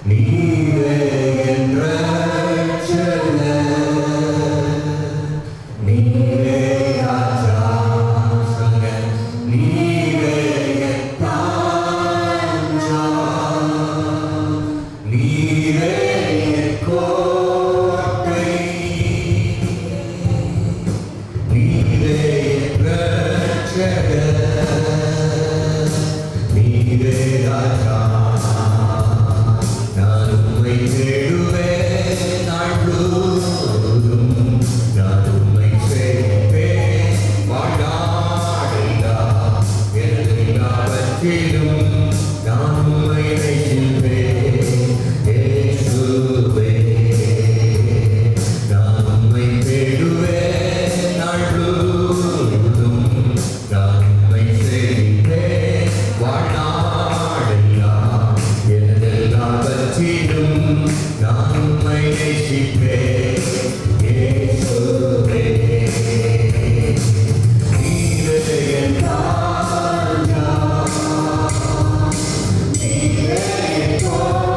நீரே என் ரட்சகர், நீரே ராஜா. சொல்லுங்க, நீரே என் தஞ்சம், நீரே என் கோட்டை, நீரே என் ரட்சகர், நீரே ராஜா. நான் உம்மை தேடுவேன் நாள் முழுவதும், நான் உம்மை சேவிப்பேன் வாழ்நாளெல்லாம். எனது எல்லாவற்றிலும் நான் உம்மை நேசிப்பேன் இயேசுவே. நான் உம்மை தேடுவேன் நாள் முழுவதும், நான் உம்மை சேவிப்பேன் வாழ்நாளெல்லாம். எனது எல்லாவற்றிலும் நான் உம்மை நேசிப்பேன் இயேசுவே. நீரே என் தஞ்சம், நீரே என் கோட்டை,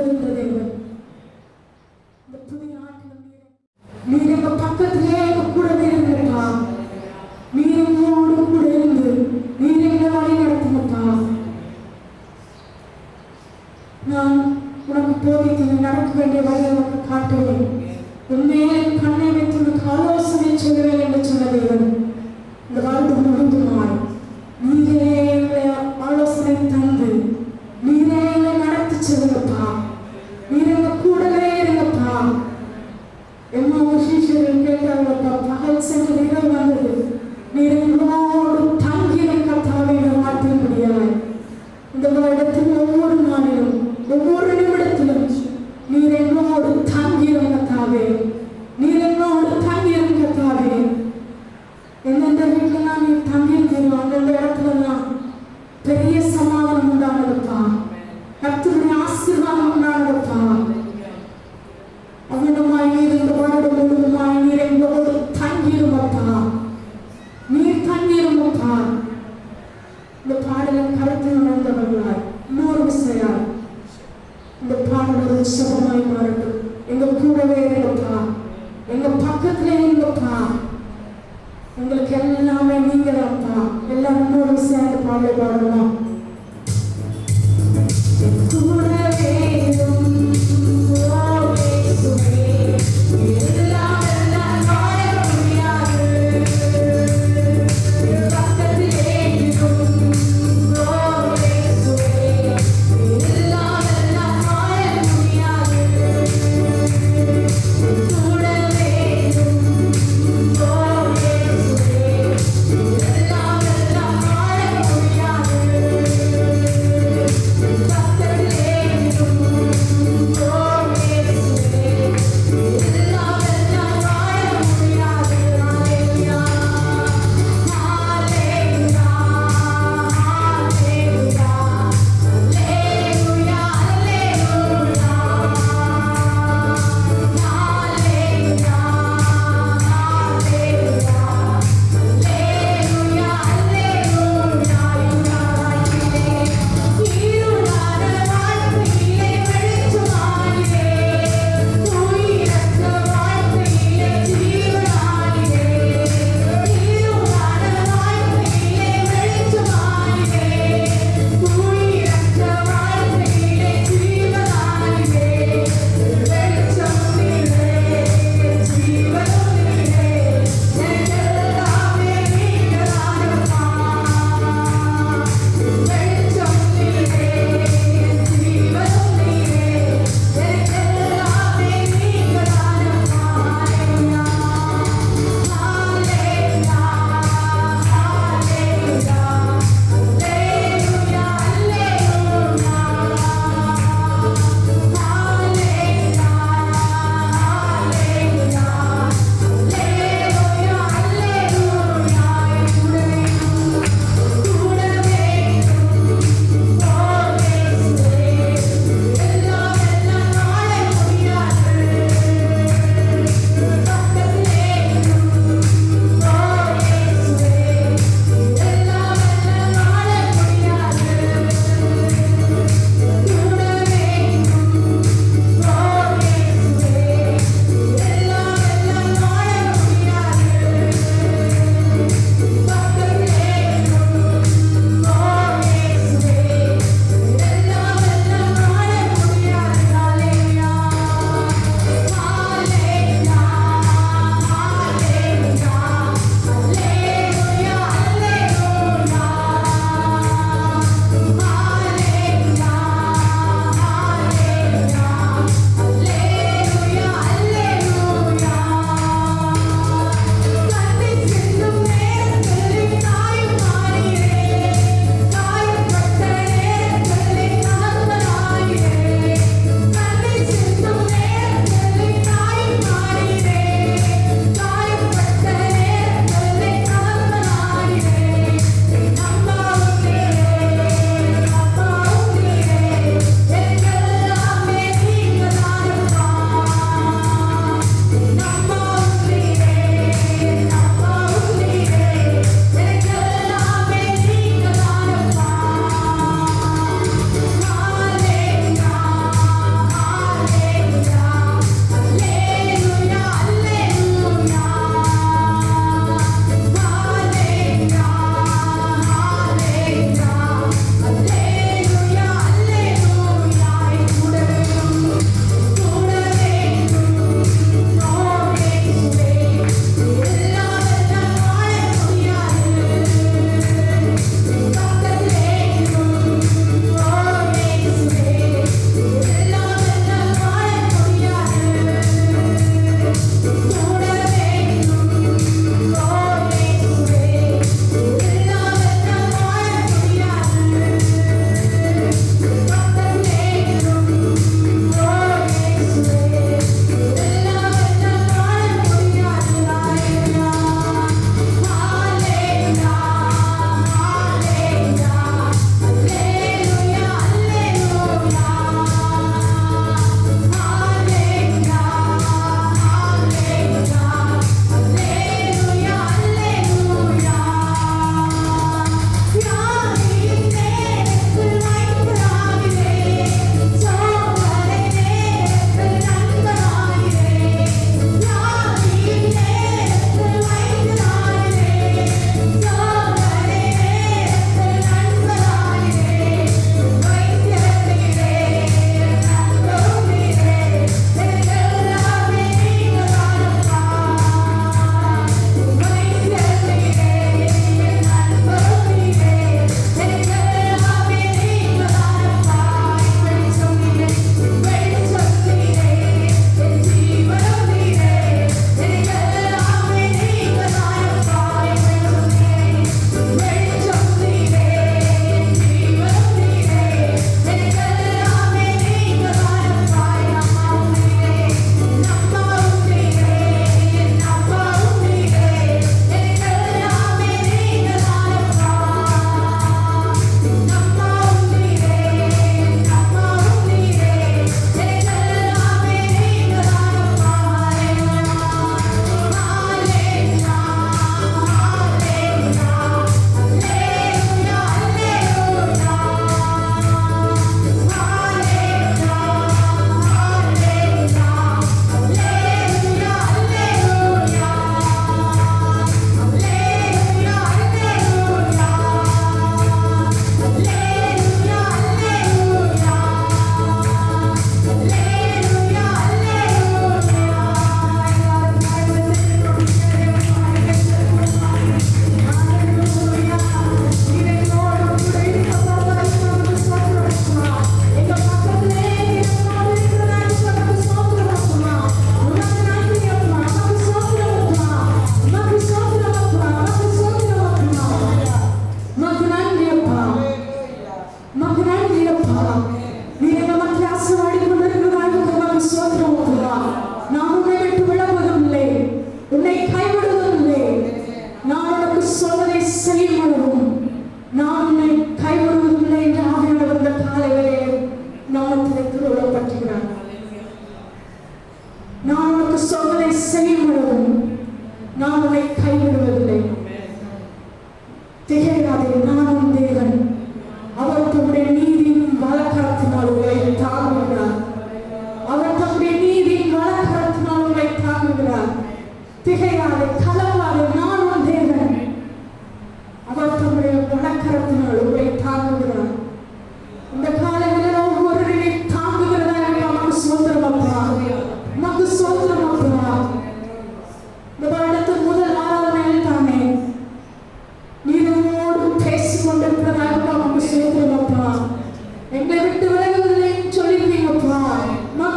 வருகின்ற தேவன். இந்த புதிய ஆண்டில் நீர் எங்க பக்கத்திலே எங்க கூடவே இருங்கப்பா. நீர் எங்களோடு கூட இருந்து நீர் எங்களை வழி நடத்துங்கப்பா. நான் உனக்கு போதித்து நடக்க வேண்டிய வழி உனக்கு காட்டுவேன். உண்மையே கண்ணை வைத்து உனக்கு ஆலோசனை சொல்லுவேன் என்று சொன்ன தேவன். இந்த வருடம் முழுதுமாய் நீரே எங்களை ஆலோசனை தந்து நீரே எங்களை நடத்தி செல்லுங்கப்பா. நீர் எங்க கூடவே இருங்கப்பா. எம்மா விசேஷங்கள் கேட்டாங்கப்பா. பகல் சென்று இரவு வந்தது. நீர் எங்களோடு தங்கின கர்த்தாவே மாற்ற முடியாது. இந்த வருடத்தில் ஒவ்வொரு நாளிலும் ஒவ்வொரு நிமிடத்திலும் நீர் எங்களோடு தங்கின கர்த்தாவே. நீர் எங்களோடு தங்கின கர்த்தாவே. எந்தெந்த வீட்டிலாம் நீர் தங்கியிருந்தீங்களோ அந்தந்த இடத்துலலாம் பெரிய சமாதானம் உண்டானதுப்பா. கர்த்தருடைய ஆசீர்வாதம் உண்டானதுப்பா. அவ்விடமாய் நீர் இந்த வருடம் முழுவதுமாய் நீர் எங்களோடு தங்கியிருப்பா. நீர் தங்கியிருப்பா. இந்த பாடலின் கருத்தை உணர்ந்தவர்களாய் இன்னொரு விசையாய் இந்த பாடல் ஒரு உற்சவமாய் மாறட்டும். எங்க கூடவே இருங்கப்பா. எங்க பக்கத்திலே இருங்கப்பா. எங்களுக்கு எல்லாமே நீங்க தான்ப்பா. எல்லாரும் இன்னொரு சேர்ந்து பாடலை பாடலாம். கூடவே Yeah.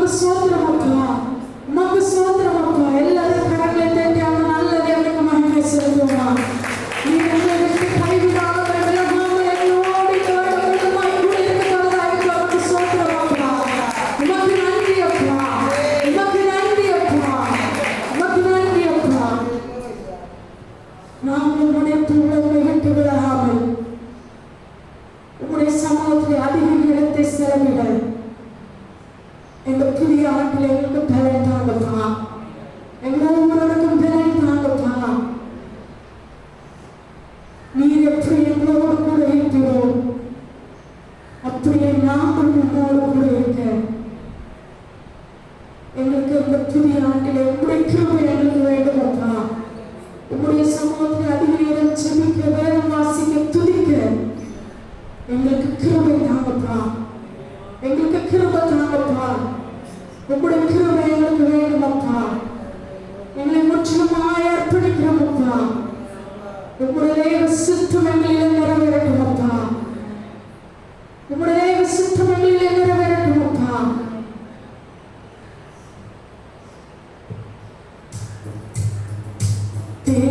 உமக்கு ஸ்தோத்திரம் அப்பா, உமக்கு ஸ்தோத்திரம் அப்பா. எல்லாரும் கரங்களை தட்டி அந்த நல்ல தேவனுக்கு மகிமை செலுத்துவோமா. நீர் எங்களை விட்டு கைவிடாமல் விலகாமல் எங்களோடு இவ்வளவு கூட இருக்கிறதாய் உமக்கு ஸ்தோத்திரம் அப்பா. உமக்கு நன்றி அப்பா, உமக்கு நன்றி அப்பா, உமக்கு நன்றி அப்பா. நாங்கள் நினைத்து உங்களை விட்டு விலகாமல் உங்களுடைய சமூகத்தில் அதிக இடத்தை செலவிட எங்கள் புதிய ஆண்டில் எங்களுக்கு பலன் தாங்கப்பா. எங்கள் ஒவ்வொருவருக்கும் பலன் தாங்கப்பா. நீர் எப்படி எங்களோடு கூட இருக்கிறோம் அப்படியே நாங்கள் உங்களோடு கூட இருக்க எங்களுக்கு இந்த புதிய ஆண்டில் உங்களுடைய கிருபை எங்களுக்கு வேண்டும் அப்பா. உங்களுடைய சமூகத்தில் அதிக நேரம் ஜெபிக்க, வேதம் வாசிக்க, துதிக்க எங்களுக்கு கிருபை தாங்கப்பா. எங்களுக்கு கிருபை தாங்கப்பா. உங்களுடைய கிருபை எங்களுக்கு வேண்டும் அப்பா. எங்களை முற்றிலுமாய் அர்ப்பணிக்கிறோம் அப்பா. உங்களுடைய சித்தம் எங்களிலே நிறைவேறட்டும் அப்பா. உங்களுடைய சித்தம் எங்களிலே நிறைவேறட்டும் அப்பா. Thank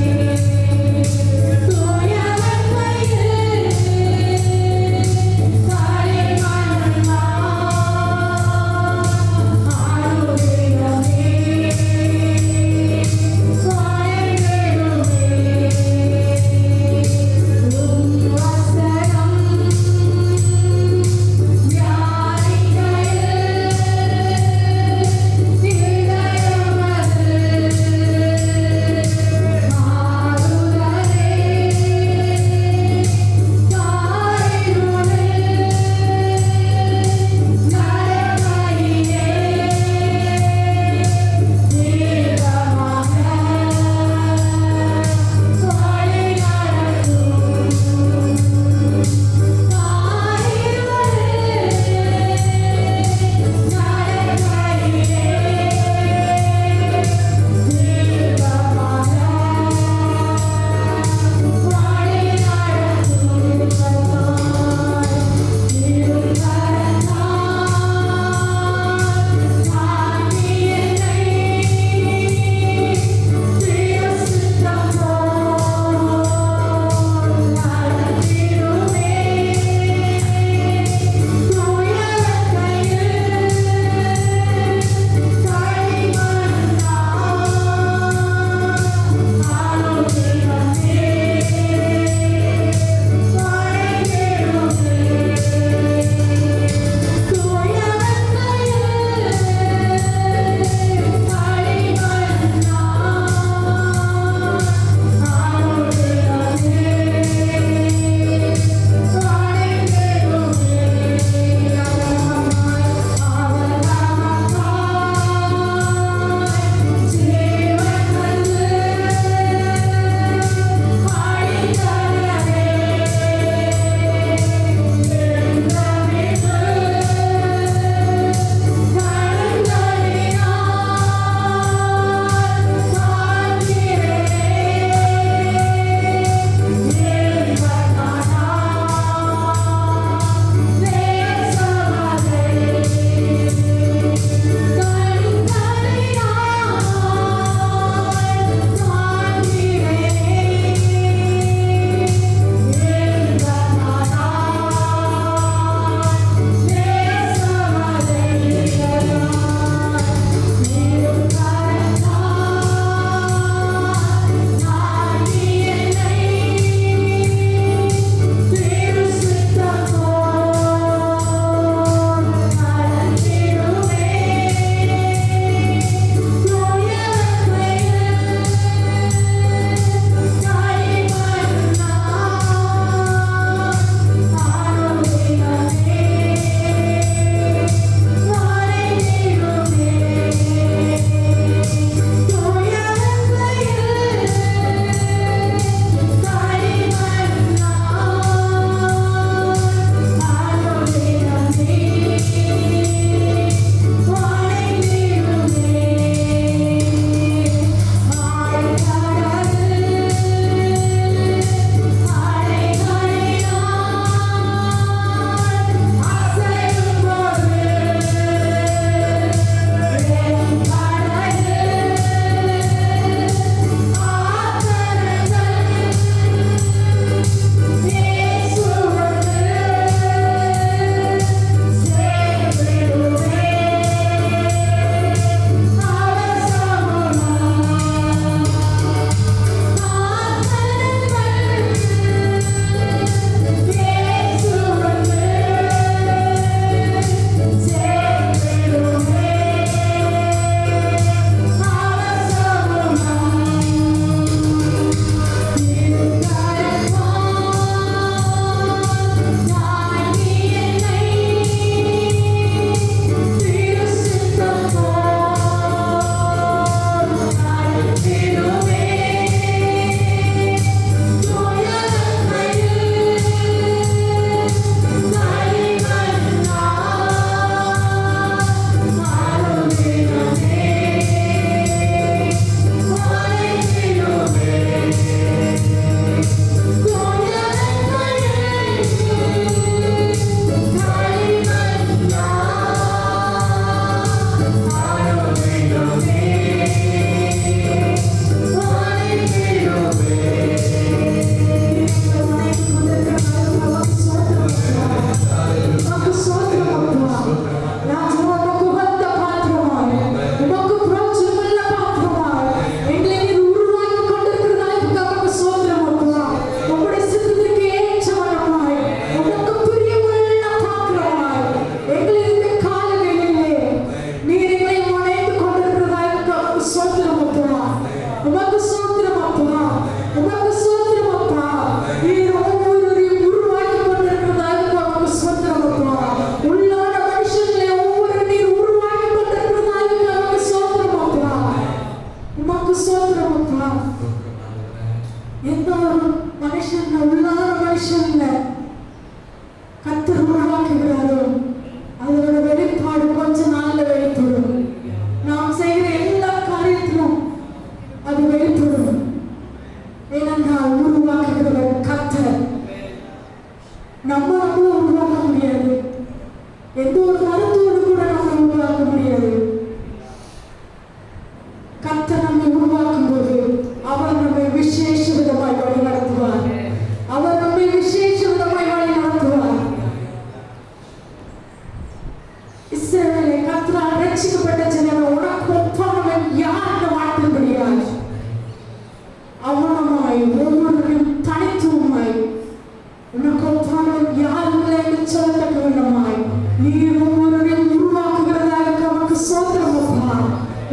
you.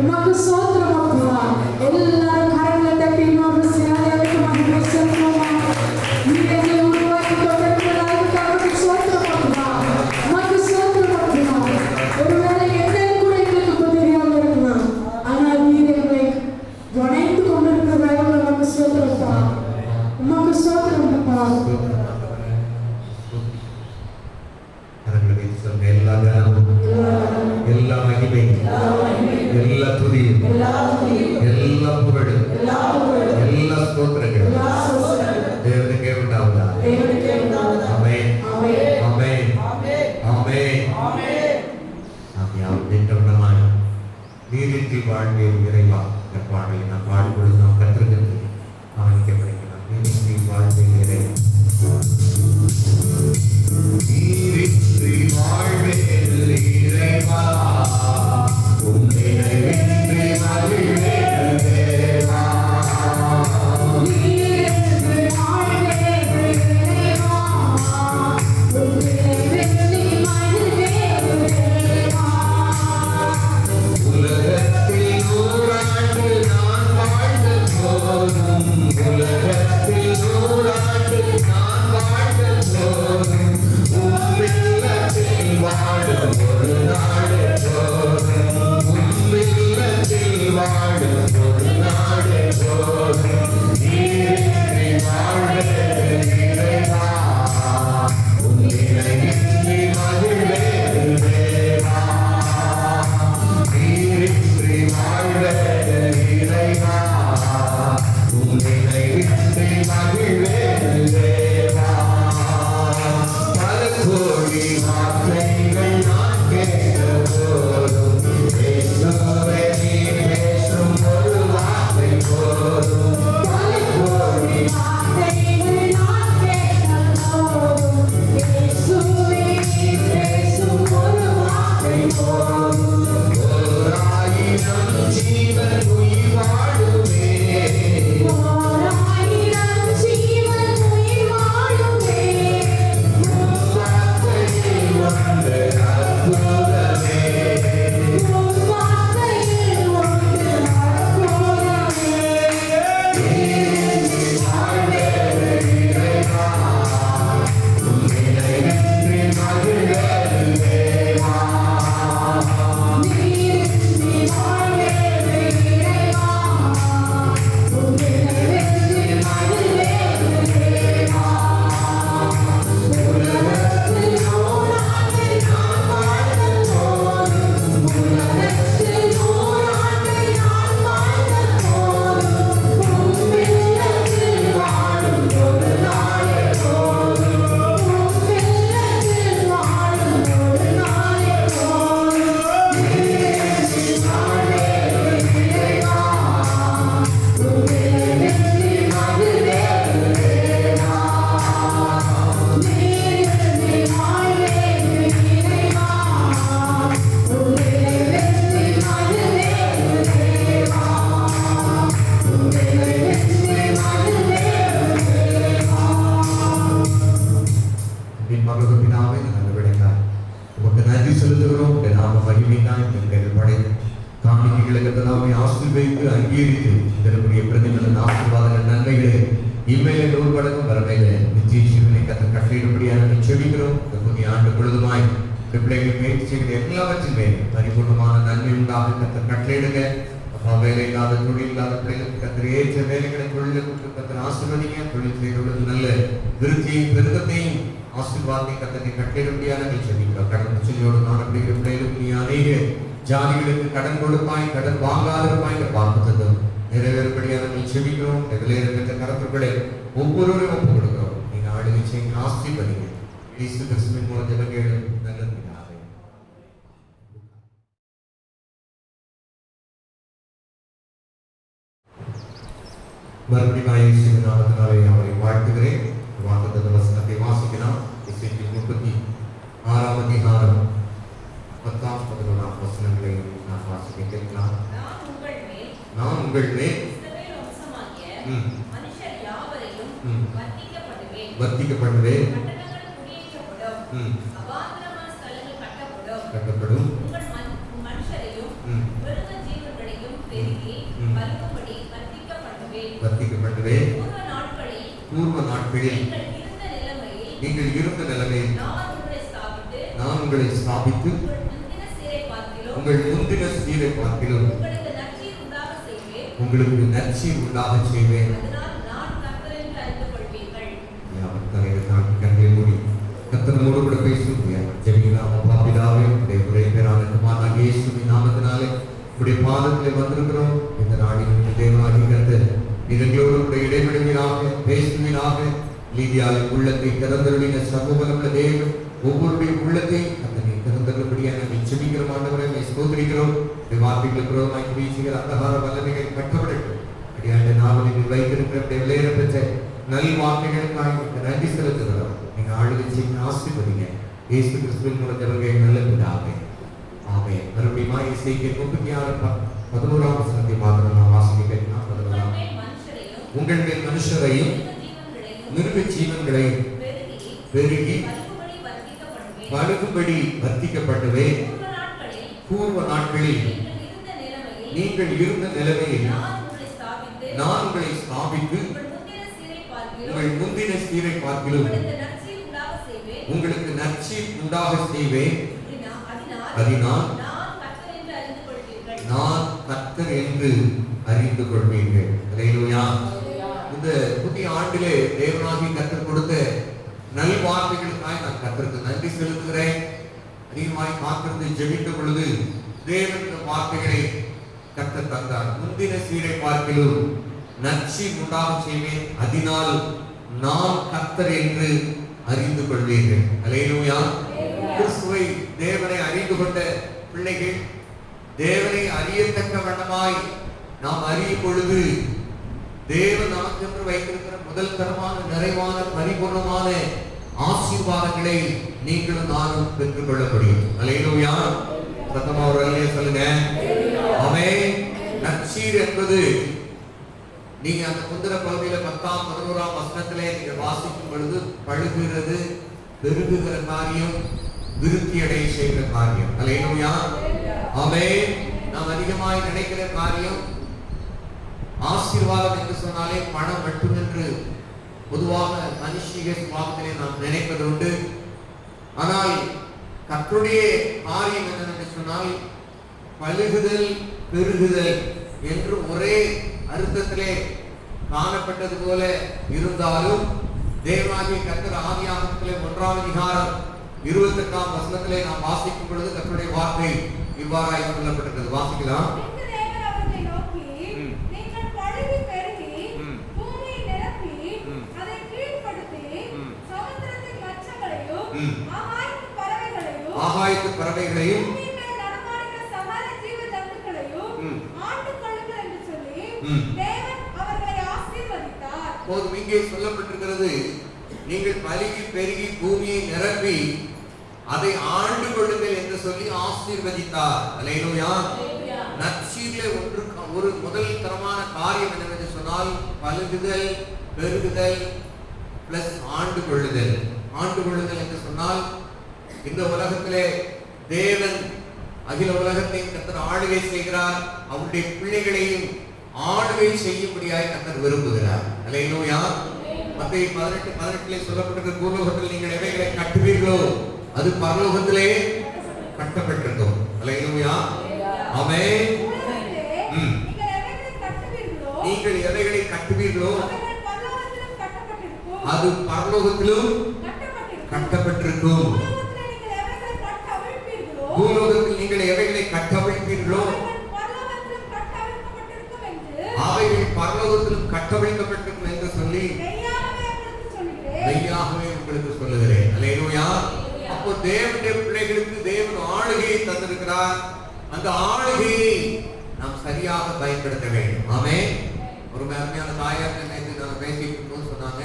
உமக்கு ஸ்தோத்திரம் அப்பா. எல்லாரும் கரங்களை தட்டி இன்னொரு சிறாயாருக்கு மகிமை செலுத்துவோமா? நீர் எங்களை உருவாக்கி கொண்டிருக்கிறதற்காக உமக்கு ஸ்தோத்திரம் அப்பா. உமக்கு ஸ்தோத்திரம் அப்பா. ஒருவேளை என்னன்னு கூட எங்களுக்கு தெரியாம இருக்கலாம், ஆனால் நீர் எங்களை வணைத்து கொண்டிருக்கிறதாக உமக்கு ஸ்தோத்திரம் அப்பா. உமக்கு ஸ்தோத்திரம் அப்பா. எல்லா கனமும் எல்லா மகிமையும் எல்லா துதியும் எல்லா புகழும் எல்லா ஸ்தோத்திரங்களும் தேவனுக்கே உண்டாவதா. ஆமென் ஆமென் ஆமென். நாம் யாரும் நின்றவனமாய் நீரின்றி வாழ்வில் இறைவா இந்த பாடலை நாம் பாடும்பொழுது நாம் கற்றுக்கிறது அவனுக்கு கிடைக்கலாம். நீரின்றி வாழ்வில் இறைவா நீரின்றி வாழ்வில் இறைவா உம் நினைவின்றி மகிழ்வேன் தேவா. நீரின்றி வாழ்வில் இறைவா உம் நினைவின்றி மகிழ்வேன் தேவா. உலகத்தில் 100 ஆண்டு நான் வாழ்ந்த போதும் உலகத்தில் 100 ஆண்டு நான் வாழ்ந்த போதும் உம்மில்லத்தில் வாழும் ஒரு நாடு போதும் உம்மில்லத்தில் வாழும் ஒரு நாடு போதும். நீரின்றி வாழ்வில் இறைவா உம் நினைவின்றி மகிழ்வேன் தேவா. நீரின்றி வாழ்வில் இறைவா உம் நினைவின்றி மகிழ்வேன் தேவா. பல கோடி வார்த்தைகள் நான் கேட்ட போதும் இயேசுவே நீர் பேசும் ஒரு வார்த்தை போதும். பல கோடி வார்த்தைகள் நான் கேட்டபோதும் இயேசுவே நீர் பேசும் ஒரு வார்த்தை போதும். 1000 ஜீவன் உயிர் வாழுமே 1000 ஜீவன் உயிர் வாழுமே. உம் வார்த்தையில் ஒன்று அற்புதமே. உம் வார்த்தையில் ஒன்று அற்புதமே. நீரின்றி வாழ்வில் இறைவா உம் நினைவின்றி மகிழ்வேன் தேவா. நீரின்றி வாழ்வில் இறைவா உம் நினைவின்றி மகிழ்வேன் தேவா. உலகத்தில் 100 ஆண்டு நான் வாழ்ந்த போதும் உலகத்தில் 100 ஆண்டு நான் வாழ்ந்த போதும் உம்மில்லத்தில் வாழும் ஒரு நாளே போதும் உம்மில்லத்தில் வாழும் ஒரு நாளே போதும். நீரின்றி வாழ்வில் இறைவா உம் நினைவின்றி மகிழ்வேன் தேவா. நீரின்றி வாழ்வில் இறைவா உம் நினைவின்றி மகிழ்வேன் தேவா. உம் நினைவின்றி மகிழ்வேன் தேவா. என் மகனுக்கு பிதாவே நல்ல விடைக்காய் உமக்கு நன்றி செலுத்துகிறோம். உடைய நாம மகிமைக்காய் எங்கள் படைத்து காணிக்கைகளுக்கு தலாமை ஆசீர்வதித்து அங்கீகரித்து இதற்குரிய பிரதிபலன் ஆசீர்வாதங்கள் நன்மைகளே இம்மையில 100 மடங்கும் வரமையில நிச்சய ஜீவனை கத்த கட்டளையிடும்படியாக செபிக்கிறோம். இந்த புதிய ஆண்டு பொழுதுமாய் இந்த பிள்ளைகள் முயற்சி செய்கிற எல்லாவற்றிலுமே பரிபூர்ணமான நன்மை உண்டாக கத்த கட்டளையிடுங்க. அப்பா வேலை இல்லாத தொழில் இல்லாத பிள்ளைகளுக்கு கத்தர் ஏற்ற வேலைகளை தொழிலுக்கு கத்தர் ஆசீர்வதிங்க. தொழில் செய்கிறது நல்ல விருத்தியையும் பெருக்கத்தையும் ஆசீர்வாதத்தையும் கத்தனை கட்டளையிடும்படியாக செபிக்கிறோம். கடன் பிரச்சனையோடு காணப்படுகிற பிள்ளைகளுக்கு நீ அநேக ஜாதிகளுக்கு கடன் கொடுப்பாய், கடன் வாங்காதிருப்பாய் என்ற வாக்குத்தத்தம் நிறைவேறும்படியாக நீ செபிக்கிறோம். எதிலே இருக்கின்ற கருத்துக்களை ஒவ்வொருவரும் ஒப்புக் கொடுக்கிறோம். நீங்க ஆளுகை செய்ய ஆசீர்வதிங்க. இயேசு கிறிஸ்துவின் மூலம் ஜெபம் கேளும் நல்ல பிதாவே. மறுபடியும் இயேசுவின் நாமத்தினாலே அவரை வாழ்த்துகிறேன். வாக்குத்தத்த வசனத்தை வாசிக்கலாம். இசைக்கில் 36ஆம் அதிகாரம் 10ஆம் 11ஆம் வசனங்களை நான் வாசிக்க கேட்கலாம். நான் உங்கள் மேல் வர்த்திக்கப்படுவேன், கட்டப்படும், வர்த்திக்கப்பட்டவே பூர்வ நாட்களில் நீங்கள் இருந்த நிலைமையில் நான் உங்களை ஸ்தாபித்து உங்கள் முந்தின சீரை பார்க்கிலும் உங்களுக்கு நற்சீர் உண்டாக செய்வேன். கண்ணை மூடி கர்த்தரோடு கூட பேசுங்க. ஜெபிக்கலாம். அப்பா பிதாவே, உடைய ஒரே பேரான குமாரனாகிய இயேசுவின் நாமத்தினாலே உடைய பாதத்திலே வந்திருக்கிறோம். இந்த நாளில் தேவனாகிய கர்த்தர் எங்களோடு கூட இடைவிடுவீராக, பேசுவீராக. லீதியாவின் உள்ளத்தை திறந்தருளின சமூகமுள்ள தேவன் ஒவ்வொருடைய உள்ளத்தை அந்த நீ திறந்தருளபடியாக ஜெபிக்கிற ஆண்டவரை ஸ்தோத்திரிக்கிறோம். வார்த்தைகள் புரோகமாய் வீசுகிற அந்தகார வல்லமைகள் கட்டப்படட்டும். அடியாண்ட நாவலில் வைத்திருக்கிற விளையாட பெற்ற நல் வார்த்தைகளுக்காக நன்றி செலுத்துகிறோம். நீங்க ஆளுகை செய்ய ஆசீர்வதிங்க. இயேசு கிறிஸ்துவின் மூலம் ஜெபங்கள் நல்ல பிதாவே, ஆமென். மறுபடியும் இசைக்கு 36:11 வசனத்தை மாத்திரம் நாம் வாசிக்க கேட்கலாம். உங்கள் மேல் மனுஷரையும் மிருக ஜீவன்களையும் பெருகி பழுகும்படி வர்த்திக்கப்பட்டவே பூர்வ நாட்களில் நீங்கள் இருந்த நிலைமையில் நான் உங்களை ஸ்தாபித்து உங்கள் முந்தின சீரை பார்க்கிலும் உங்களுக்கு நற்சீர் உண்டாக செய்வேன். அதனால் நான் கர்த்தர் என்று அறிந்து கொள்வீர்கள். அல்லேலூயா. இந்த புதிய ஆண்டிலே தேவனாகிய கர்த்தர் கொடுத்த நல் வார்த்தைகளுக்காக நான் கர்த்தருக்கு நன்றி செலுத்துகிறேன். அதிகமாய் காத்திருந்து ஜெபித்த பொழுது தேவன் இந்த வார்த்தைகளை கர்த்தர் தந்தார். முந்தின சீரை பார்க்கிலும் நற்சீர் உண்டாக செய்வேன். அதனால் நான் கர்த்தர் என்று அறிந்து கொள்வீர்கள். அல்லேலூயா. கிறிஸ்துவை தேவனை அறிந்து கொண்ட பிள்ளைகள் தேவனை அறியத்தக்க வண்ணமாய் நாம் அறியும் பொழுது தேவன் நமக்கென்று வைத்திருக்கிற முதல் தரமான நிறைவான பரிபூர்ணமான ஆசீர்வாதங்களை நீங்களும் நானும் பெற்றுக் கொள்ள முடியும். அல்லேலூயா. சத்தமா ஒரு அல்லேலூயா சொல்லுங்க. ஆமென். நற்சீர் என்பது நீங்க அந்த முந்திர பகுதியில 10ஆம் 11ஆம் வசனத்திலே நீங்க வாசிக்கும் பொழுது பழுகுகிறது, பெருகுகிற காரியம், விருத்தி அடைய செய்கிற காரியம். அல்லேலூயா. ஆமென். நாம் அதிகமாய் நினைக்கிற காரியம் ஆசீர்வாதம் என்று சொன்னாலே பணம் மட்டுமென்று பொதுவாக மனுஷிக சுபாவத்திலே நாம் நினைப்பது உண்டு. ஆனால் கர்த்தருடைய காரியம் என்னவென்று சொன்னால் பழுகுதல், பெருகுதல் என்று ஒரே அர்த்தத்திலே காணப்பட்டது போல இருந்தாலும் தேவனாகிய கர்த்தர் ஆதியாகமத்திலே 1ஆம் அதிகாரம் 28ஆம் வசனத்திலே நாம் வாசிக்கும் பொழுது கர்த்தருடைய வார்த்தை இவ்வாறாய் சொல்லப்பட்டிருக்கிறது. வாசிக்கலாம். ஆகாயத்து பறவைகளையும் போதும். இங்கே சொல்லப்பட்டிருக்கிறது, நீங்கள் பலுகி பெருகி பூமியை நிரப்பி அதை ஆண்டு கொள்ளுங்கள் என்று சொல்லி ஆசீர்வதித்தார். அல்லேலூயா. நற்சீரிலே ஒரு முதல் தரமான காரியம் என்னவென்று சொன்னால் பலுகுதல், பெருகுதல் பிளஸ் ஆண்டு கொள்ளுதல். ஆண்டு கொள்ளுதல் என்று சொன்னால் இந்த உலகத்திலே தேவன் அகில உலகத்தையும் கர்த்தர் ஆளுகை செய்கிறார். அவருடைய பிள்ளைகளையும் ஆளுகை செய்யும்படியாய் கர்த்தர் விரும்புகிறார். அல்லேலூயா. மத்தேயு 18:18 சொல்லப்பட்டிருக்கிற பூலோகத்தில் நீங்கள் எவைகளை கட்டுவீர்களோ அது பரலோகத்திலே கட்டப்பட்டிருக்கும். அல்லேலூயா. ஆமென். நீங்கள் எவைகளை கட்டுவீர்களோ அது பரலோகத்திலும் கட்டப்பட்டிருக்கும். பூலோகத்தில் நீங்கள் எவைகளை கட்டவிழ்ப்பீர்களோ அவைகள் பரலோகத்திலும் கட்டவிழ்க்கப்பட்டிருக்கும் என்று சொல்லி மெய்யாகவே உங்களுக்கு சொல்லுகிறேன். அல்லேலூயா. அப்போ தேவனுடைய பிள்ளைகளுக்கு தேவன் ஆளுகையை தந்திருக்கிறார். அந்த ஆளுகையை நாம் சரியாக பயன்படுத்த வேண்டும். ஆமென். ஒரு அருமையான தாயார் நேற்று நாங்கள் பேசிட்டு போது சொன்னாங்க,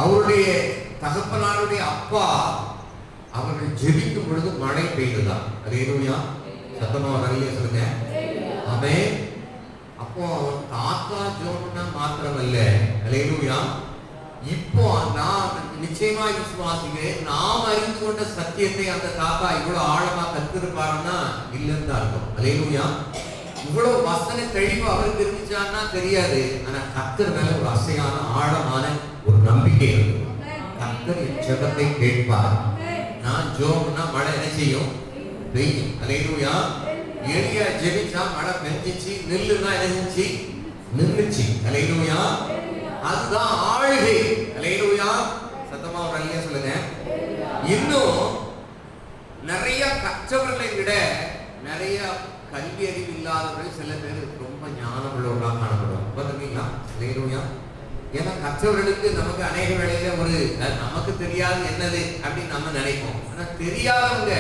அவருடைய தகப்பனாருடைய அப்பா அவர்கள் ஜெபிக்கும் பொழுது மழை பெய்துதான். அல்லேலூயா. சத்தமா நல்ல சொல்லுங்க. ஆமென். அப்போ தாத்தா ஜோன்னா மாத்திரமல்ல. அல்லேலூயா. இப்போ நான் நிச்சயமாய் விசுவாசிக்கிறேன், நாம் அறிந்து கொண்ட சத்தியத்தை அந்த தாத்தா இவ்வளவு ஆழமா கத்திருப்பாருன்னா இல்லைன்னு தான் இருக்கும். அல்லேலூயா. இவ்வளவு வசன தெளிவு அவருக்கு இருந்துச்சான்னா தெரியாது. ஆனா கர்த்தர் மேல ஒரு அசையான ஆழமான ஒரு நம்பிக்கை இருக்கு. கர்த்தர் என் ஜெபத்தை கேட்பார். நான் ஜோம்னா மழை என்ன செய்யும்? பெய்யும். அல்லேலூயா. எலியா ஜெபிச்சா மழை பெஞ்சிச்சு. நில்லுனா என்ன செஞ்சு? நின்னுச்சு. அல்லேலூயா. அதுதான் ஆளுகை. அல்லேலூயா. சத்தமா ஒரு அல்லேலூயா சொல்லுங்க. இன்னும் நிறைய கற்றவர்களை விட நிறைய கல்வி அறிவு இல்லாதவர்கள் சில பேர் ரொம்ப ஞானம் உள்ளவர்களாக காணப்படுவாங்க. பார்த்தீங்களா? அல்லேலூயா. ஏன்னா கற்றவர்களுக்கு நமக்கு அநேக வேளையில ஒரு நமக்கு தெரியாது என்னது அப்படின்னு நம்ம நினைப்போம். ஆனா தெரியாதவங்க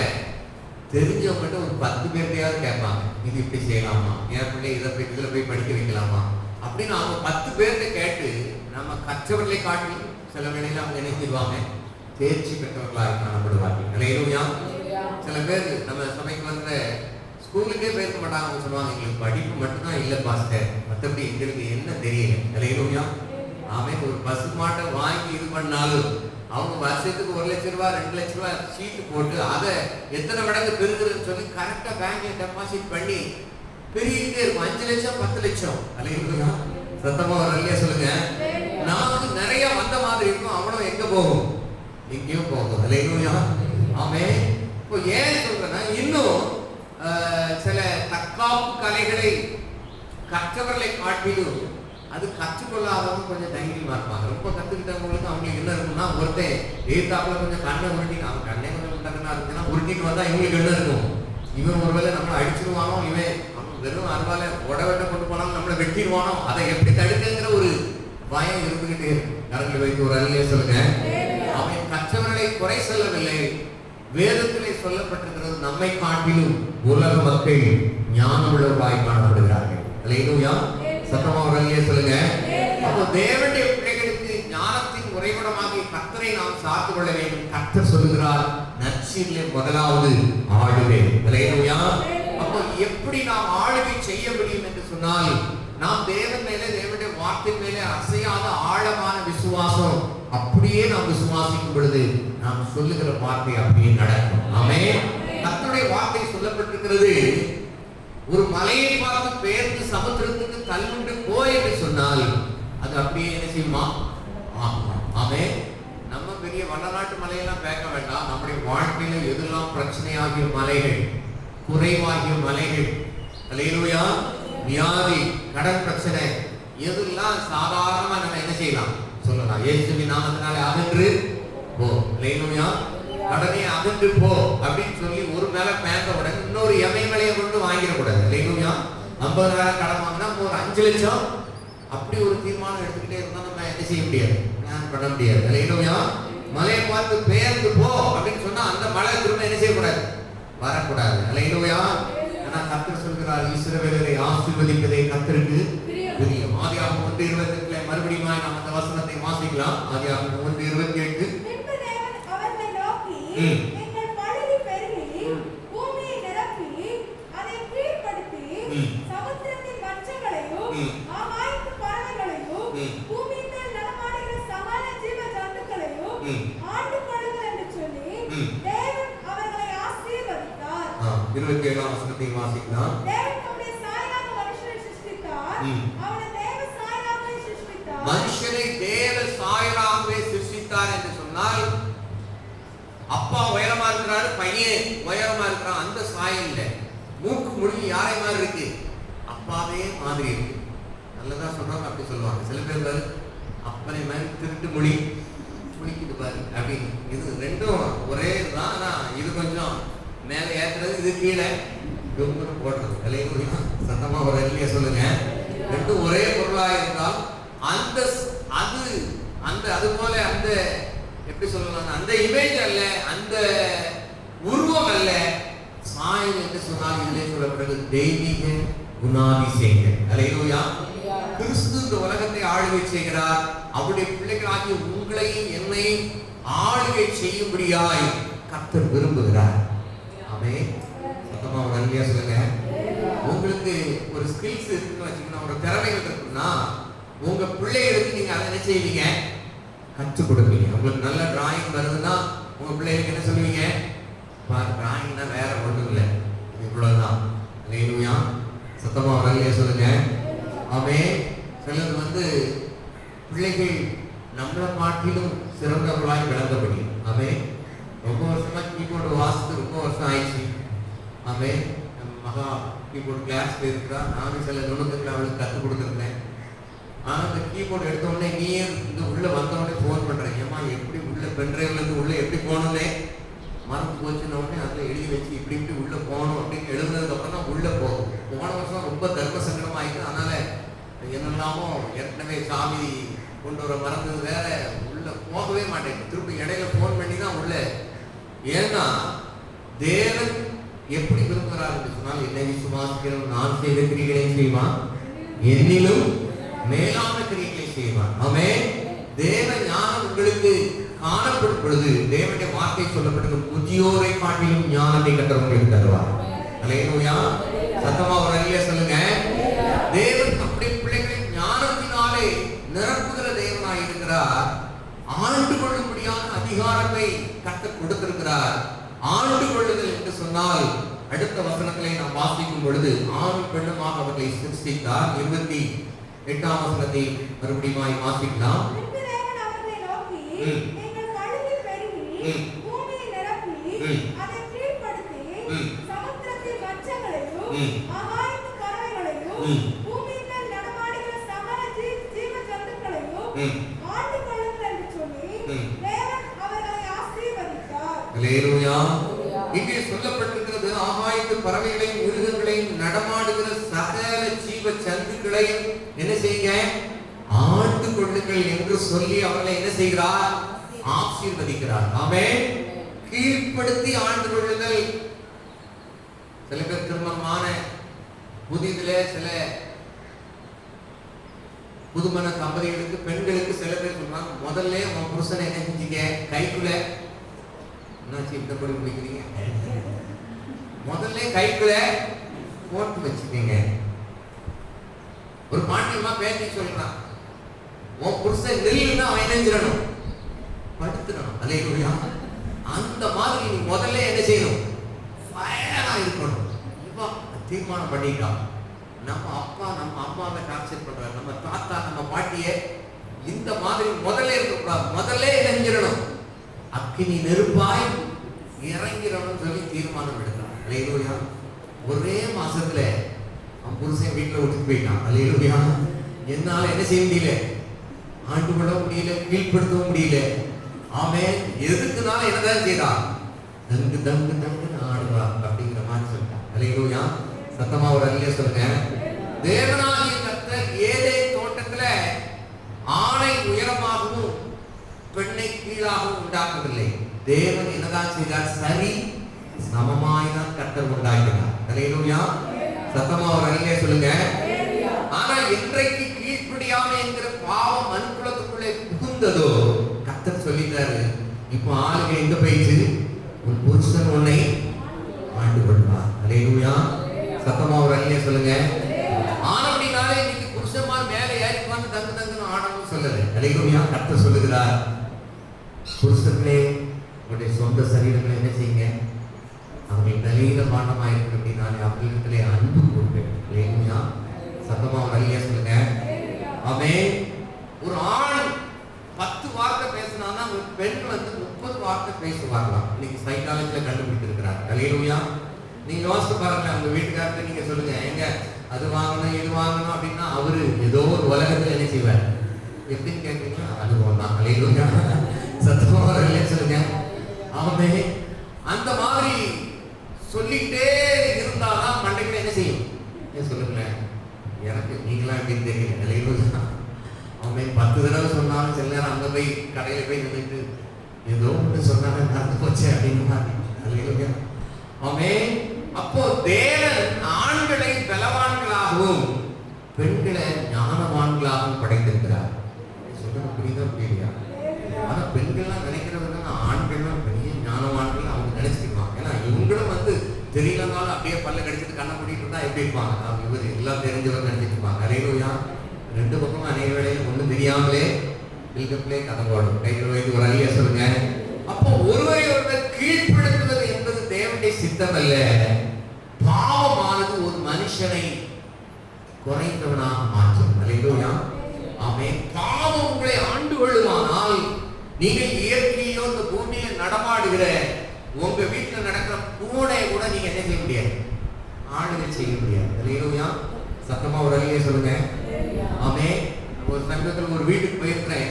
தெரிஞ்சவங்ககிட்ட ஒரு 10 பேர்டையாவது கேட்பாங்க, இது இப்படி செய்யலாமா, என் பிள்ளை இதுல போய் படிக்க வைக்கலாமா அப்படின்னு அவங்க 10 பேர்கிட்ட கேட்டு நம்ம கற்றவர்களை காட்டி சில வேளையில அவங்க நினைச்சிருவாங்க தேர்ச்சி பெற்றவர்களாக காணப்படுவார்கள். அல்லேலூயா. சில பேர் நம்ம சபைக்கு வந்த ஸ்கூலுக்கே போயிருக்க மாட்டாங்க. அவங்க சொல்லுவாங்க, எங்களுக்கு படிப்பு மட்டும்தான் இல்லை பாஸ்டர், மற்றபடி எங்களுக்கு என்ன தெரியல. அல்லேலூயா. அவன் ஒரு பசு மாட்டை வாங்கி இது பண்ணாலும் அவங்க வருஷத்துக்கு 1 லட்சம் ரூபாய் 2 லட்சம் ரூபாய் சீட்டு போட்டு அதை எத்தனை மடங்கு பெருகுதுன்னு சொல்லி கரெக்டா பேங்க்ல டெபாசிட் பண்ணி பெருகிட்டே இருக்கும். 5 லட்சம் 10 லட்சம். அல்லேலூயா. சத்தமா ஒரு அல்லேலூயா சொல்லுங்க. நமக்கு நிறைய வந்த மாதிரி இருக்கும், அவனும் எங்க போகும்? எங்கேயும் போகும். அல்லேலூயா. ஆமென். இப்போ ஏன் சொல்றேன்னா, இன்னும் சில தற்காப்பு கலைகளை கற்றவர்களை காட்டிலும் அது கற்றுக்கொள்ளாதவங்க கொஞ்சம் தைரியமா இருப்பாங்க. ரொம்ப கத்துக்கிட்டவங்களுக்கு அவங்களுக்கு என்ன இருக்கும்னா, ஒருத்தன் எதிர்த்தாப்புல கொஞ்சம் கண்ணை உருட்டி, அவன் கண்ணை கொஞ்சம் உண்டக்கனா இருக்குன்னா உருட்டிட்டு வந்தா இவங்களுக்கு என்ன இருக்கும்? இவன் ஒருவேளை நம்மளை அடிச்சிருவானோ, இவன் வெறும் அருவால உடவெட்ட கொண்டு போனாலும் நம்மளை வெட்டிடுவானோ, அதை எப்படி தடுக்குங்கிற ஒரு பயம் இருந்துகிட்டே இருக்கும். கரங்களை வைத்து ஒரு அல்லேலூயா சொல்லுங்க. அவன் கற்றவர்களை குறை சொல்லவில்லை. வேதத்திலே சொல்லப்பட்டிருக்கிறது, நம்மை காட்டிலும் உலக மக்கள் ஞானம் உள்ளவர்களாய் காணப்படுகிறார்கள். அல்லேலூயா. சத்தமா ஒரு அல்லேலூயா சொல்லுங்க. அப்போ தேவனுடைய பிள்ளைகளுக்கு ஞானத்தின் உறைவிடமாகிய கர்த்தரை நாம் சார்ந்து கொள்ள வேண்டும். கர்த்தர் சொல்லுகிறார், நற்சீரிலே முதலாவது ஆளுகை. அல்லேலூயா. அப்போ எப்படி நாம் ஆளுகை செய்ய முடியும் என்று சொன்னால், நாம் தேவன் மேலே தேவனுடைய வார்த்தை மேலே அசையாத ஆழமான விசுவாசம், அப்படியே நாம் விசுவாசிக்கும் பொழுது நாம் சொல்லுகிற வார்த்தை அப்படியே நடக்கும். ஆமென். கர்த்தருடைய வார்த்தை சொல்லப்பட்டிருக்கிறது, ஒரு மலையை பார்த்து பெயர்ந்து சமுத்திரத்துக்கு தள்ளுண்டு போ என்று சொன்னால் அது அப்படியே என்ன செய்யுமா? ஆமென். நம்ம பெரிய வடநாட்டு மலையெல்லாம் பார்க்க வேண்டாம். நம்முடைய வாழ்க்கையில எதெல்லாம் பிரச்சனையாகிய மலைகள், குறைவாகிய மலைகள், அல்லேலூயா, வியாதி, கடன் பிரச்சனை, எதெல்லாம் சாதாரணமா நம்ம என்ன செய்யலாம் சொல்லலாம். இயேசுவின் நாமத்தினாலே அகன்று போ. அல்லேலூயா. கடனே அகன்று போ அப்படின்னு சொல்லி ஒரு மேல பேங்க உடனே இன்னொரு எமயமலையை கொண்டு வாங்கிடக்கூடாது. அல்லேலூயா. 50,000 கடன் வாங்கினா ஒரு 5 லட்சம் அப்படி ஒரு தீர்மானம் எடுத்துக்கிட்டே இருந்தா நம்ம என்ன செய்ய முடியாது? நான் பண்ண முடியாது. அல்லேலூயா. மலையை பார்த்து பெயர்ந்து போ அப்படின்னு சொன்னா அந்த மலை திரும்ப என்ன செய்யக்கூடாது? வரக்கூடாது. அல்லேலூயா. ஆனா கர்த்தர் சொல்கிறார், இஸ்ரவேலரை ஆசீர்வதிப்பதே கர்த்தருக்கு பிரியம். ஆதியாகமம் 1:28 மறுபடியும் நாம் அந்த வசனத்தை வாசிக்கலாம். ஆதியாகமம் 1:28. எங்கள் பழுதி பெருகி பூமியை நிரப்பி அதை கீழ்ப்படுத்தி சமுத்திரத்தின் மச்சங்களையும் ஆகாயத்து பறவைகளையும் பூமியின் மேல் நடமாடுகிற சகல ஜீவ ஜந்துக்களையும் ஆண்டு கொள்ளுங்கள் என்று சொல்லி தேவன் அவர்களை ஆசீர்வதித்தார். 27ஆம் வசனத்தை வாசிக்கலாம். தேவன் தம்முடைய சாயலாக மனுஷனை சிருஷ்டித்தார். அவனை தேவ சாயலாகவே சிருஷ்டித்தார். மனுஷனை தேவ சாயலாகவே சிருஷ்டித்தார் என்று சொன்னால், அப்பா உயரமா இருக்கிறாரு, பையன் உயரமா இருக்கிறான், அந்த சாயம் இல்லை. மூக்கு முழுகி யாரை மாதிரி இருக்கு? அப்பாவே மாதிரி இருக்கு. நல்லதா சொல்றாங்க, அப்படி சொல்லுவாங்க. சில பேர் பாரு, அப்பனை மாதிரி திருட்டு மொழி குளிக்கிட்டு பாரு அப்படின்னு. இது ரெண்டும் ஒரே இதுதான். ஆனா இது கொஞ்சம் மேல ஏத்துறது, இது கீழே போடுறது. அல்லேலூயா. சத்தமா ஒரு அல்லேலூயா சொல்லுங்க. ரெண்டும் ஒரே பொருளாக இருந்தால் அந்த அது அந்த அது போல அந்த எப்படி சொல்லலாம், அந்த இமேஜ் அல்ல, அந்த உருவம் அல்ல, சாயம் என்று சொன்னால் இதிலே சொல்லப்படுகிறது தெய்வீக குணாதிசயங்கள். அல்லேலூயா. கிறிஸ்து இந்த உலகத்தை ஆளுகை செய்கிறார். அவருடைய பிள்ளைகளாகிய உங்களையும் என்னையும் ஆளுகை செய்யும்படியாய் கர்த்தர் விரும்புகிறார். ஆமென். சத்தமா ஒரு அல்லேலூயா சொல்லுங்க. உங்களுக்கு ஒரு ஸ்கில்ஸ் இருக்குன்னு வச்சுக்கணும், ஒரு திறமைகள் இருக்குன்னா உங்க பிள்ளைகளுக்கு நீங்க அதை என்ன செய்வீங்க? கற்றுக் கொடுப்பீங்க. உங்களுக்கு நல்ல டிராயிங் வருதுன்னா உங்க பிள்ளைகளுக்கு என்ன சொல்லுவீங்க? டிராயிங்னா வேற ஒன்றும் இல்லை, இவ்வளவுதான். அல்லேலூயா. சத்தமா ஆமென். சிலர் பிள்ளைகள் நம்மளை காட்டிலும் சிறந்தவர்களாய் விளங்கபடி. ஆமென். ரொம்ப வருஷமா கீபோர்டு வாசித்து ரொம்ப வருஷம் ஆயிடுச்சு. ஆமென். நம்ம மகா கீபோர்டு கிளாஸ்ல இருக்கிறா. நானும் சில நுணுக்கங்களை அவளுக்கு கற்றுக் கொடுத்துருந்தேன். ஆனால் அந்த கீபோர்டு எடுத்த உடனே நீயே இந்த உள்ள வந்த உடனே ஃபோன் பண்றேன். ஏமா எப்படி உள்ள பென்ட்ரைவ்ல இருந்து உள்ள எப்படி போகணும்னே மறந்து போச்சுன்ன உடனே அதில் எழுதி வச்சு இப்படி இப்படி உள்ள போகணும் அப்படின்னு எழுதுனதுக்கு அப்புறம் தான் உள்ள போகும். போன வருஷம் ரொம்ப தர்ம சங்கடம் ஆயிடுச்சு. அதனால என்னெல்லாமோ ஏற்கனவே சாமி கொண்டு வர மறந்தது வேற உள்ள போகவே மாட்டேங்குது. திருப்பி இடையில ஃபோன் பண்ணி தான் உள்ள. ஏன்னா தேவன் எப்படி விரும்புகிறார் என்று சொன்னால், என்னை விசுவாசிக்கிறவன் நான் செய்த கிரிகளை செய்வான், என்னிலும் மேலான கிரிகளை செய்வான். ஆமென். தேவ ஞானம் உங்களுக்கு காணப்படும் பொழுது தேவனுடைய வார்த்தை சொல்லப்பட்டிருக்கும், புதியோரை காட்டிலும் ஞானத்தை கற்றவர் உங்களுக்கு தருவார். அல்லேலூயா. சத்தமா ஒரு அல்லேலூயா சொல்லுங்க. தேவன் நம்முடைய பிள்ளைகளின் ஞானத்தினாலே நிரப்புகிற தேவனாய் இருக்கிறார். ஆண்டு கொள்ளும்படியான அதிகாரத்தை கற்றுக் கொடுத்திருக்கிறார். ஆண்டு கொள்ளுதல் என்று சொன்னால் அடுத்த வசனங்களை நாம் வாசிக்கும் பொழுது ஆணும் பெண்ணுமாக அவர்களை சிருஷ்டித்தார். 28ஆம் வசனத்தை மறுபடியும் வாசிக்கலாம். அல்லேலூயா. இங்கே சொல்லப்பட்டிருக்கிறது, ஆகாயத்து பறவைகளையும் மிருகங்களையும் நடமாடுகிற சகல ஜீவ ஜந்துக்களையும் என்ன செய்யுங்க, ஆண்டு கொள்ளுங்கள் என்று சொல்லி அவர்களை என்ன செய்கிறார், ஆசீர்வதிக்கிறார். ஆமென். கீழ்ப்படுத்தி ஆண்டு கொள்ளுதல். சில பேர் திருமணமான புதிதிலே சில புதுமண தம்பதிகளுக்கு பெண்களுக்கு சில பேர் சொல்றாங்க, முதல்ல உன் புருஷனை என்ன செஞ்சீங்க, கைக்குள்ள என்னாச்சு இந்த பொருள் பிடிக்கிறீங்க, முதல்ல கைக்குள்ள போட்டு வச்சுக்கீங்க. ஒரு பாட்டியமா பேட்டி சொல்றான், உன் புருஷன் நெல்லுன்னா அவன் இணைஞ்சிடணும், படுத்துடணும். அல்லேலூயா. அந்த மாதிரி நீ முதல்ல என்ன செய்யணும், ஃபயரா இருக்கணும். இவா தீர்மானம் பண்ணிட்டான், நம்ம அப்பா நம்ம அம்மாவை டார்ச்சர் பண்றாரு, நம்ம தாத்தா நம்ம பாட்டியை இந்த மாதிரி முதல்ல இருக்கக்கூடாது, முதல்ல இணைஞ்சிடணும், அக்கினி நெருப்பாய் இறங்கிறோம்னு சொல்லி தீர்மானம் எடுத்தான். அல்லேலூயா. ஒரே மாசத்துல அவன் புருஷன் வீட்டுல விட்டு போயிட்டான். அல்லேலூயா. என்னால என்ன செய்ய முடியல, ஆண்டு கொள்ள முடியல, கீழ்படுத்தவும் முடியல. ஆமென். எதுக்குனால என்னதான் செய்தான், தங்கு தங்கு தங்கு ஆடுவா அப்படிங்கிற மாதிரி சொல்லிட்டான். அல்லேலூயா. சத்தமா ஒரு அல்லேலூயா சொல்லுங்க. தேவனாகிய கர்த்தர் ஏதேன் தோட்டத்துல ஆணை உயரமாகவும் பெண்ணை கீழாகவும் உண்டாக்கவில்லை. தேவன் என்னதான் செய்தார், சரி சமமாய் தான் கர்த்தர் உண்டாக்கினார். அல்லேலூயா. சத்தமா ஒரு அல்லேலூயா சொல்லுங்க. ஆனா இன்றைக்கு கீழ்ப்படியாமை என்கிற பாவம் மனுக்குலத்துக்குள்ளே புகுந்ததோ, கர்த்தர் சொல்லிட்டாரு, இப்போ ஆளுங்க எங்க போயிடுச்சு, உன் புருஷன் உன்னை ஆண்டு கொள்வார். அல்லேலூயா. சத்தமா ஒரு அல்லேலூயா சொல்லுங்க. ஆனபடினாலே இன்னைக்கு புருஷன்மார் மேலே ஏறி வந்து தங்கு தங்குன்னு ஆடணும்னு சொல்லல. அல்லேலூயா. கர்த்தர் சொல்லுகிறார், புருஷர்களே உங்களுடைய சொந்த சரீரங்களை என்ன செய்யுங்க, அவர்கள் நல்ல பாண்டமாக இருக்கு அப்படின்னாலே அவர்களிடத்திலே அன்பு கொண்டு. அல்லேலூயா. சத்தமா ஒரு அல்லேலூயா சொல்லுங்க. ஆமென். ஒரு ஆண் 10 வார்த்தை பேசினான்னா ஒரு பெண் 30 வார்த்தை பேசுவார்களாம். இன்னைக்கு சைக்காலஜில கண்டுபிடித்திருக்கிறார். அல்லேலூயா. நீங்க யோசிச்சு பாருங்க, உங்க வீட்டுக்காரத்தை நீங்க சொல்லுங்க, எங்க அது வாங்கணும் இது வாங்கணும் அப்படின்னா அவரு ஏதோ ஒரு உலகத்துல என்ன செய்வார், எப்படின்னு கேட்குறீங்களா, அது போதான். அல்லேலூயா. சத்தமா சொல்லுங்க. ஆமென். அந்த மாதிரி சொல்லிட்டே இருந்தாதான் மண்டைகளை என்ன செய்யும், சொல்லுங்களேன், எனக்கு நீங்களா எப்படின்னு தெரியல. அல்லேலூயா. ஆமென். 10 தடவை சொன்னாலும் சில நேரம் அங்க போய் கடையில போய் நின்றுட்டு ஏதோ ஒன்று சொன்னாங்க நடந்து போச்சு அப்படின்னு மாதிரி. அல்லேலூயா. ஆமென். அப்போ தேவன் ஆண்களை பலவான்களாகவும் பெண்களை ஞானவான்களாகவும் படைத்திருக்கிறார். சொல்றது புரியுதா புரியலையா? ஆனா பெண்கள்லாம் நினைக்கிறவங்க ஆண்கள்லாம் பெரிய ஞானவான்கள் அவங்க நினைச்சிருப்பாங்க. ஏன்னா இவங்களும் தெரியலனாலும் அப்படியே பல்ல கடிச்சிட்டு கண்ணை மூடிட்டு இருந்தா எப்படி இருப்பாங்க, அவங்க இவர் எல்லாம் தெரிஞ்சவர் நினைச்சிட்டு இருப்பாங்க. அல்லேலூயா. 2 பக்கமும் அநேக வேளையில் ஒன்றும் தெரியாமலே பில்கப்லே கதை போடும். கையில் வைத்து ஒரு அல்லேலூயா சொல்லுங்க. அப்போ ஒருவரை ஒருவர் கீழ்ப்படுத்துவது என்பது தேவனுடைய சித்தம் அல்ல. பாவமானது ஒரு மனுஷனை குறைந்தவனாக மாற்றும். அல்லேலூயா. ஆமென். பாவம் உங்களை ஆண்டு கொள்ளுமானால் நீங்கள் இயற்கையோ இந்த பூமியில நடமாடுகிற உங்க வீட்டுல நடக்கிற பூனை கூட நீங்க என்ன செய்ய முடியாது, ஆளுகை செய்ய முடியாது. அல்லேலூயா. சத்தமா ஒரு அல்லேலூயா சொல்லுங்க. ஆமென். ஒரு சமயத்துல ஒரு வீட்டுக்கு போயிருக்கிறேன்.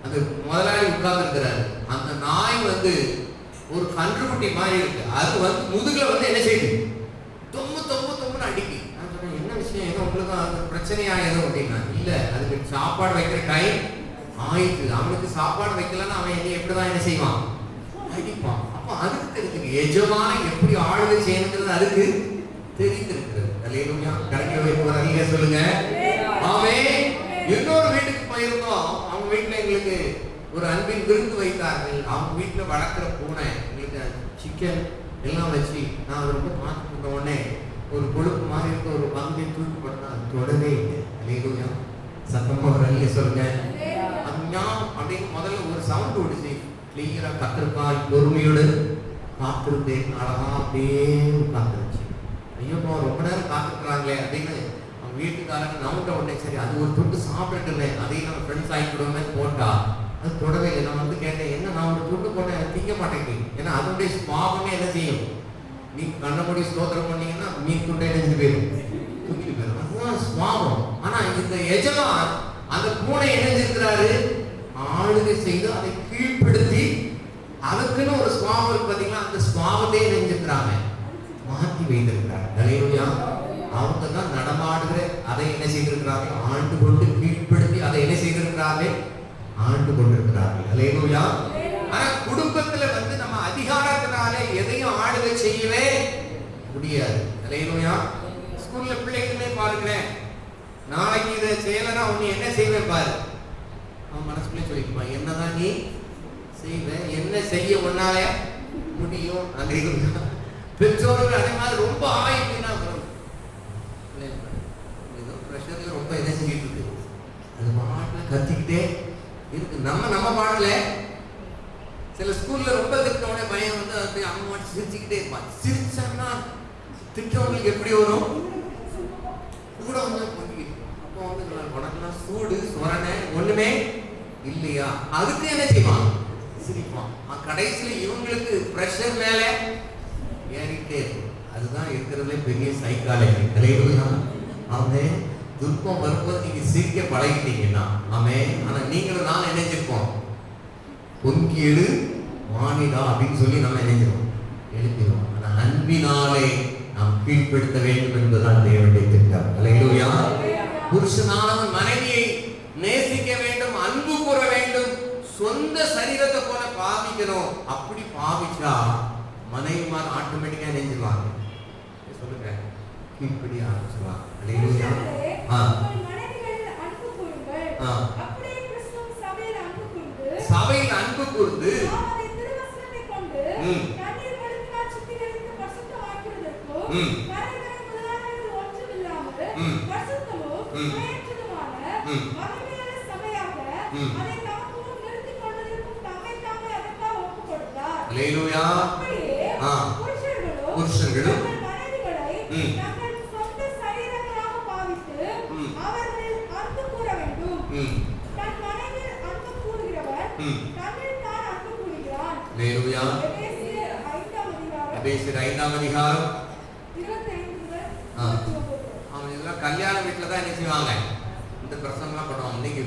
அந்த முதலாளி உட்கார்ந்து இருக்கிறாரு. அந்த நாய் ஒரு கன்றுக்குட்டி மாதிரி இருக்கு. அது முதுகுல என்ன செய்யுது, தொம்முன்னு அடிக்கு. நான் சொன்னேன், என்ன விஷயம், ஏதோ உங்களுக்கு அந்த பிரச்சனையா ஏதோ அப்படின்னா, இல்ல அதுக்கு சாப்பாடு வைக்கிற டைம் ஆயிடுச்சு. அவனுக்கு சாப்பாடு வைக்கலன்னா அவன் எப்படிதான் என்ன செய்வான், அடிப்பான். அப்ப அதுக்கு தெரிஞ்சுக்கு எஜமான எப்படி ஆளுகை செய்யணுங்கிறது அதுக்கு தெரிந்திருக்கிறது. அல்லேலூயா. கடைக்கு வைப்பவர் அல்லேலூயா சொல்லுங்க. ஆமென். இன்னொரு வீட்டுக்கு போயிருந்தோம். அவங்க வீட்டுல எங்களுக்கு ஒரு அன்பின் விருந்து வைத்தார்கள். அவங்க வீட்டுல வளர்க்குற பூனை எங்களுக்கு சிக்கன் எல்லாம் வச்சு நான் ரொம்ப பார்த்துட்டு உடனே ஒரு கொழுப்பு மாதிரி இருக்க ஒரு பகுதியை தூக்கி போட்டா அது தொடவே இல்லை. அல்லேலூயா. சத்தமா ஒரு அல்லேலூயா சொல்லுங்க. அப்படின்னு முதல்ல ஒரு சவுண்ட் விடுச்சு. கிளியரா கத்திருக்காய் பொறுமையோடு காத்திருந்தேன். அழகா அப்படியே காத்திருச்சு. ஐயோ ரொம்ப நேரம் காத்திருக்கிறாங்களே அப்படின்னு அவங்க வீட்டுக்காரங்க நவுண்ட உடனே சரி அது ஒரு துண்டு சாப்பிட்டுட்டு அதையும் நம்ம ஃப்ரெண்ட்ஸ் ஆகிக்கிடுவோமே போட்டா அது தொடவே இல்லை. நான் கேட்டேன், என்ன நான் ஒரு துண்டு போட்டேன் திங்க மாட்டேங்குது. ஏன்னா அதனுடைய சுவாபமே என்ன செய்யும், நீ கண்ணபடி ஸ்தோத்திரம் பண்ணீங்கன்னா மீன் துண்டை நினைஞ்சு போயிடும், தூக்கிட்டு போயிடும். அதுதான் சுவாபம். ஆனா இந்த எஜமான் அந்த பூனை இணைஞ்சிருக்கிறாரு, ஆளுகை செய்து அதை கீழ்ப்படுத்தி அதுக்குன்னு ஒரு சுவாபம் இருக்கு பார்த்தீங்களா, அந்த சுவாபத்தையே இணைஞ்சிருக்கிறாங்க, மாற்றி வைத்திருக்கிறாங்க. அல்லேலூயா. அவங்க தான் நடமாடுகிற அதை என்ன செய்திருக்கிறார்கள், ஆண்டு கொண்டு கீழ்ப்படுத்தி அதை என்ன செய்திருக்கிறார்கள், ஆண்டு கொண்டிருக்கிறார்கள். அல்லேலூயா. ஆனா குடும்பத்துல நம்ம அதிகாரத்தினாலே எதையும் ஆளுகை செய்யவே முடியாது. அல்லேலூயா. ஸ்கூல்ல பிள்ளைகளே பாருங்களேன், நாளைக்கு இதை செய்யலன்னா உன்னை என்ன செய்வேன் பாரு. அவன் மனசுக்குள்ளே சொல்லிக்குமா, என்னதான் நீ செய்வ, என்ன செய்ய உன்னால முடியும். அல்லேலூயா. பெற்றோர்கள் அதே மாதிரி ரொம்ப ஆயிட்டுன்னா பிரஷர்ல ரொம்ப என்ன செஞ்சுட்டு இருக்கு, அது பாட்டுல கத்திக்கிட்டே இருக்கு. நம்ம பாடல சில ஸ்கூல்ல ரொம்ப திட்டவனே பையன் அப்படியே அம்மா சிரிச்சுக்கிட்டே இருப்பான். சிரிச்சான்னா திட்டவங்களுக்கு எப்படி வரும், கூட அப்போ உனக்குலாம் சூடு சொரணை ஒண்ணுமே இல்லையா, அதுக்கு என்ன செய்வான், சிரிப்பான். கடைசியில இவங்களுக்கு பிரஷர் மேல ஏறிட்டே இருக்கும். அதுதான் இருக்கிறதுல பெரிய சைக்காலஜி. அல்லேலூயா. ஆமென். துன்பம் வரும்போது நீங்க சிரிக்க பழகிட்டீங்கன்னா ஆமென். ஆனா நீங்களும் நான் நினைச்சிருப்போம், பொங்கி எழு மானிடா அப்படின்னு சொல்லி நம்ம நினைக்கிறோம், எழுப்பிடுவோம். ஆனா அன்பினாலே நாம் கீழ்ப்படுத்த வேண்டும் என்பதுதான் தேவனுடைய திட்டம். அல்லேலூயா. புருஷனானவன் மனைவியை நேசிக்க வேண்டும், அன்பு கூற வேண்டும், சொந்த சரீரத்தை போல பாவிக்கணும். அப்படி பாவிச்சா மனைவிமார் ஆட்டோமேட்டிக்கா நினைஞ்சிருவாங்க. சொல்லுங்க, கீழ்ப்படி ஆரம்பிச்சுவாங்க. அல்லேலூயா. சபையில் அன்பு கூர்ந்து அல்லேலூயா. புருஷர்களும் கல்யாண வீட்டுல தான் என்ன செய்வாங்க, இந்த பிரசங்கம்லாம் பண்ணுவாங்க. இன்னைக்கு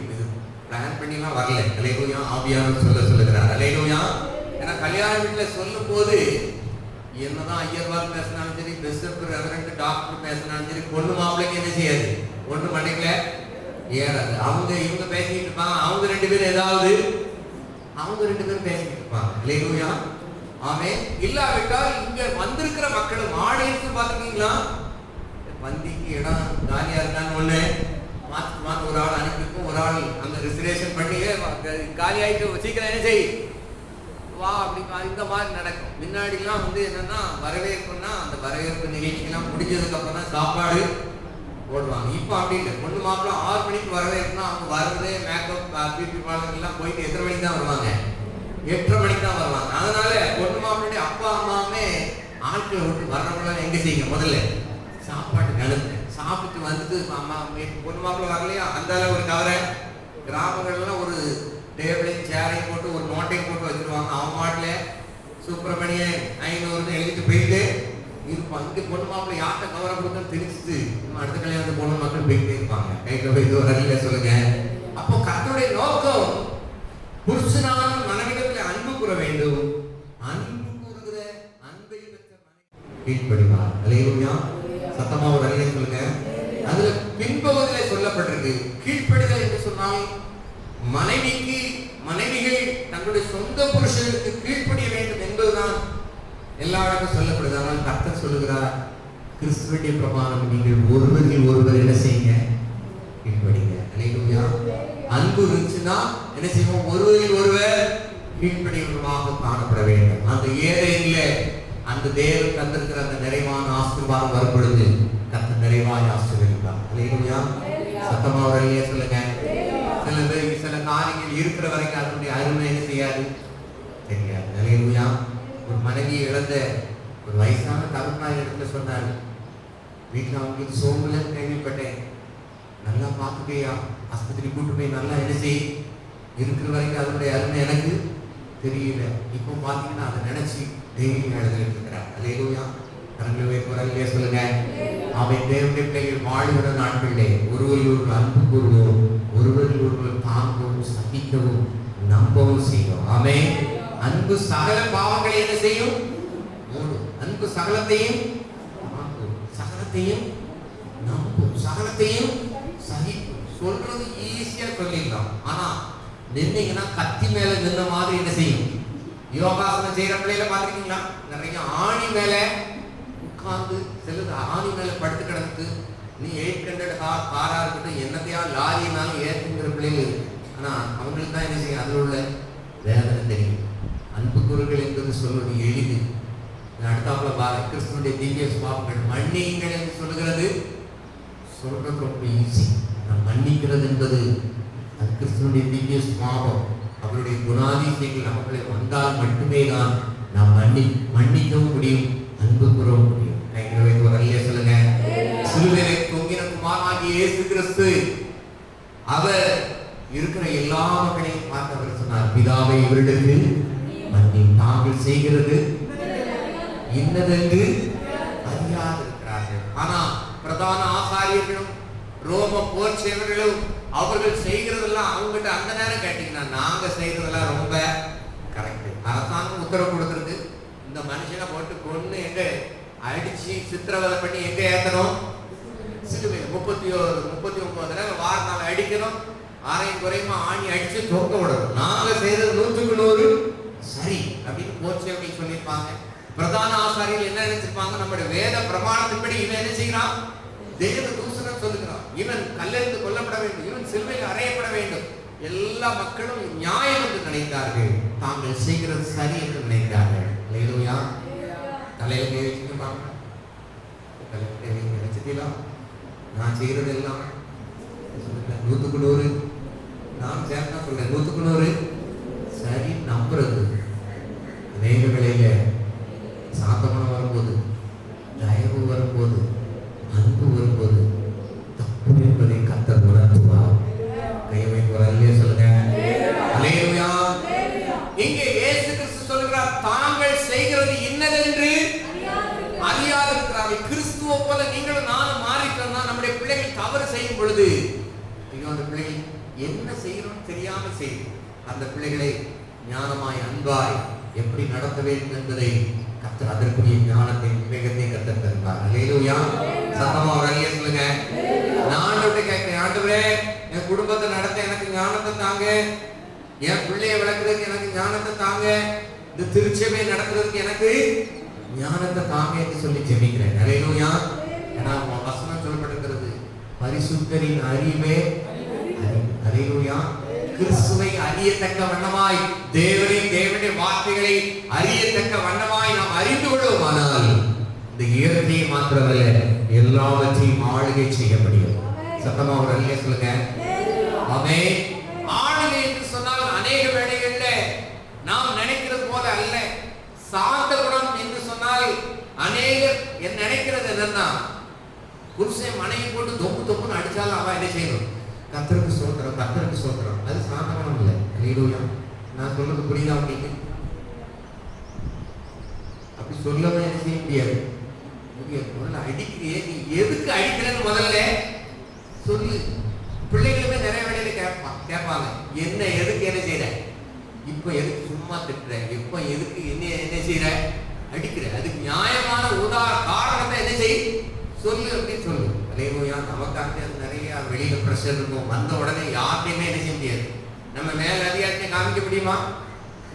பிளான் பண்ணிலாம் வரல. அல்லேலூயா. ஆவியானவர் சொல்லுகிறார். அல்லேலூயா. ஏன்னா கல்யாண வீட்டுல சொல்லும் போது என்னதான் ஐயர்வார் பேசினாலும் சரி, பிஷப் ரெவரண்ட் டாக்டர் பேசினாலும் சரி, பொண்ணு மாப்பிள்ளைக்கு என்ன செய்யாது, ஒண்ணு மண்டைக்குள்ள ஏறாது. இவங்க பேசிக்கிட்டு இருப்பாங்க, அவங்க ரெண்டு பேரும் பேசிக்கிட்டு இருப்பாங்க. அல்லேலூயா. ஆமென். இல்லாவிட்டால் இங்க வந்திருக்கிற மக்களும் ஆடியன்ஸ் பாத்துருக்கீங்களா, பந்திக்கு இடம் காலியா இருக்கான்னு ஒண்ணு மாத்து ஒரு ஆள் அனுப்பிக்கும், ஒரு ஆள் அங்க ரிசர்வேஷன் பண்ணி காலி ஆயிட்டு சீக்கிரம் என்ன செய் வா அப்படி இந்த மாதிரி நடக்கும். முன்னாடிலாம் என்னன்னா வரவேற்புன்னா அந்த வரவேற்பு நிகழ்ச்சிக்கெல்லாம் முடிஞ்சதுக்கு அப்புறம் தான் சாப்பாடு போடுவாங்க. இப்போ அப்படி இல்லை. பொண்ணு மாப்பிள்ள 6 மணிக்கு வரவேற்புனா அவங்க வர்றதே மேக்கப் பியூட்டி பார்லர் எல்லாம் போயிட்டு எத்தனை மணிக்கு தான் வருவாங்க, 8:30 மணிக்கு தான் வருவாங்க. அதனால பொண்ணு மாப்பிள்ளுடைய அப்பா அம்மாவுமே ஆட்களை விட்டு வர்றவங்களாம் எங்க செய்யுங்க, முதல்ல சாப்பாட்டுக்கு அனுப்புங்க. சாப்பிட்டு வந்துட்டு அம்மா பொண்ணு மாப்பிள்ள வரலையா அந்த ஒரு கவரை கிராமங்கள்லாம் ஒரு டேபிளையும் சேரையும் போட்டு ஒரு நோட்டையும் போட்டு வச்சிருவாங்க. அவன் மாட்டில சுப்பிரமணியன் 500 எழுதிட்டு போயிட்டு இருப்பான். இங்கே பொண்ணு மாப்பிள்ள யார்கிட்ட கவரை கொடுத்தா தெரிஞ்சுட்டு அடுத்த கல்யாணத்து பொண்ணு மக்கள் போயிட்டே இருப்பாங்க. கையில் போயிட்டு ஒரு அடியில் சொல்லுங்க. அப்போ கர்த்தருடைய நோக்கம் புருஷனான மனைவிடத்தில் அன்பு கூற வேண்டும். அன்பு கூறுகிற அன்பை பெற்ற மனைவி கீழ்ப்படிவார். அல்லேலூயா. சத்தமா ஒரு அடியை சொல்லுங்க. அதுல பின்பகுதியிலே சொல்லப்பட்டிருக்கு கீழ்ப்படிதல் என்று சொன்னால் மனைவிகள் தங்களுடைய சொந்த புருஷனுக்கு கீழ்ப்படிய வேண்டும் என்பதுதான் எல்லா இடமும் சொல்லப்படுது. ஆனால் கர்த்தர் சொல்லுகிறார் கிறிஸ்துவின் பிரமாணம் நீங்கள் ஒருவரில் ஒருவர் என்ன செய்யுங்க கீழ்ப்படிங்க. அல்லேலூயா. அன்பு இருந்துச்சுன்னா என்ன செய்வோம் ஒருவரில் ஒருவர் கீழ்ப்படியவர்களாக காணப்பட வேண்டும். அந்த ஏதேனில அந்த தேவன் தந்திருக்கிற அந்த நிறைவான ஆசீர்வாதம் வரும் பொழுது கர்த்தர் நிறைவாய் ஆசீர்வதிப்பார். அல்லேலூயா. சத்தமா அவர்களே சொல்லுங்க. சில பேருக்கு சில காரியங்கள் இருக்கிற வரைக்கும் அதனுடைய அருமை என்ன செய்யாது தெரியாது. அல்லேலூயா. ஒரு மனைவி இழந்த ஒரு வயசான தகப்பனார் இடத்துல சொன்னார், வீட்டில் அவங்களுக்கு சோம்புலன்னு கேள்விப்பட்டேன், நல்லா பார்த்துக்கையா ஆஸ்பத்திரி கூட்டு போய் நல்லா என்ன செய், இருக்கிற வரைக்கும் அதனுடைய அருமை எனக்கு தெரியல. இப்போ பார்த்தீங்கன்னா அதை நினைச்சு டெய்லி எழுதிட்டு இருக்கிறார். அல்லேலூயா. கரங்களை குரல்லையே சொல்லுங்க. அவை தேவனுடைய பிள்ளைகள் வாழ்கிற நாட்களிலே ஒருவரில் ஒருவர் அன்பு கூறுவோம், ஒருவரில் ஒருவர் தாங்கவும் சகிக்கவும் நம்பவும் செய்யும். ஆமென். அன்பு சகல பாவங்களை என்ன செய்யும் மூடும். அன்பு சகலத்தையும் சகலத்தையும் நம்பும், சகலத்தையும் சகிக்கும். சொல்றது ஈஸியா சொல்லிடலாம். ஆனா நின்னீங்கன்னா கத்தி மேல நின்ன மாதிரி என்ன செய்யும். யோகாசனம் செய்யற பிள்ளைல பாத்துருக்கீங்களா? நிறைய ஆணி மேல உட்கார்ந்து செல்லுது, ஆணி மேல படுத்து கிடந்து நீ 800 காரா இருக்கட்டும் என்னத்தையா லாரினாலும் ஏற்றுங்கிற பிள்ளைகள். ஆனா அவங்களுக்கு தான் என்ன செய்யும் அதுல உள்ள வேதனை தெரியும். அன்பு குருக்கள் என்பது சொல்வது எளிது. அடுத்தாப்புல பாரு கிறிஸ்துவனுடைய திவ்ய சுபாவங்கள் மன்னியுங்கள் என்று சொல்லுகிறது. சொல்றது ரொம்ப ஈஸி. நான் மன்னிக்கிறது என்பது அது கிறிஸ்துவனுடைய திவ்ய சுபாவம். அவருடைய குணாதிசயங்கள் நமக்குள்ளே வந்தால் மட்டுமே தான் நாம் மன்னிக்கவும் முடியும், அன்பு கூறவும் முடியும். கைகளை ஒரு அல்லையா சொல்லுங்க. சிலுவையிலே தொங்கின குமாரனாகிய இயேசு கிறிஸ்து அவர் இருக்கிற எல்லா மக்களையும் பார்த்து அவர் சொன்னார், பிதாவை இவர்களுக்கு மன்னி, தாங்கள் செய்கிறது இன்னதென்று அறியாதிருக்கிறார்கள். ஆனா பிரதான ஆசாரியர்களும் ரோம போர் சேவர்களும் அவர்கள் செய்கிறதெல்லாம் அவங்ககிட்ட அந்த நேரம் கேட்டீங்கன்னா நாங்க செய்யறதெல்லாம் ரொம்ப கரெக்ட். அரசாங்கம் உத்தரவு கொடுத்துருக்கு, இந்த மனுஷனை போட்டு கொண்டு எங்க அடிச்சு சித்திரவதை பண்ணி எங்க ஏத்தணும் சிலுவையில் 39 நேரம் வார நாள் அடிக்கணும், ஆரையும் குறையுமா ஆணி அடிச்சு தொங்க விடணும். நாங்க செய்யறது 100க்கு 100 சரி அப்படின்னு போர் சேவர்கள் சொல்லியிருப்பாங்க. பிரதான ஆசாரியர்கள் என்ன நினைச்சிருப்பாங்க, நம்முடைய வேத பிரமாணத்தின்படி இவன் என்ன செய்யறான் தேவ தூசணம் சொல்லுகிறான், இவன் கல்லெறிந்து கொல்லப்பட வேண்டும், இவன் சிலுவையில் அறையப்பட வேண்டும். எல்லா மக்களும் நியாயம் என்று நினைத்தார்கள், தாங்கள் செய்கிறது சரி என்று நினைத்தார்கள். அல்லேலூயா. தலையில கை வச்சுருப்பாங்க, நினைச்சிட்டீங்களா நான் செய்யறது எல்லாம் 100க்கு 100 நான் சேர்ந்தா சொல்றேன் 100க்கு 100 சரி நம்புறது. அநேக வேளையில சாந்தமனம் வரும்போது, தயவு வரும்போது, அன்பு வரும்போது தப்பு என்பதை கர்த்தர் உணர்த்துவார். கையை குரல்லையே சொல்லுங்க. அல்லேலூயா. இங்கே இயேசு கிறிஸ்து சொல்கிறார், தாங்கள் செய்கிறது இன்னதென்று அறியாதிருக்கிறார்கள். கிறிஸ்துவை போல நீங்களும் நானும் மாறிட்டோம்னா நம்முடைய பிள்ளைகள் தவறு செய்யும் பொழுது ஐயோ அந்த பிள்ளைகள் என்ன செய்யணும்னு தெரியாம செய்யும். அந்த பிள்ளைகளை ஞானமாய் அன்பாய் எப்படி நடத்த வேண்டும் என்பதை கர்த்தர் அதற்குரிய ஞானத்தை விவேகத்தை கர்த்தர் தருவார். அல்லேலூயா. சத்தமா ஒரு அல்லேலூயா சொல்லுங்க. நான் ஆண்டவர்கிட்ட கேட்கிறேன், ஆண்டவரே என் குடும்பத்தை நடத்த எனக்கு ஞானத்தை தாங்க, என் பிள்ளைய வளர்க்கறதுக்கு எனக்கு ஞானத்தை தாங்க, இந்த திருச்சபையை நடத்துறதுக்கு எனக்கு ஞானத்தை தாங்க என்று சொல்லி ஜெபிக்கிறேன். அல்லேலூயா. ஏன்னா வசனம் சொல்லப்பட்டிருக்கிறது, பரிசுத்தரின் அறிவே. அல்லேலூயா. கிறிஸ்துவை அறியத்தக்க வண்ணமாய் தேவனுடைய வார்த்தைகளை அறியத்தக்க வண்ணமாய் நாம் அறிந்து கொள்வோமானால் இந்த இயற்கையை மாத்திரமல்ல எல்லாவற்றையும் ஆளுகை செய்ய முடியும். சத்தமா ஒரு அல்லேலூயா சொல்லுங்க. ஆமென். ஆளுகை என்று சொன்னால் அநேக வேளைகளில் நாம் நினைக்கிறது போல அல்ல. சாந்த குணம் என்று சொன்னால் அநேகர் நினைக்கிறது என்னன்னா புருஷன் மனைவி போட்டு தொப்பு தொப்புன்னு அடிச்சாலும் அவன் என்ன செய்யணும்? கர்த்தருக்கு ஸ்தோத்திரம், கர்த்தருக்கு ஸ்தோத்திரம். அது சாதாரணம் இல்லை. அல்லேலூயா. நான் சொல்றது புரியுதா உங்களுக்கு? அப்படி சொல்லவே என்ன செய்ய முடியாது. முதல்ல அடிக்கிறியே, நீ எதுக்கு அடிக்கிறன்னு முதல்ல சொல்லு. பிள்ளைகளுமே நிறைய வேலையில கேட்பாங்க, என்ன எதுக்கு என்ன செய்யற, இப்ப எதுக்கு சும்மா திட்டுற, இப்ப எதுக்கு என்ன செய்யற, அடிக்கிற, அதுக்கு நியாயமான காரணத்தை என்ன செய் சொல்லு அப்படின்னு சொல்லு. அல்லேலூயா. நமக்காக நிறைய வெளியில பிரஷர் இருக்கும். வந்த உடனே யார்கிட்டையுமே என்ன செய்ய முடியாது. நம்ம மேல அதிகாரத்தை காமிக்க முடியுமா?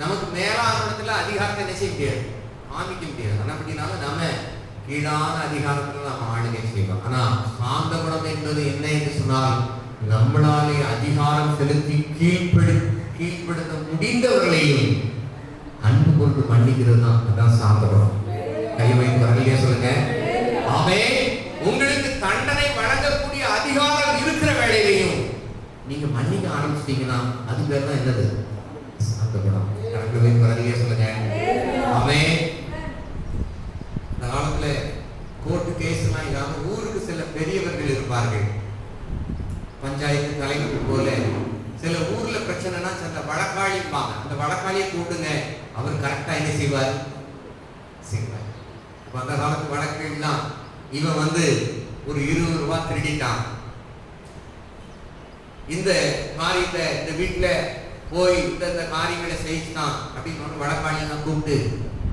நமக்கு மேலான இடத்துல அதிகாரத்தை என்ன செய்ய முடியாது, காமிக்க முடியாது. ஆனா அப்படின்னால நம்ம கீழான அதிகாரத்துல நம்ம ஆளுகை செய்வோம். ஆனா சாந்த குணம் என்பது என்ன என்று சொன்னால், நம்மளாலே அதிகாரம் செலுத்தி கீழ்ப்படுத்த முடிந்தவர்களையும் அன்பு கொண்டு மன்னிக்கிறது தான். அதான் சாந்த குணம். கை வைத்து வரலையே சொல்லுங்க. ஆமென். உங்களுக்கு தண்டனை வழங்கக்கூடிய அதிகாரம் இருக்கிற வேளையிலையும் நீங்க மன்னிக்க ஆரம்பிச்சிட்டீங்கன்னா அது பேர் தான் என்னது? சாந்த குணம். கை வைத்து வரலையே சொல்லுங்க. ஆமென். இந்த காலத்துல கோர்ட்டு கேஸ் எல்லாம் இல்லாம ஊருக்கு சில பெரியவர்கள் இருப்பார்கள். பஞ்சாயத்து தலைவர் போல சில ஊர்ல பிரச்சனைனா சில வழக்காளிப்பாங்க. அந்த வழக்காளியை கூட்டுங்க, அவர் கரெக்டா என்ன செய்வார்? அந்த காலத்து வழக்குலாம் இவன் ஒரு 20 ரூபாய் திருடிட்டான், இந்த காரியத்தை இந்த வீட்டுல போய் இந்த காரியங்களை செய்தான் அப்படின்னு வழக்காளியெல்லாம் கூப்பிட்டு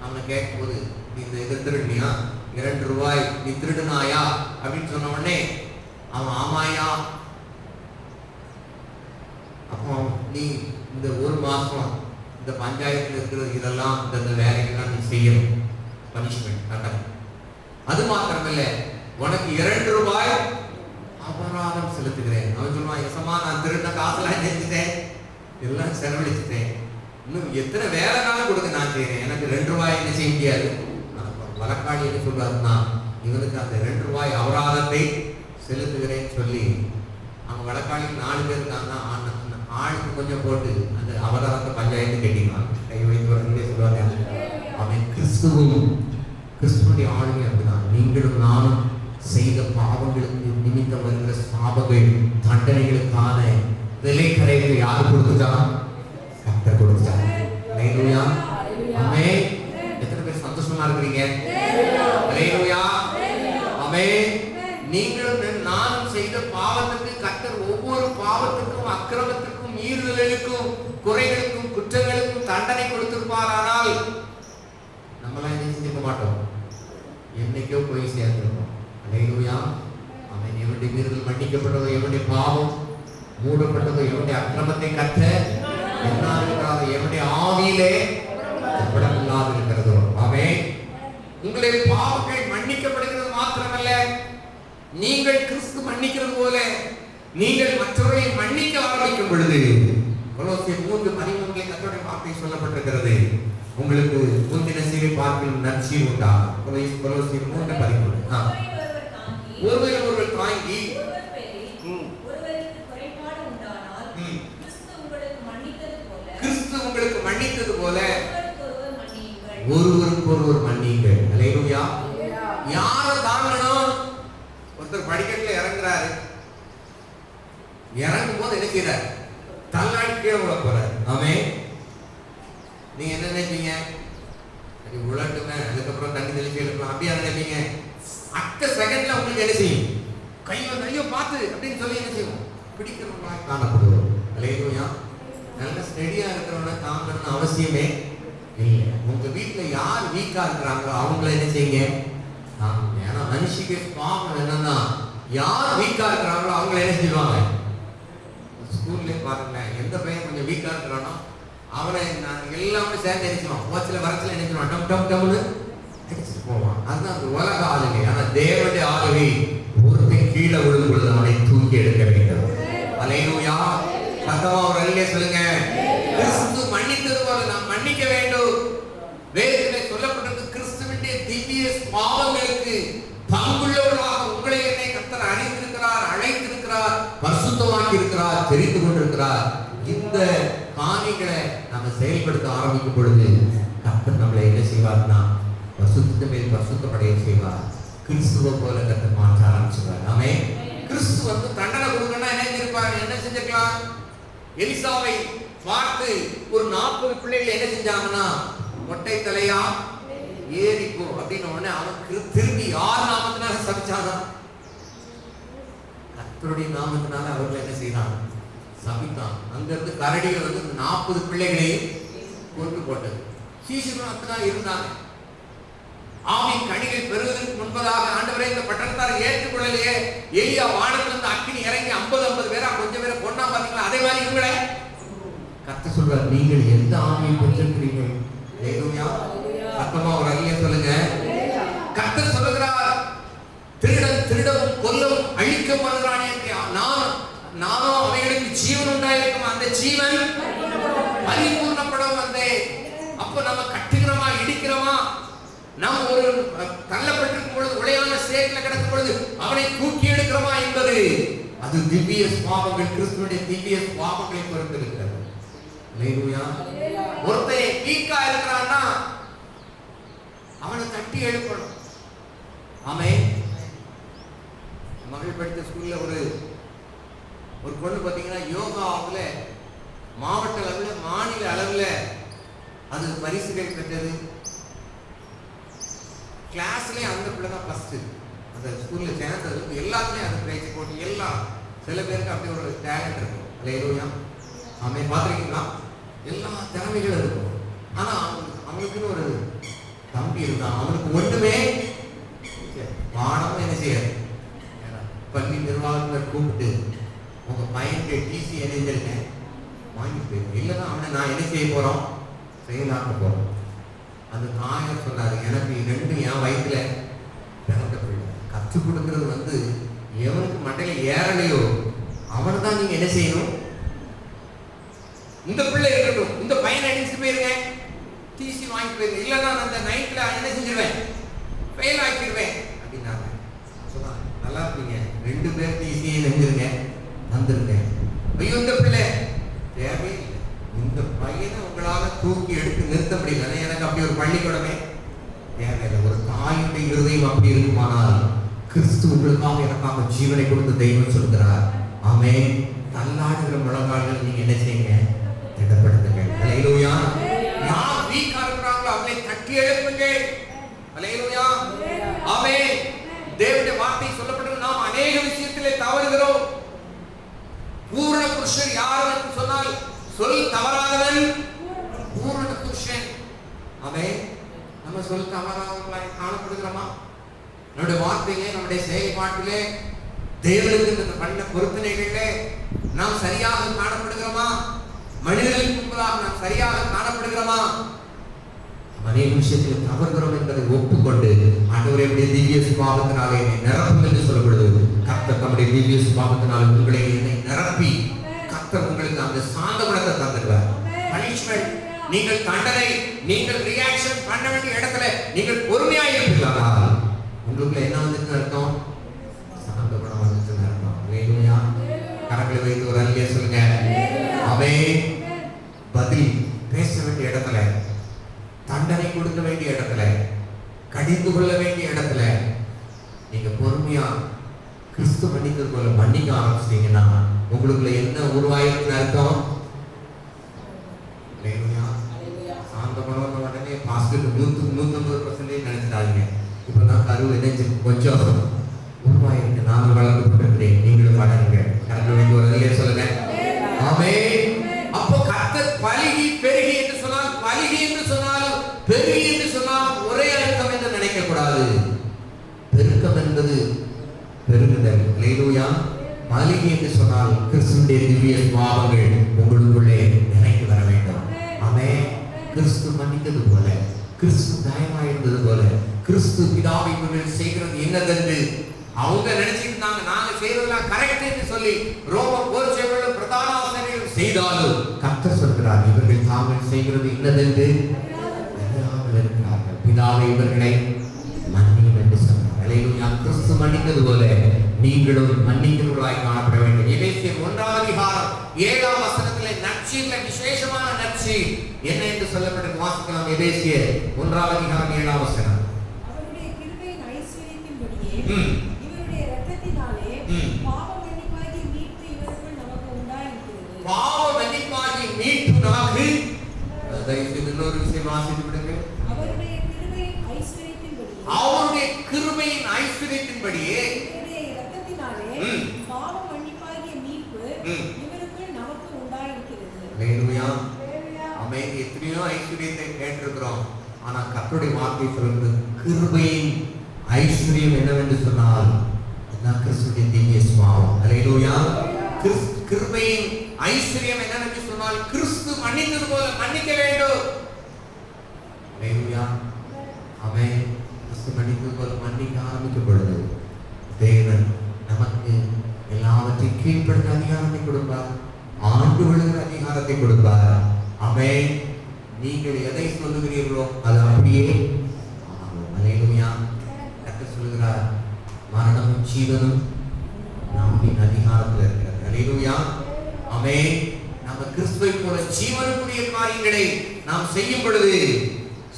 அவனை கேட்கும் போது, இந்த இதை திருடினியா, 2 ரூபாய் நீ திருடுனாயா அப்படின்னு சொன்ன உடனே அவன் ஆமாயா, அப்போ நீ இந்த 1 மாசம் இந்த பஞ்சாயத்துல இருக்கிற இதெல்லாம் இந்த வேலைகள்லாம் நீ செய்யணும், பனிஷ்மெண்ட் கட்டணும். அது மாத்திரமில்ல, உனக்கு 2 ரூபாய் அபராதம் செலுத்துகிறேன். அவன் சொல்லுவான், எசமா நான் திருடின காசெல்லாம் செஞ்சுட்டேன், எல்லாம் செலவழிச்சுட்டேன், இன்னும் எத்தனை வேலை காலம் கொடுக்க நான் செய்யறேன், எனக்கு 2 ரூபாய் என்ன செய்ய முடியாது. வழக்காளி என்ன சொல்றாருன்னா, இவனுக்கு அந்த 2 ரூபாய் அபராதத்தை செலுத்துகிறேன்னு சொல்லி அவங்க வழக்காளி 4 பேர் இருக்காங்க. ஆளுக்கு கொஞ்சம் போட்டு அந்த அபராதத்தை பஞ்சாயத்து கட்டிடுவாங்க. கை வைத்து வரங்களே சொல்லுவாங்க. அவன் கிறிஸ்துவனுடைய ஆளுமை அப்படிதான். நீங்களும் நானும் செய்த பாவங்களுக்கு நிமித்தம் வருகிற சாபங்கள் தண்டனைகளுக்கான விலைக்கரைகளை யார் கொடுத்துட்டா? கர்த்தர் கொடுத்துட்டார். அல்லேலூயா. ஆமென். எத்தனை பேர் சந்தோஷமா இருக்கிறீங்க? அல்லேலூயா. ஆமென். நீங்களும் நானும் செய்த பாவத்துக்கு கர்த்தர் ஒவ்வொரு பாவத்துக்கும் அக்கிரமத்துக்கும் மீறுதலுக்கும் குறைகளுக்கும் குற்றங்களுக்கும் தண்டனை கொடுத்திருப்பாரானால் நம்மளாம் என்ன செஞ்சிருக்க மாட்டோம், என்னைக்கோ போய் சேர்ந்திருக்கோம். அல்லேலூயா. அவன் எவனுடைய மீறுதல் மன்னிக்கப்பட்டதோ, எவனுடைய பாவம் மூடப்பட்டதோ, எவனுடைய அக்கிரமத்தை கற்ற என்னாத எவனுடைய ஆவியிலே படமில்லாது இருக்கிறதோ. அவன் உங்களுடைய பாவங்கள் மன்னிக்கப்படுகிறது மாத்திரமல்ல, நீங்கள் கிறிஸ்து மன்னிக்கிறது போல நீங்கள் மற்றவர்களை மன்னிக்க ஆரம்பிக்கும் பொழுது, கொலோசியர் 3:13 கர்த்தருடைய வார்த்தை சொல்லப்பட்டிருக்கிறது, உங்களுக்கு முந்தின சீரை பார்க்கும் நற்சீர் உண்டா. கொலோசியர் 3:13. ஒருவர் தாங்கி கிறிஸ்து உங்களுக்கு மன்னித்தது போல ஒருவருக்கு ஒருவர் மன்னியுங்கள். அல்லேலூயா. யாரை தாங்கணும்? ஒருத்தர் படிக்கட்டுல இறங்குறாரு, இறங்கும் போது என்ன செய்யறாரு? தள்ளாடி கீழே விழ போறாரு. ஆமென். நீங்க என்ன நினைப்பீங்க? அது உழட்டுமே, அதுக்கப்புறம் தண்ணி தெளிச்சு எழுப்பலாம் அப்படியா நினைப்பீங்க? அடுத்த செகண்ட்ல உங்களுக்கு என்ன செய்யும்? கையில நிறைய பார்த்து அப்படின்னு சொல்லி என்ன செய்யும்? பிடிக்கிறவங்களா காணப்படுவோம். அல்லேலூயா. நல்ல ஸ்டெடியா இருக்கிறவங்க தாங்கணும்னு அவசியமே இல்லை. உங்க வீட்டுல யார் வீக்கா இருக்கிறாங்களோ அவங்கள என்ன செய்யுங்க? ஏன்னா மனுஷிக்கு பாவம் என்னன்னா, யார் வீக்கா இருக்கிறாங்களோ அவங்கள என்ன செய்வாங்க? ஸ்கூல்ல பாருங்க, எந்த பையன் கொஞ்சம் வீக்கா இருக்கிறானோ அவனை எல்லாமே சேர்ந்து நினைச்சுவான், போச்சுல வரச்சுல நினைச்சுவான், டம் டம் டம்னு அடிச்சுட்டு போவான். அதுதான் அந்த உலக ஆளுகை. ஆனா தேவனுடைய ஆளுகை ஒருத்தன் கீழே விழும் பொழுது அவனை தூக்கி எடுக்க வேண்டும். அல்லேலூயா. சத்தமா ஒரு அல்லேலூயா சொல்லுங்க. கிறிஸ்து மன்னித்தது போல நாம் மன்னிக்க வேண்டும். வேதத்திலே சொல்லப்பட்டது, கிறிஸ்துவினுடைய திவ்ய பாவங்களுக்கு பங்குள்ளவர்களாக உங்களை என்னை கர்த்தர் அறிந்திருக்கிறார், அழைத்திருக்கிறார், பரிசுத்தமாக்கி இருக்கிறார், தெரிந்து கொண்டிருக்கிறார். இந்த காரியங்களை நம்ம செயல்படுத்த ஆரம்பிக்கும் பொழுது கர்த்தர் நம்மளை என்ன செய்வார்னா, பரிசுத்த மேல் பரிசுத்தமடைய செய்வார். கிறிஸ்துவ போல கர்த்தர் மாற்ற ஆரம்பிச்சுவார். எலிசாவை பார்த்து ஒரு 40 பிள்ளைகள் என்ன செஞ்சாங்கன்னா, மொட்டை தலையா ஏறிப்போ அப்படின்னு உடனே அவனுக்கு திரும்பி யார் நாமத்தினால சபிச்சானா? கர்த்தருடைய நாமத்தினால அவர்கள் என்ன செய்யறாங்க? சபித்தான். அங்கிருந்து கரடிகள் வந்து 40 பிள்ளைகளையும் கொண்டு போட்டது. சீஷர்களும் அப்படிதான் இருந்தாங்க. ஆவின் கனிகள் பெறுவதற்கு முன்பதாக ஆண்டவரே இந்த பட்டணத்தாரை ஏற்றுக்கொள்ளலையே, எலியா வானத்திலிருந்து அக்கினி இறங்கி 50 பேரா கொஞ்சம் பேரை கொண்டா பாத்தீங்களா, அதே மாதிரி இவங்களே கர்த்தர் சொல்றார், நீங்கள் எந்த ஆவியை பெற்றிருக்கிறீர்கள்? ஹல்லேலூயா. சத்தமா ஒரு அல்லேலூயா சொல்லுங்க. கர்த்தர் சொல்லுகிறார், திருடவும் கொல்லவும் அழிக்கவும் வருகிறானே, நானும் அவைகளுக்கு ஜீவன் உண்டாயிருக்கும், அந்த ஜீவன் பரிபூர்ணப்படும் வந்தேன். அப்ப நம்ம கட்டுகிறோமா, இடிக்கிறோமா? நாம் ஒரு தள்ளப்பட்டிருக்கும் பொழுது, உளையான சேற்றில் கிடக்கும் பொழுது அவனை தூக்கி எடுக்கிறோமா என்பது அது திவ்ய சுபாவங்கள், கிறிஸ்துவுடைய திவ்ய சுபாவங்களை பொறுத்திருக்கிறது. ஹல்லேலூயா. ஒருத்தன் வீக்கா இருக்கிறான்னா அவனை தட்டி எழுப்பணும். ஆமென். மகள் படித்த ஸ்கூல்ல ஒரு பொண்ணு பார்த்தீங்கன்னா யோகாவுல மாவட்ட அளவில் மாநில அளவில் அது பரிசுகள் பெற்றது. கிளாஸ்லயே அந்த பிள்ளை தான் ஃபர்ஸ்ட். அந்த ஸ்கூல்ல சேர்ந்தது எல்லாத்துலயும் அது பிரைஸ் போட்டு எல்லாம். சில பேருக்கு அப்படி ஒரு டேலண்ட் இருக்கும். ஹல்லேலூயா. ஆமென். பார்த்திருக்கீங்களா? எல்லா திறமைகளும் இருக்கும். ஆனா அவனுக்குன்னு ஒரு தம்பி இருந்தான். அவனுக்கு ஒன்றுமே பாடமும் என்ன செய்யாது. பள்ளி நிர்வாகத்தில் கூப்பிட்டு உங்க பையனுக்கு டிசி எழுதிருங்க வாங்கிட்டு போயிருக்கேன். இல்லைன்னா அவனை நான் என்ன செய்ய போறோம், செயலாக்க போறோம். அந்த தாயார் சொன்னாரு, எனக்கு 2 என் வயிற்றுல பிறந்த பிள்ளை. கற்றுக் கொடுக்கறது வந்து எவனுக்கு மண்டையில ஏறலையோ அவனை தான் நீங்க என்ன செய்யணும். இந்த பிள்ளை இருக்கட்டும், இந்த பையனை அடிச்சுட்டு போயிருங்க, டிசி வாங்கிட்டு போயிருங்க. இல்லைன்னா நான் அந்த நைட்ல என்ன செஞ்சிருவேன், ஃபெயில் ஆக்கிடுவேன் அப்படின்னாங்க. சொன்னாங்க, நல்லா இருப்பீங்க, 2 பேர் டிசியை நெஞ்சிருங்க வந்துருங்க. ஐயோ இந்த பிள்ளை தேவையில்லை, இந்த பையனை உங்களால தூக்கி எடுத்து நிறுத்த முடியல. எனக்கு அப்படி ஒரு பள்ளிக்கூடமே தேவையில்லை. ஒரு தாயுடைய இருதயம் அப்படி இருக்குமானால் கிறிஸ்து உங்களுக்காக எனக்காக ஜீவனை கொடுத்து தெய்வம் சொல்கிறார். ஆமென். தள்ளாடுகிற முழங்கால்கள் நீங்க என்ன செய்யுங்க, திடப்படுத்துங்க. ஹல்லேலூயா. யார் வீக்கா இருக்கிறாங்களோ அவங்களை தட்டி எழுப்புங்க. ஹல்லேலூயா. ஆமென். தேவனுடைய வார்த்தை சொல்லப்பட்டது, நாம் அநேக விஷயத்திலே தவறுகிறோம். பூரண புருஷன் யார் என்று சொன்னால் சொல் தவறாதவன் பூரண புருஷன். ஆமென். நம்ம சொல் தவறாதவர்களாய் காணப்படுகிறோமா? நம்முடைய வார்த்தையிலே, நம்முடைய செயல்பாட்டிலே, தேவனுக்கு பண்ண பொருத்தனைகளிலே நாம் சரியாக காணப்படுகிறோமா? மனிதர்களுக்கு முன்பதாக நாம் சரியாக காணப்படுகிறோமா? அநேக விஷயத்தில் தவறுகிறோம் என்பதை ஒப்புக்கொண்டு ஆண்டவரே திவ்ய சுபாவத்தினாலே என்னை நிரப்பும் என்று சொல்லப்படுது. கர்த்தர் தம்முடைய திவ்ய சுபாவத்தினாலே உங்களை என்னை நிரப்பி கர்த்தர் உங்களுக்கு அந்த சாந்த குணத்தை தந்துடுவார். பனிஷ்மெண்ட், நீங்கள் தண்டனை, நீங்கள் ரியாக்ஷன் பண்ண வேண்டிய இடத்துல நீங்கள் பொறுமையாக இருப்பீங்களா? உங்களுக்கு என்ன வந்துட்டு அர்த்தம்? சாந்த குணம் வந்துட்டு அர்த்தம். ஹல்லேலூயா. கரங்களை வைத்து ஒரு அல்லேலூயா சொல்லுங்க. ஆமென். பதில் பேச வேண்டிய இடத்துல, தண்டனை கொடுக்க வேண்டிய இடத்துல, கடிந்து கொள்ள வேண்டிய இடத்துல நீங்க பொறுமையா கிறிஸ்து மன்னித்தது போல மன்னிக்க ஆரம்பிச்சிட்டீங்கன்னா உங்களுக்குள்ள என்ன உருவாயிருக்குன்னு அர்த்தம்? சாந்த குணம் உடனே பாஸ்டர் 150% நினைச்சிட்டாங்க. இப்பதான் கரு இணைஞ்சு கொஞ்சம் உருவாயிருக்கு. நானும் வளர்ந்து கொண்டிருக்கிறேன், நீங்களும் வளருங்க. கரங்களை வைத்து ஒரு அல்லேலூயா சொல்லுங்க. ஆமென். அப்போ கர்த்தர் பலுகி பெருகி என்று சொன்னால், பலுகி என்று சொன்னால், பெருகி என்று சொன்னால் ஒரே அர்த்தம் என்று நினைக்க கூடாது. பெருக்கம் என்பது பெருகுதல். ஹல்லேலூயா. பலுகி என்று சொன்னால் கிறிஸ்துவின் திவ்ய சுபாவங்கள் உங்களுக்குள்ளே நிறைந்து வர வேண்டும். ஆமென். கிறிஸ்து மன்னித்தது போல, கிறிஸ்து தயவாய் இருந்தது போல, கிறிஸ்து பிதாவை இவர்கள் செய்கிறது என்னதென்று அவங்க நினைச்சிருந்தாங்க. நாங்க செய்வதெல்லாம் கரெக்ட் என்று சொல்லி ரோம போர்ச்சேவர்களும் பிரதான ஆசிரியர்கள் செய்தாலும் கர்த்தர் சொல்கிறார், இவர்கள் தாங்கள் செய்கிறது என்னதென்று அறியாமல் இருக்கிறார்கள். பிதாவை இவர்களை மன்னியும் என்று சொன்னார். ஹல்லேலூயா. கிறிஸ்து மன்னித்தது போல நீங்களும் மன்னிக்கிறவர்களாய் காணப்பட வேண்டும். எபேசியர் 1:7 நற்செய்தியில விசேஷமான நற்செய்தி என்ன என்று சொல்லப்பட்டது வாசிக்கலாம். எபேசியர் 1:7. அவருடைய கிருபையின் ஐஸ்வரியத்தின்படியே இவருடைய இரத்தத்தினாலே பாவ மன்னிப்பாகிய மீட்பு இவருக்குள் நமக்கு உண்டாயிருக்கிறது. பாவ வாசித்து விடுங்க. அவருடைய கிருபையின் ஐஸ்வரியத்தின்படியே அவருடைய கிருபையின் ஐஸ்வரியத்தின்படியே இவருடைய இரத்தத்தினாலே பாவ மன்னிப்பாகிய மீட்பு இவருக்குள் நமக்கு உண்டாயிருக்கிறது. அல்லேலூயா. ஆமென். எத்தனையோ ஐஸ்வரியத்தை கேட்டிருக்கிறோம். ஆனா கர்த்தருடைய வார்த்தை சொல்றது கிருபையின் ஐஸ்வரியம் என்னவென்று சொன்னால் அதான் கிறிஸ்துவின் திவ்ய சுபாவம். அல்லேலூயா. கிருபையின் ஐஸ்வரியம் என்னவென்று சொன்னால் கிறிஸ்து மன்னித்தது போல மன்னிக்க வேண்டும். அல்லேலூயா. ஆமென். கிறிஸ்து மன்னித்தது போல மன்னிக்க ஆரம்பிக்கும் பொழுது தேவன் நமக்கு எல்லாவற்றையும் கீழ்ப்படுத்த அதிகாரத்தை கொடுப்பார், ஆண்டு விழுகிற அதிகாரத்தை கொடுப்பார். ஆமென். நீங்கள் எதை சொல்லுகிறீர்களோ அது அப்படியே ஆகும். அல்லேலூயா. கர்த்தர் சொல்லுகிறார், மரணமும் ஜீவனும் நம்மின் அதிகாரத்தில் இருக்கிறது. அல்லேலூயா. ஆமென். நம்ம கிறிஸ்துவை போல ஜீவனுக்குரிய காரியங்களை நாம் செய்யும் பொழுது,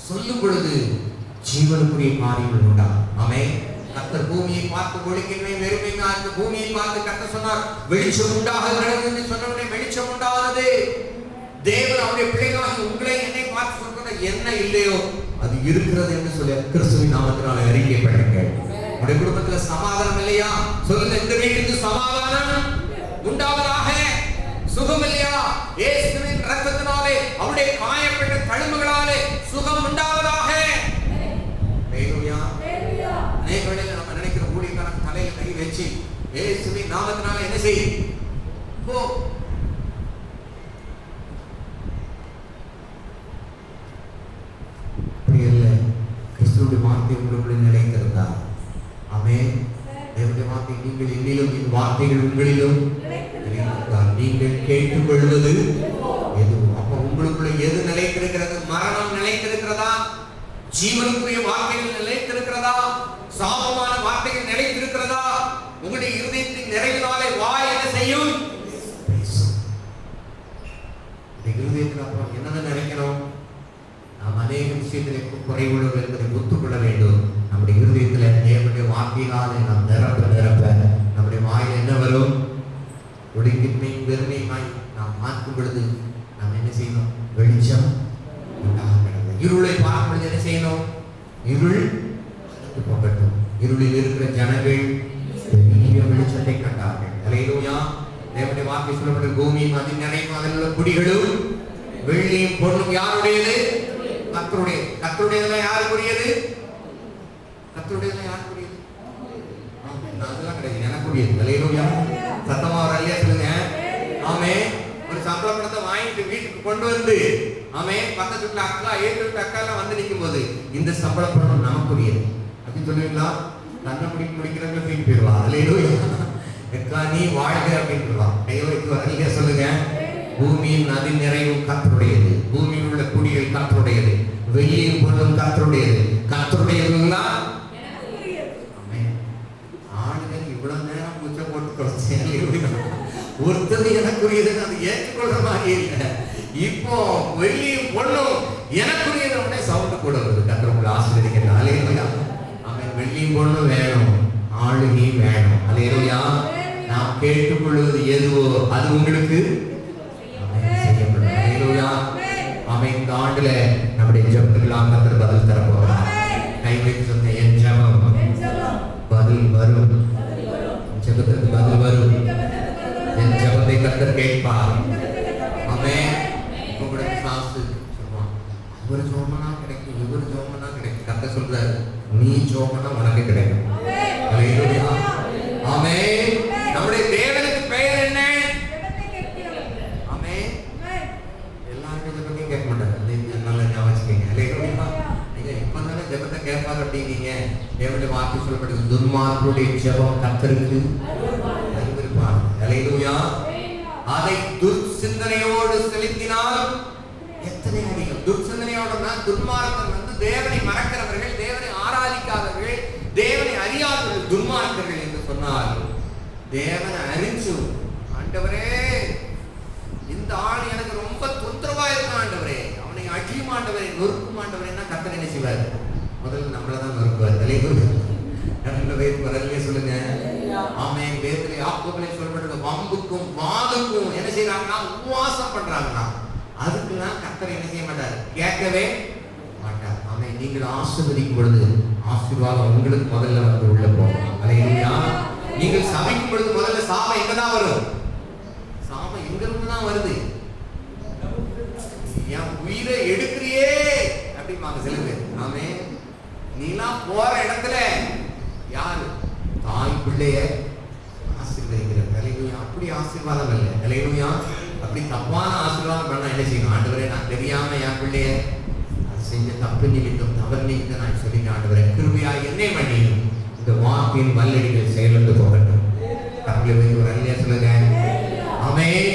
சொல்லும் பொழுது ஜீவனுக்குரிய காரியங்கள் உண்டா. ஆமென். கர்த்தர் பூமியை பார்த்து ஒழுங்கின்மை வெறுமைங்க அந்த பூமியை பார்த்து கர்த்தர் சொன்னார் வெளிச்சம் உண்டாக கடவுள் என்று சொன்னவுடனே வெளிச்சம் உண்டானது. தேவன் அவருடைய பிள்ளைகளாக உங்களை என்னை பார்த்து சொல்ற என்ன இல்லையோ அது இருக்கிறது என்று சொல்லி கிறிஸ்துவின் நாமத்தினால அறிக்கை பண்ணுங்க. உங்களுடைய குடும்பத்துல சமாதானம் இல்லையா? சொல்லுங்க, இந்த வீட்டுக்கு சமாதானம் உண்டாவதாக. சுகம் இல்லையா? இயேசுவின் இரத்தத்தினாலே அவருடைய காயப்பட்ட தழும்புகளாலே சுகம் உண்டாவதாக. அல்லேலூயா. அநேக வேளையில நம்ம நினைக்கிற ஊழியக்காரன் தலையில கை வச்சு இயேசுவின் நாமத்தினால என்ன செய் போ. கிறிஸ்துவின் வார்த்தை உங்களுக்குள்ளே நிலைத்திருந்தா, ஆமென். தேவனுடைய வார்த்தை நீங்கள் என்னிலும் என் வார்த்தைகள் உங்களிலும் நிலைத்திருந்தால் நீங்கள் கேட்டுக்கொள்வது எது? அப்ப உங்களுக்குள்ள எது நிலைத்திருக்கிறது? மரணம் நிலைத்திருக்கிறதா? ஜீவனுக்குரிய வார்த்தைகள் நிலைத்திருக்கிறதா? சாபமான வார்த்தைகள் நிலைத்திருக்கிறதா? உங்களுடைய இருதயத்தின் நிறைவினாலே வாய் என்ன செய்யும்? பேசும். இருதயத்தில் அப்புறம் என்னென்ன நினைக்கிறோம்? நாம் அநேக விஷயத்திலே குறைவுள்ளவர் என்பதை ஒத்துக்கொள்ள வேண்டும். நம்முடைய இருதயத்தில் தேவனுடைய வார்த்தையினாலே நாம் நிரப்ப நம்முடைய வாயில் என்ன வரும்? ஒழுங்கின்மையும் வெறுமையுமாய் நாம் மாற்றும் பொழுது நாம் என்ன செய்யணும்? வெளிச்சம் உண்டாகிறது. இருளை பார்க்கும் பொழுது என்ன செய்யணும்? இருள் போகட்டும். இருளில் இருக்கிற ஜனங்கள் பெரிய வெளிச்சத்தை கண்டார்கள். அல்லேலூயா. தேவனுடைய வார்த்தை சொல்லப்பட்ட பூமியும் அதில் நிறையும் அதில் உள்ள குடிகளும் வெள்ளியும் பொருளும் யாருடையது? கர்த்தருடைய. கர்த்தருடையதெல்லாம் யாருக்குரியது? கர்த்தருடையதெல்லாம் யாருக்குரியது? அதெல்லாம் கிடையாது, எனக்குரியது. அல்லேலூயா. சத்தமா ஒரு அல்லேலூயா சொல்லுங்க. ஆமென். ஒரு சம்பள பணத்தை வாங்கிட்டு வீட்டுக்கு கொண்டு வந்து ஆமென் பக்கத்து வீட்டுல அக்கா ஏற்று வீட்டு அக்கா எல்லாம் வந்து நிற்கும் போது இந்த சம்பள பணம் நமக்குரியது அப்படின்னு சொல்லுவீங்களா? கண்ணை முடிக்கிறவங்க தூக்கி போயிடுவா. அல்லேலூயா. அக்கா நீ வாழ்க அப்படின்னு கையை வைத்து வரலையா? சொல்லுங்க. பூமியின் நதி நிறைவும் கர்த்தருடையது, பூமியில் உள்ள குடிகள் கர்த்தருடையது, வெள்ளியும் பொருளும் கர்த்தருடையது. கர்த்தருடையதுங்களா? ஆளுகள் இவ்வளவு நேரம் பூச்சை போட்டு குறைச்சேன். ஒருத்தது எனக்குரியதுன்னு அது ஏற்றுக்கொள்ற மாதிரி இல்லை. இப்போ வெள்ளியும் பொருளும் எனக்குரியது உடனே சவுண்டு கூட வருது. கர்த்தருக்குள்ள ஆசீர்வதிக்கிறது. அல்லேலூயா. ஆமென். வெள்ளியும் பொருளும் வேணும், ஆளுகையும் வேணும். அல்லேலூயா. நாம் கேட்டுக்கொள்வது எதுவோ அது உங்களுக்கு செய்யப்படும். அல்லேலூயா. ஆமென். இந்த ஆண்டுல நம்முடைய ஜெபத்துக்கெல்லாம் கர்த்தர் பதில் தர போகிறார். கை வைத்து சொன்ன என் ஜெபம் பதில் வரும். ஜெபத்துக்கு பதில் வரும். என் ஜெபத்தை கர்த்தர் கேட்பார். ஆமென். உங்களுக்கு சாசு சொல்லுவான், இவர் ஜோமனா கிடைக்கும், இவர் ஜோமனா கிடைக்கும். கர்த்தர் சொல்றாரு, நீ ஜோமனா உனக்கு கிடைக்கும். அல்லேலூயா. ஆமென். நம்முடைய தேவனுக்கு பெயர் என்ன? ஆமென். எல்லாரும் ஜெபத்தையும் கேட்க மாட்டாங்க. நல்லா ஞாபகம் வச்சுக்கோங்க. அல்லேலூயா. நீங்க இப்பதானே ஜெபத்தை கேட்பாங்க அப்படின்னீங்க. தேவனுடைய வார்த்தை சொல்லப்படுது, துன்மார்க்கருடைய ஜெபம் கர்த்தருக்கு அறிவிப்பார். அல்லேலூயா. அதை துர்சிந்தனையோடு செலுத்தினால் எத்தனை அதிகம். துர்சிந்தனையோடுனா துன்மார்க்கர் வந்து தேவனை மறக்கிறவர்கள், தேவனை ஆராதிக்காதவர்கள், தேவனை அறியாதவர்கள் துன்மார்க்கர்கள் என்று சொன்னால், தேவனை அறிஞ்சு ஆண்டவரே இந்த ஆள் எனக்கு ரொம்ப தொந்தரவா இருக்கும் ஆண்டவரே, அவனை அழியும் ஆண்டவரே, நொறுக்கும் ஆண்டவரேன்னா கர்த்தர் என்ன செய்வார்? முதல்ல நம்மளதான் நொறுக்குவார். சொல்லுங்க. ஆமென். வேதத்திலே யாக்கோபிலே சொல்லப்பட்டது, வம்புக்கும் வாதுக்கும் என்ன செய்யறாங்கன்னா உபவாசம் பண்றாங்கன்னா அதுக்கெல்லாம் கர்த்தர் என்ன செய்ய மாட்டார்? கேட்கவே நீங்கள் ஆசீர்வதிக்கும் பொழுது ஆசீர்வாதம் உங்களுக்கு முதல்ல வந்து உள்ள போகும். அல்லேலூயா. நீங்கள் சபிக்கும் பொழுது முதல்ல சாபம் எங்கதான் வரும்? சாபம் எங்கிருந்து தான் வருது? என் உயிரை எடுக்கிறியே அப்படிமாங்க சில பேர். ஆமே, நீலாம் போற இடத்துல யாரு தாய் பிள்ளைய ஆசீர்வதிக்கிறது. அல்லேலூயா. அப்படி ஆசீர்வாதம் இல்லை. அல்லேலூயா. அப்படி தப்பான ஆசீர்வாதம் பண்ணா என்ன செய்யணும்? ஆண்டவரே, நான் தெரியாம என் பிள்ளைய செஞ்ச தப்பு நிமித்தம் தவறு நிமித்தம் நான் சொல்லி ஆண்டவரே கிருபையா என்னை மன்னியும். இந்த வாக்கின் வல்லடிகள் செயலிழந்து போகட்டும். தமிழ் ஒரு அல்லையா சொல்லுங்க. ஆமென்.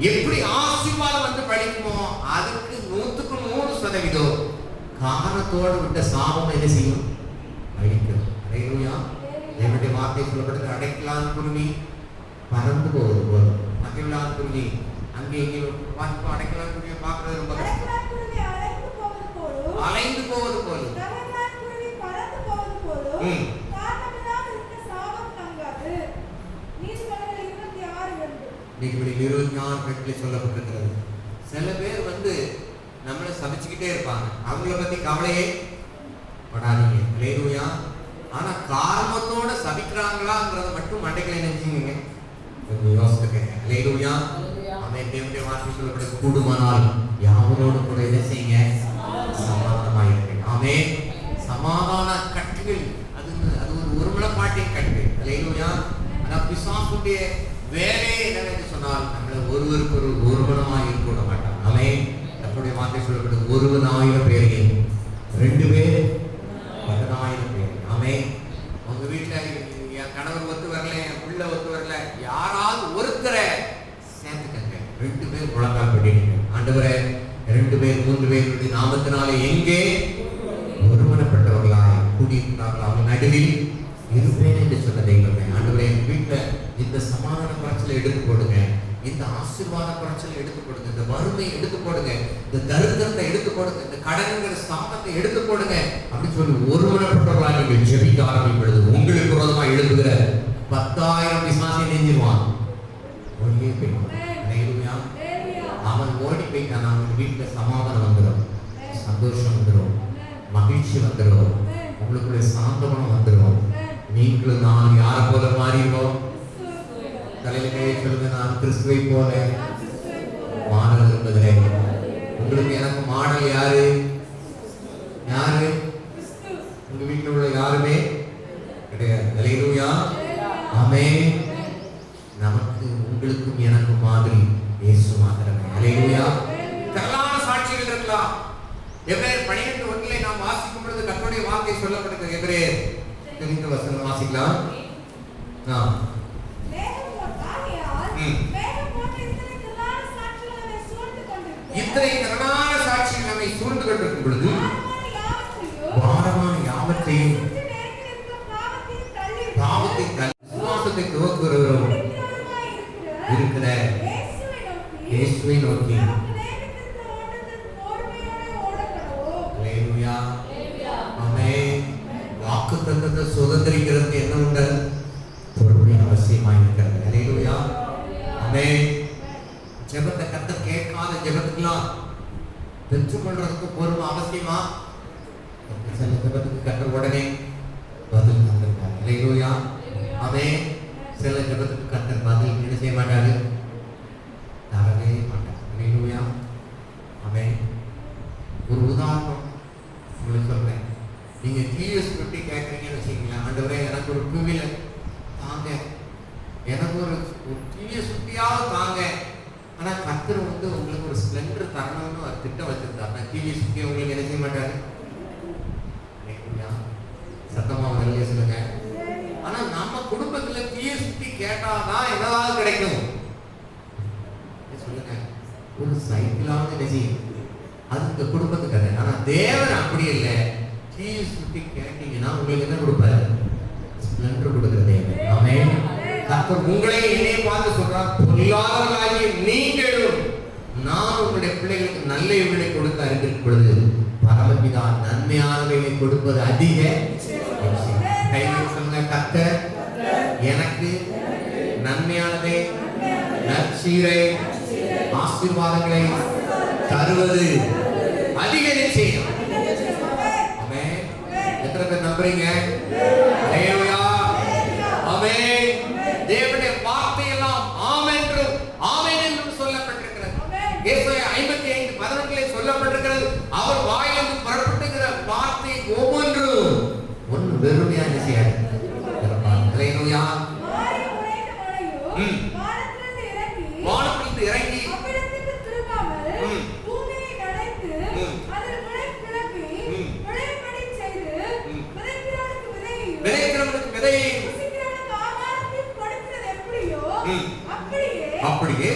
எப்படி ஆசீர்வாதம் வந்து பழிக்குமோ அதுக்கு 100% காரணத்தோடு விட்ட சாபம் என்ன செய்யும்? அழிக்கும். அல்லேலூயா. தேவனுடைய வார்த்தை சொல்லப்படுது, அடைக்கலான் குருவி பறந்து போவது போல. அடைக்கலான் குருவி அங்கே இங்கே அடைக்கலான் குருவியை பார்க்கறது ரொம்ப கஷ்டம். அலைந்து போவது போல. நீதிபதி 26 சொல்லப்பட்டிருக்கிறது. சில பேர் வந்து நம்மளை சபிச்சுக்கிட்டே இருப்பாங்க. அவங்கள பத்தி கவலையே படாதீங்க. அல்லேலூயா. ஆனா காரணத்தோட சபிக்கிறாங்களாங்கிறத மட்டும் மண்டைகளை நினைச்சுங்க, கொஞ்சம் யோசிச்சுக்கங்க. அல்லேலூயா. அவன் தேவனுடைய வார்த்தை சொல்லப்படுது, கூடுமானால் யாவரோடு கூட என்ன செய்யுங்க? சமாதானமாயிருங்க. ஆமென். சமாதான கட்டுகள் அது ஒரு ஒருமனப்பாட்டின் கட்டு. அல்லேலூயா. ஆனா பிசாசுடைய வேலையே என்னன்னு சொன்னால் நம்மள ஒருவருக்கு ஒரு ஒருமனமாக இருக்க விட மாட்டான். ஆமென். நம்முடைய வார்த்தை சொல்லப்படுது, 1,000 பேர்கள் 2 பேர் 10,000 பேர். ஆமென். உங்க வீட்டுல என் கணவர் ஒத்து வரல, என் பிள்ளை ஒத்து வரல, யாராவது ஒருத்தரை சேர்த்துக்கங்க. 2 பேர் முழங்கால் படிங்க. ஆண்டவரே, 2 பேர் 3 பேருடைய நாமத்தினாலே எங்கே ஒருமனப்பட்டவர்களாய் கூடியிருக்கிறார்கள் அவங்க நடுவில் இருப்பேன் என்று சொன்ன தெய்வமே. ஆண்டவரே, என் வீட்டுல இந்த சமாதான குறைச்சலை எடுத்து போடுங்க, இந்த ஆசீர்வாத குறைச்சலை எடுத்து போடுங்க, இந்த வறுமையை எடுத்து போடுங்க, இந்த தரித்திரத்தை எடுத்து போடுங்க, இந்த கடன்கிற சாபத்தை எடுத்து போடுங்க அப்படின்னு சொல்லி ஒருமனப்பட்டவர்களாக நீங்கள் ஜெபிக்க ஆரம்பிப்பது உங்களுக்கு விரோதமா எழுதுகிற 10,000 பிசாசை நெஞ்சிருவான். ஓடியே போயிடுவான். அவன் ஓடி போயிட்டான். அவங்க வீட்டுல சமாதானம் வந்துடும், சந்தோஷம் வந்துடும், மகிழ்ச்சி வந்துடும், உங்களுக்குள்ள சாந்தமனம் வந்துடும். நீங்களும் நான் யாரை போல மாறிடுவோம்? தலையில கையை சொல்லுங்க, நான் கிறிஸ்துவை போல மாடல் இருப்பதில்லை. உங்களுக்கு எனக்கு மாடல் யாரு? யாரு? உங்க வீட்டில் உள்ள யாருமே கிடையாது. அல்லேலூயா. ஆமென். நமக்கு உங்களுக்கும் எனக்கும் மாதிரி இயேசு மாத்திரமே. அல்லேலூயா. திரளான சாட்சிகள் இருக்கலாம். எபிரேயர் 12:1 நாம் வாசிக்கும் பொழுது கர்த்தருடைய வார்த்தை சொல்லப்படுகிறது. எபிரேயர் தெரிந்த வசனம் வாசிக்கலாம். இத்தனை திரளான சாட்சிகள் நம்மை சூழ்ந்து கொண்டிருக்கும் பொழுது பாரமான யாவற்றையும் பாவத்தை தள்ளி விசுவாசத்தை துவக்குகிறவரும் இருக்கிற இயேசுவை நோக்கி அல்லேலூயா. ஆமென். வாக்குத்தத்தத்தை சுதந்திரிக்கிறதுக்கு என்ன உண்டு? பொறுமை அவசியமாக இருக்கிறது. அல்லேலூயா. ஆமென். ஜெபத்தை கர்த்தர் கேட்காத ஜெபத்துக்கெல்லாம் பெற்றுக்கொள்றதுக்கு பொறுமை அவசியமா? சில ஜெபத்துக்கு கர்த்தர் உடனே பதில் தந்திருக்கார். அல்லேலூயா. ஆமென். சில ஜெபத்துக்கு கர்த்தர் பதில் என்ன செய்ய மாட்டாரு? தரவே மாட்டார். அல்லேலூயா. ஆமென். ஒரு உதாரணம் உங்களுக்கு சொல்றேன். நீங்க டிவிஎஸ் பற்றி கேட்குறீங்கன்னு வச்சுக்கீங்களேன். ஆண்டவரே, எனக்கு ஒரு 2 வீலர் தாங்க, எனக்கு ஒரு டிவிஎஸ் சுற்றியாவது தாங்க. ஆனா கர்த்தர் வந்து உங்களுக்கு ஒரு ஸ்ப்ளெண்டர் தரணும்னு ஒரு திட்டம் வச்சிருந்தார். நான் டிவிஎஸ் சுற்றி உங்களுக்கு என்ன செய்ய மாட்டாரு? சத்தமா வெளியே சொல்லுங்க. ஆனா நம்ம குடும்பத்துல டிவிஎஸ் சுற்றி கேட்டாதான் என்னதாவது கிடைக்கும். சொல்லுங்க, ஒரு சைக்கிளாவது என்ன செய்யும்? அது இந்த குடும்பத்துக்கு கதை. ஆனா தேவன் அப்படி இல்லை. டிவிஎஸ் சுற்றி கேட்டீங்கன்னா உங்களுக்கு என்ன கொடுப்பாரு? ஸ்ப்ளெண்டர் கொடுக்கிற தேவன். ஆமென். கர்த்தர் உங்களை என்னைய பார்த்து சொல்றார், பொல்லாதவர்களாகிய நீங்களும் நான் உங்களுடைய பிள்ளைகளுக்கு நல்ல இவர்களை கொடுக்க அறிந்திருக்கும் பொழுது பரமபிதா நன்மையானவைகளை கொடுப்பது அதிக. கையில் சொல்லுங்க, கர்த்தர் எனக்கு நன்மையானதை நற்சீரை ஆசீர்வாதங்களை தருவது அதிக நிச்சயம். நம்புறீங்க? ஹalleluya. ஆமென். தேவனுடைய வார்த்தை எல்லாம் ஆமென் என்றும் ஆமென் என்றும் சொல்லப்பட்டிருக்கிறது. ஏசாயா 55:11 சொல்லப்பட்டிருக்கிறது, அவர் வாயிலிருந்து புறப்பட்டுகிற வார்த்தை ஒவ்வொன்றும் ஒன்று வெறுமையா செய்யாது. ஹalleluya. வானத்திலிருந்து இறங்கி அவ்விடத்துக்கு திரும்பாமல் பூமியை நனைத்து அதில் முளை கிளப்பி முளைப்படி செய்து விதைக்கிறவனுக்கு விதையையும் புசிக்கிறவனுக்கு ஆகாரத்தையும் கொடுக்கிறது எப்படியோ அப்படியே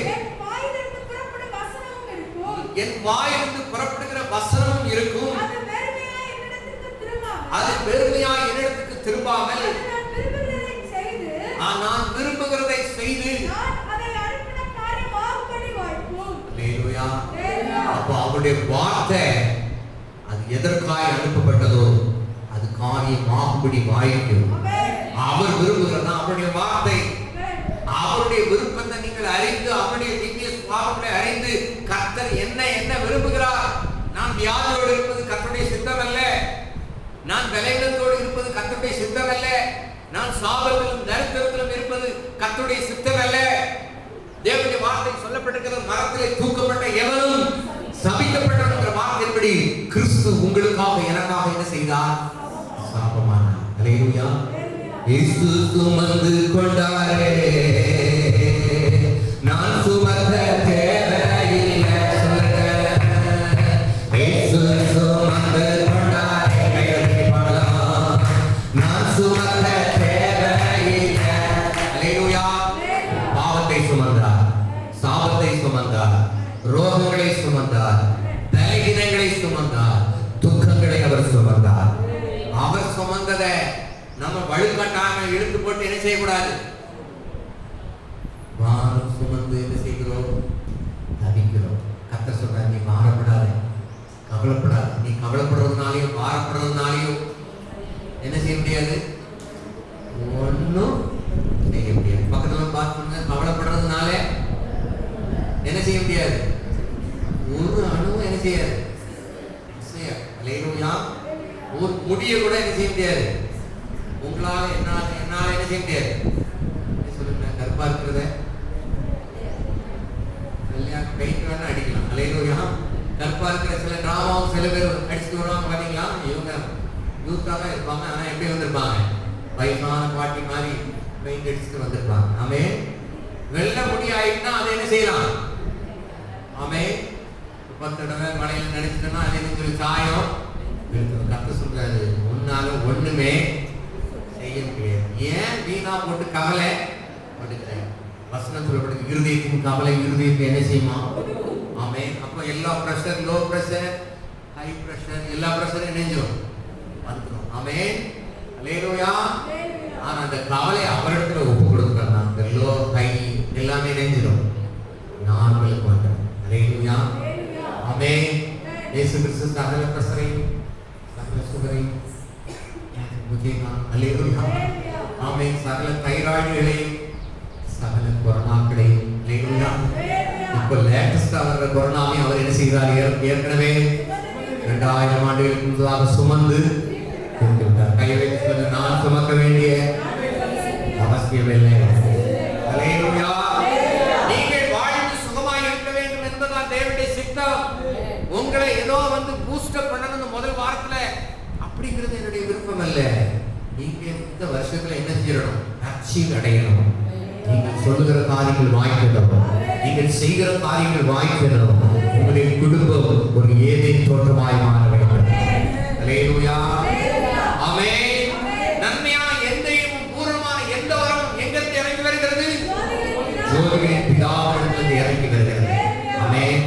என் வாயிலிருந்து புறப்படுகிற வசனமும் இருக்கும். அது வெறுமையாய் என்னிடத்துக்கு திரும்பாமல் நான் விரும்புகிறதை செய்து அப்போ அவருடைய வார்த்தை அது எதற்காய் அனுப்பப்பட்டதோ அது காரியமாகும்படி வாய்க்கும். அவர் விரும்புகிறதா அவருடைய வார்த்தை, அவருடைய விருப்பத்தை நீங்கள் அறிந்து அவருடைய திவ்ய சுபாவங்களை அறிந்து கர்த்தர் என்ன விரும்புகிறார். நான் வியாதியோடு இருப்பது கர்த்தருடைய சித்தம் அல்ல, நான் பலவீனத்தோடு இருப்பது கர்த்தருடைய சித்தம் அல்ல, நான் சாபத்திலும் தரித்திரத்திலும் இருப்பது கர்த்தருடைய சித்தம் அல்ல. தேவனுடைய வார்த்தை சொல்லப்பட்டிருக்கிறது, மரத்திலே தூக்கப்பட்ட எவரும் சபிக்கப்பட்டவன்ற வார்த்தையின்படி கிறிஸ்து உங்களுக்காக எனக்காக என்ன செய்தார்? சாபமானார். ஹalleluya. இயேசு சுமந்து கொண்டாரே, நான் சுமந்த தேவையில்லை சொல்லுங்க. இயேசு சுமந்து கொண்டாரே, கையெழுத்தி பாடலாம். நான் சுமந்த தேவையில்லை. ஹalleluya. பாவத்தை சுமந்தார், சாபத்தை சுமந்தார், ரோகங்களை சுமந்தார், பலவீனங்களை சுமந்தார், துக்கங்களை அவர் சுமந்தார். அவர் சுமந்ததை நம்ம வழுக்கட்டாம இழுத்து போட்டு என்ன செய்யக்கூடாது? வாரம் சுமந்து என்ன செய்கிறோம்? தவிக்கிறோம். கர்த்தர் சொல்றார், நீ பாரப்படாத, கவலைப்படாத. நீ கவலைப்படுறதுனாலையும் பாரப்படுறதுனாலையும் என்ன செய்ய முடியாது? ஒன்னும் செய்ய முடியாது. பக்கத்துல பார்த்து கவலைப்படுறதுனால என்ன செய்ய முடியாது? ஒரு அணுவும் என்ன செய்யாது? ஒரு முடிய கூட என்ன செய்ய முடியாது? உங்களால என்னால என்ன செய்ய முடியாது? சொல்லுங்க, கருப்பா இருக்கிறத கல்யாணம் பெயிண்ட் வேணா அடிக்கலாம். ஹalleluya. கருப்பா இருக்கிற சில டிராமாவும் சில பேர் அடிச்சுட்டு வருவாங்க பாத்தீங்களா? இவங்க யூத்தாக தான் இருப்பாங்க, ஆனா எப்படி வந்திருப்பாங்க? வயசான பாட்டி மாதிரி பெயிண்ட் அடிச்சுட்டு வந்திருப்பாங்க. ஆமே. வெள்ள முடி ஆயிட்டுனா அதை என்ன செய்யலாம்? ஆமே. 10 தடவை மழையில நினைச்சிட்டோம்னா அது என்ன சொல்லி சாயம் கர்த்தர் சொல்றாரு, உன்னால ஒண்ணுமே செய்ய முடியாது. ஏன் வீணா போட்டு கவலை படுக்கிறேன்? வசனம் சொல்லப்படுது, இருதயத்தின் கவலை இருதயத்தை என்ன செய்யுமா? ஆமே. அப்போ எல்லா pressure, low pressure, high pressure, எல்லா பிரஷரும் இணைஞ்சிடும் வந்துடும். ஆமே. ஹalleluya. ஆனா அந்த கவலை அவரிடத்துல ஒப்பு கொடுக்கிறான். அந்த லோ ஹை எல்லாமே இணைஞ்சிடும், நார்மலுக்கு வந்துடும். ஹalleluya. ஆமே. இயேசு கிறிஸ்து சகல பிரஷரை, சகல சுகரை ஹalleluya. ஆமே. சகல தைராய்டுகளை, சகல கொரோனாக்களை ஹalleluya. இப்போ லேட்டஸ்டா வர்ற கொரோனாவை அவர் என்ன செய்கிறார்? ஏற்கனவே 2000 ஆண்டுகளுக்கு முன்பதாக சுமந்து கையை வைத்து சொல்ல, நான் சுமக்க வேண்டிய அவசியம் இல்லை. ஹalleluya. நீங்கள் வாழ்ந்து சுகமாய் இருக்க வேண்டும் என்பதுதான் தேவனுடைய சித்தம். உங்களை ஏதோ வந்து பூஸ்டர் பண்ணணும் முதல் வாரத்துல அப்படிங்கிறது என்னுடைய விருப்பம் அல்ல. நீங்க இந்த வருஷத்துல என்ன செய்யணும்? அச்சீவ் அடையணும். நீங்கள் சொல்லுகிற காரியங்கள் வாய்க்கணும், நீங்கள் செய்கிற காரியங்கள் வாய்க்கணும். உங்களுடைய குடும்பம் ஒரு ஏதேன் தோற்றமாய் மாற வேண்டும். ஹalleluya. ஆமென். நன்மையான எந்தையும் பூர்ணமான எந்த வரமும் எங்கிருந்து இறங்கி வருகிறது? ஜோதியின் பிதாவிடமிருந்து இறங்கி வருகிறது. ஆமென்.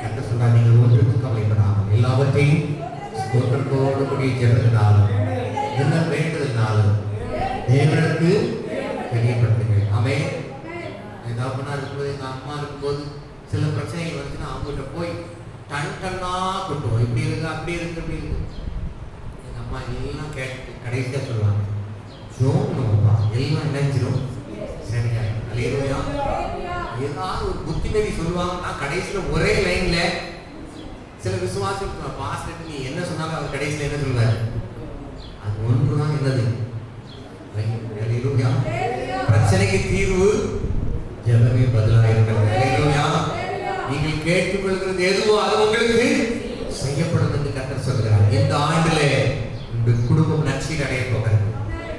கர்த்தர் சொல்றார், நீங்கள் ஒன்றுக்கும் கவலைப்படாமல் எல்லாவற்றையும் ஸ்தோத்திரத்தோடு கூடிய ஜெபத்தினாலும் என்ன வேண்டுதலினாலும் தேவனுக்கு தெரியப்படுத்துங்கள். ஆமென். எதாப்பனா இருக்கும்போது, எங்க அம்மா இருக்கும்போது சில பிரச்சனைகள் வந்துச்சுன்னா அவங்ககிட்ட போய் டன்னா கொட்டுவோம். இப்படி இருக்கு, அப்படி இருக்கு, அப்படி இருக்கு. எங்க அம்மா எல்லாம் கேட்டு கடைசியா சொல்லுவாங்க, ஜோம்ப்பா எல்லாம் நினைஞ்சிடும் சரியாயிடும். ஹalleluya. ஏதாவது ஒரு புத்திமதி சொல்லுவாங்கன்னா கடைசியில ஒரே லைன்ல சில விசுவாசம் பாஸ்டர் நீ என்ன சொன்னாலும் அவர் கடைசியில என்ன சொல்வாரு? அது ஒன்றுதான் என்னது? ஹல்லேலூயா. பிரச்சனைக்கு தீர்வு ஜெபமே பதிலாக இருக்கிறது. ஹல்லேலூயா. நீங்கள் கேட்டுக்கொள்கிறது எதுவோ அது உங்களுக்கு செய்யப்படும் என்று கர்த்தர் சொல்கிறார். இந்த ஆண்டிலே உங்கள் குடும்பம் நற்சீர் அடைய போகிறது.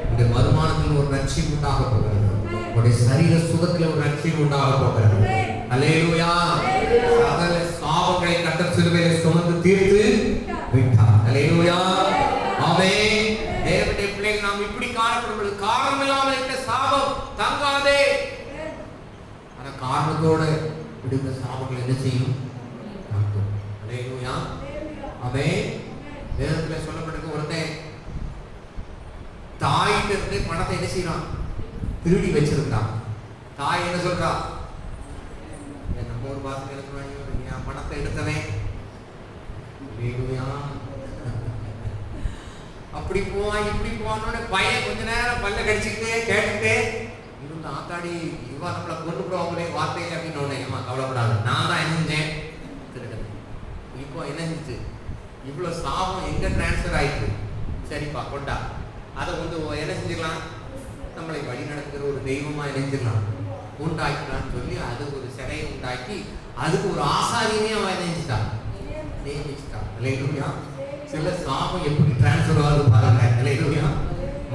உங்கள் வருமானத்தில் ஒரு நற்சீர் உண்டாக போகிறது. உங்களுடைய சரீர சுகத்தில் ஒரு நற்சீர் உண்டாக போகிறது. ஹல்லேலூயா. சகல சாபங்களை கர்த்தர் சிலுவையிலே சுமந்து தீர்த்து விட்டார். ஹல்லேலூயா. ஆமென். தேவனுடைய பிள்ளைகள் நாம் இப்படி காணப்படுவது காரணம் இல்லாமல் இந்த சாபம் தங்காதே. ஆனா காரணத்தோட விடுந்த சாபங்கள் என்ன செய்யும்? ஹல்லேலூயா. ஆமென். வேதத்துல சொல்லப்பட்டிருக்க ஒருத்தன் தாயிட்ட இருந்து பணத்தை என்ன செய்யறான்? திருடி வச்சிருந்தான். தாய் என்ன சொல்றா? நம்ம ஒரு பாசம் என் பணத்தை எடுத்தவன் அப்படி போவான் இப்படி போவான்னு பையன் கொஞ்ச நேரம் பல்ல கடிச்சுக்கிட்டே கேட்டுக்கிட்டே இருந்த ஆத்தாடி இவா நம்மளை கொண்டு போவாங்களே வார்த்தையில அப்படின்னு ஒண்ணு. ஏமா கவலைப்படாது, நான் தான் என்ன செஞ்சேன்? திருடன். இப்போ என்ன செஞ்சு இவ்வளவு சாபம் எங்க டிரான்ஸ்பர் ஆயிடுச்சு? சரிப்பா கொண்டா, அதை வந்து என்ன செஞ்சுக்கலாம்? நம்மளை வழி நடத்துகிற ஒரு தெய்வமா நினைஞ்சிடலாம், உண்டாக்கலாம்னு சொல்லி அது ஒரு சிலையை உண்டாக்கி அதுக்கு ஒரு ஆசாரியனே அவன் நினைச்சிட்டான், நியமிச்சிட்டான். ஹல்லேலூயா. சில சாபம் எப்படி டிரான்ஸ்பர் ஆகுது பாருங்க. ஹல்லேலூயா.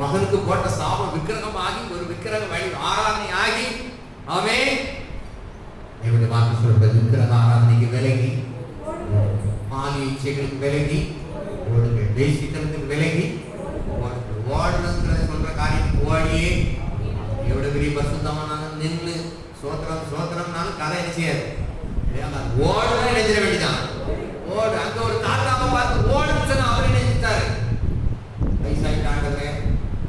மகனுக்கு போட்ட சாபம் விக்கிரகம் ஆகி ஒரு விக்கிரக வழி ஆராதனை ஆகி அவன் என்னுடைய வாக்கு சொல்றது விக்கிரக ஆராதனைக்கு விலகி, பாலி இச்சைகளுக்கு விலகி, தேசித்தனத்துக்கு விலகி ஓடுங்கிற சொல்ற காரியத்துக்கு ஓடியே எவ்வளவு பெரிய பசுத்தமான நின்று சோத்திரம் சோத்திரம்னாலும் கதை என்ன செய்யாது? ஓடுதான் நினைச்சிட வேண்டியதான். ஓடு. அங்க ஒரு தாத்தாவை பார்த்து ஓடுன்னு சொன்னா அவரே நினைச்சிட்டாரு. வயசாயிட்டாண்டவரே,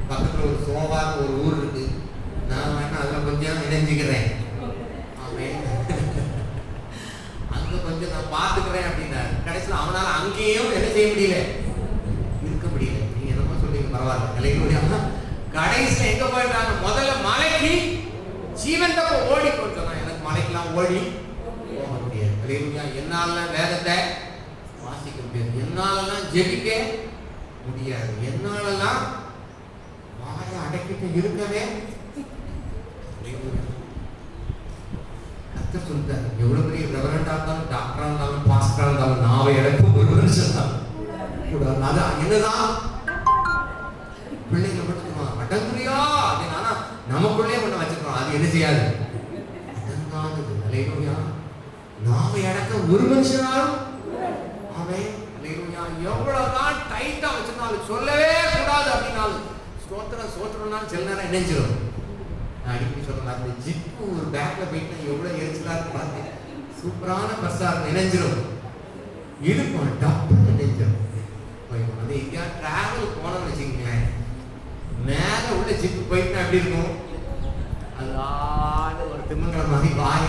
பக்கத்துல ஒரு சோவான்னு ஒரு ஊர் இருக்கு, நான் வேணா அதுல கொஞ்சம் இணைஞ்சுக்கிறேன், அங்க கொஞ்சம் நான் பாத்துக்கிறேன் அப்படின்னாரு. கடைசியில் அவனால அங்கேயும் என்ன செய்ய முடியல, இருக்க முடியல. நீங்க என்னமோ சொல்றீங்க, பரவாயில்ல. ஹல்லேலூயா. கடைசியில் எங்க போயிட்டாங்க? முதல்ல மலைக்கு ஜீவன் தப்ப ஓடி போயிட்டான். எனக்கு மலைக்கெல்லாம் ஓடி போக முடியாது. ஹல்லேலூயா. என்னால வேதத்தை வாசிக்க முடியாது, என்னாலலாம் ஜெபிக்க முடியாது, என்னாலலாம் வாயை அடக்கிட்டு இருக்கவே. கர்த்தர் சொல்றாரு, எவ்வளவு பெரிய ரெவரண்டா இருந்தாலும் டாக்டரா இருந்தாலும் பாஸ்டரா இருந்தாலும் நாவை அடக்கும் ஒரு மனுஷன் தான் கூடாது. அதான் என்னதான் பிள்ளைங்க மட்டும் அடங்குறியா அப்படின்னு ஆனா நமக்குள்ளே பண்ண வச்சிருக்கோம். அது என்ன செய்யாது? அடங்காதது. ஹல்லேலூயா. நாவை அடக்க ஒரு மனுஷனாலும் அவன் எவ்வளவுதான் டைட்டா வச்சிருந்தாலும் சொல்லவே கூடாது அப்படின்னாலும் ஸ்தோத்திரம் ஸ்தோத்திரம்னாலும் சில நேரம் இணைஞ்சிடும். நான் அடிக்கடி சொல்றேன், அந்த ஜிப்பு ஒரு பேக்ல போயிட்டு எவ்வளவு எரிச்சலா இருக்கு பார்த்தேன், சூப்பரான பர்ஸா இருக்கும், இணைஞ்சிடும். இருக்கும் டப்பு இணைஞ்சிடும். அது எங்கேயா டிராவல் போனோம்னு வச்சுக்கங்களேன், மேல உள்ள ஜிப்பு போயிட்டு எப்படி இருக்கும்? அது ஒரு திமிங்கல மாதிரி வாய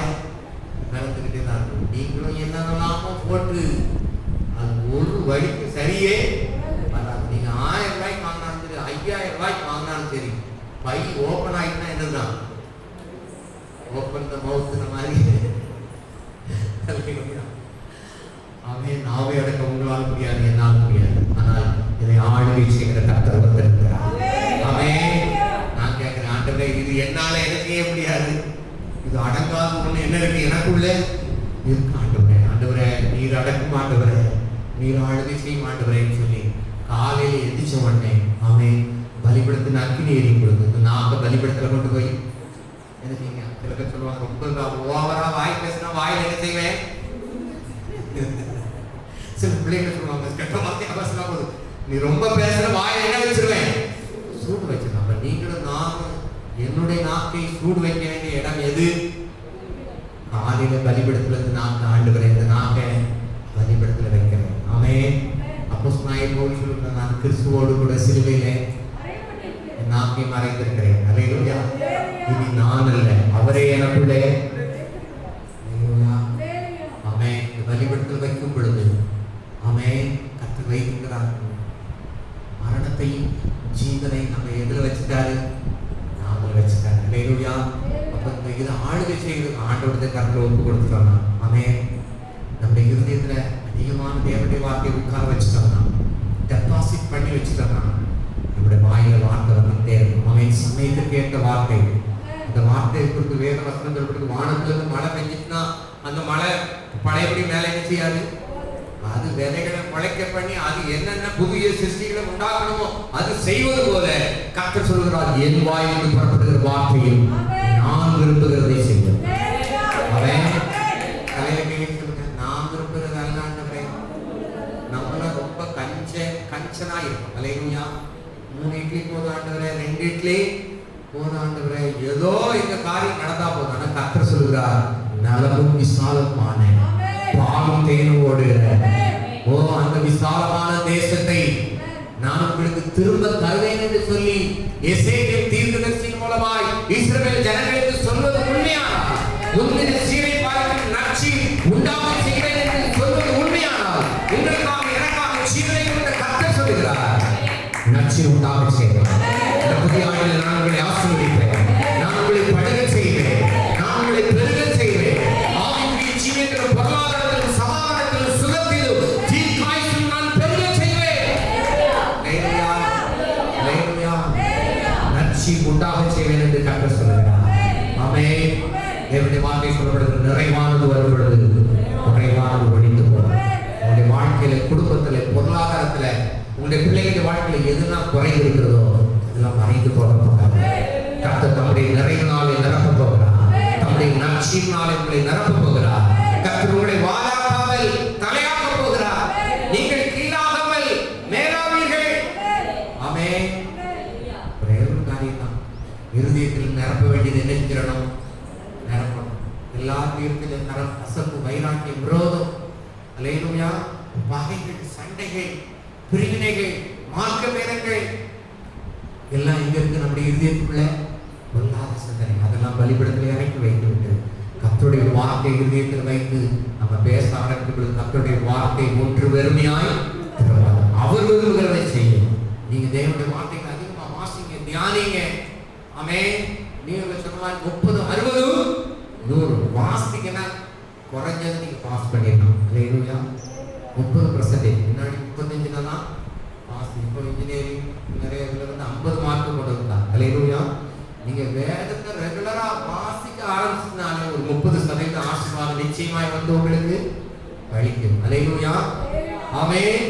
நடந்துகிட்டே தான் இருக்கும். நீங்களும் என்னென்னலாமோ போட்டு அது ஒரு வழிக்கு சரியே வராது. நீங்க 1000 ரூபாய்க்கு வாங்கினாலும் சரி, 5000 ரூபாய்க்கு வாங்கினாலும் சரி, பை ஓப்பன் ஆகிட்டுனா என்னதான்? ஓப்பன் த மவுத் மாதிரி. அவன் நாவை அடக்க உங்களால் முடியாது, என்னால் முடியாது. ஆனால் இதை ஆளுகை செய்கிற கர்த்தர் வந்திருக்கிறார். அவன் நான் கேட்கிறேன், ஆண்டவரே இது என்னால என்ன செய்ய முடியாது, இது அடங்காத ஒண்ணு என்ன இருக்கு எனக்குள்ள இருக்கு. ஆண்டவரே ஆண்டவரே நீர் அடக்கும், ஆண்டவரே நீர் ஆளுகை செய்யும் ஆண்டவரேன்னு சொல்லி காலையில எந்திரிச்ச உடனே அவன் பலிபடத்தின் அக்கினி எரியும் பொழுது நான் பலிபடத்துல கொண்டு போய் என்ன செய்யுங்க. சில பேர் சொல்லுவாங்க, ரொம்ப ஓவரா வாய் பேசினா வாயில என்ன செய்வேன்? சில பிள்ளைங்க சொல்லுவாங்க, கெட்ட வார்த்தை அவசரம் போகுது, நீ ரொம்ப பேசுற வாயில என்ன வச்சிருவேன்? சூடு வச்சிருக்காங்க. நீங்களும் நானும் என்னுடைய நாக்கை சூடு வைக்க வேண்டிய இடம் எது? காலையில பலிபடத்துல இருந்து நாக்கு ஆண்டவரே இந்த நாக்கை பலிபடத்துல வைக்கிறேன். ஆமென். அப்போஸ்தலனாகிய பவுல் சொல்றார், நான் கிறிஸ்துவோடு கூட சிலுவையிலே என் நாக்கை மறைத்திருக்கிறேன். ஹல்லேலூயா. இனி நான் அல்ல, அவரே எனக்குள்ளே. ஹல்லேலூயா. ஆமென். பலிபடத்தில் வைக்கும் பொழுது ஆமென் கர்த்தர் வைக்கிறார். மரணத்தையும் ஜீவனையும் நம்ம எதுல வச்சுட்டாரு? நாம வச்சுட்டாரு. ஹல்லேலூயா. அப்ப இந்த இது ஆளுகை செய்கிறது ஆண்டவருடைய கரத்துல ஒப்பு கொடுத்துட்டோம்னா ஆமென் நம்ம இருதயத்துல அதிகமான தேவனுடைய வார்த்தையை உட்கார வச்சுட்டோம்னா, டெபாசிட் பண்ணி வச்சுட்டோம்னா, நம்முடைய வாயில வார்த்தை வந்துட்டே இருக்கும். அவன் சமயத்துக்கு ஏற்ற வார்த்தை. அந்த வார்த்தையை குறித்து வேத வசனங்கள் குறித்து வானத்துல இருந்து மழை பெஞ்சிச்சுன்னா அந்த மழை பழையபடி மேலே என்ன செய்யாது? அது விதைகளை முளைக்க பண்ணி அது என்னென்ன புதிய சிருஷ்டிகளை உண்டாக்கணுமோ அது செய்வது போல கர்த்தர் சொல்கிறார், என் வாயிலிருந்து புறப்படுகிற வார்த்தையில் நான் விரும்புகிறதை செய்வேன். அவன் நான் விரும்புகிறது அல்லாண்டவரே, நம்மள ரொம்ப கஞ்சனா இருக்கும். அல்லேலூயா. 3 இட்லி போதும் ஆண்டவரே, 2 இட்லி போதும் ஆண்டவரே, ஏதோ இந்த காரியம் நடந்தா போதும். ஆனா கர்த்தர் சொல்கிறார், நலமும் விசாலமான பாலும் தேனும் ஓடுகிற அந்த விசாலமான தேசத்தை நான் உங்களுக்கு திரும்ப தருவேன் என்று சொல்லி எசேக்கியேல் தீர்க்கதரிசியின் மூலமாய் இஸ்ரவேல் ஜனங்களுக்கு சொல்வது உண்மையானால், உன்னுடைய சீரை பார்க்கும் நற்சி உண்டாக செய்வேன் என்று சொல்வது உண்மையானால், உங்களுக்காக எனக்காக சீரை கொண்ட கர்த்தர் சொல்கிறார், நற்சி உண்டாக செய்வேன். இந்த புதிய ஆண்டில் நான் உங்களை ஆசீர்வதிப்பேன், நான் உங்களை படுக செய்வேன், நான் உங்களை பெருக செய்வேன். ஆவிக்குரிய ஜீவத்திலும் பொருளாதாரத்திலும் சமாதானத்திலும் சுகத்திலும் தீர்க்காயுசிலும் நான் பெருக செய்வேன். நற்சி உண்டாக செய்வேன் என்று கர்த்தர் சொல்கிறார். ஆமென். தேவனுடைய வார்த்தை சொல்லப்படுகிறது, நிறைவானது வரும்பொழுது குறைவானது ஒழிந்து போகும். உங்களுடைய வாழ்க்கையில, குடும்பத்துல, பொருளாதாரத்துல, உங்களுடைய பிள்ளைகளுடைய வாழ்க்கையில எதுனா குறைந்து இருக்கிறதோ இதெல்லாம் மறைந்து போக போகிறார். கர்த்தர் தம்முடைய நிறைவினாலே நிரப்ப போகிறார். தம்முடைய நற்சியினாலே உங்களை நிரப்ப போகிறார். கர்த்தர் உங்களை வாழாக்காமல் தலையாக்க போகிறார். நீங்கள் கீழாகாமல் மேலாவீர்கள். ஆமென். ஒரே ஒரு காரியம் தான், இருதயத்தில் நிரப்ப வேண்டியது என்ன செய்யணும்? நிரப்பணும். எல்லா தீர்ப்பிலும் அசப்பு, வைராக்கியம், விரோதம், அல்லேலூயா, பகைகள், சண்டைகள், பிரிவினைகள், மார்க்க பேதங்கள் எல்லாம் எங்க இருக்கு? நம்முடைய இருதயத்துக்குள்ள பொல்லாத சிந்தனை. அதெல்லாம் பலிபீடத்தில் இறக்கி வைத்து விட்டு கர்த்தருடைய வார்த்தை இருதயத்தில் வைத்து நம்ம பேச ஆரம்பிக்கும். கர்த்தருடைய வார்த்தை ஒன்று வெறுமையாய் அவர் விரும்புகிறதை செய்யும். நீங்க தேவனுடைய வார்த்தைகளை அதிகமா வாசிங்க, தியானிங்க. ஆமென். நீங்க சொன்ன 30, 60, 100 வாசிங்கன்னா குறைஞ்சது நீங்க பாஸ் பண்ணிடணும். அல்லேலூயா. 30% முன்னாடி 35 தான் பாஸ். இப்போ இன்ஜினியரிங் நிறைய இதுல வந்து 50 மார்க் கொண்டு வந்தாங்க. அல்லேலூயா. நீங்க வேதத்தை ரெகுலரா வாசிக்க ஆரம்பிச்சதுனால ஒரு 30% ஆசீர்வாதம் நிச்சயமாய் வந்து உங்களுக்கு அளிக்கும். அல்லேலூயா. ஆமென்.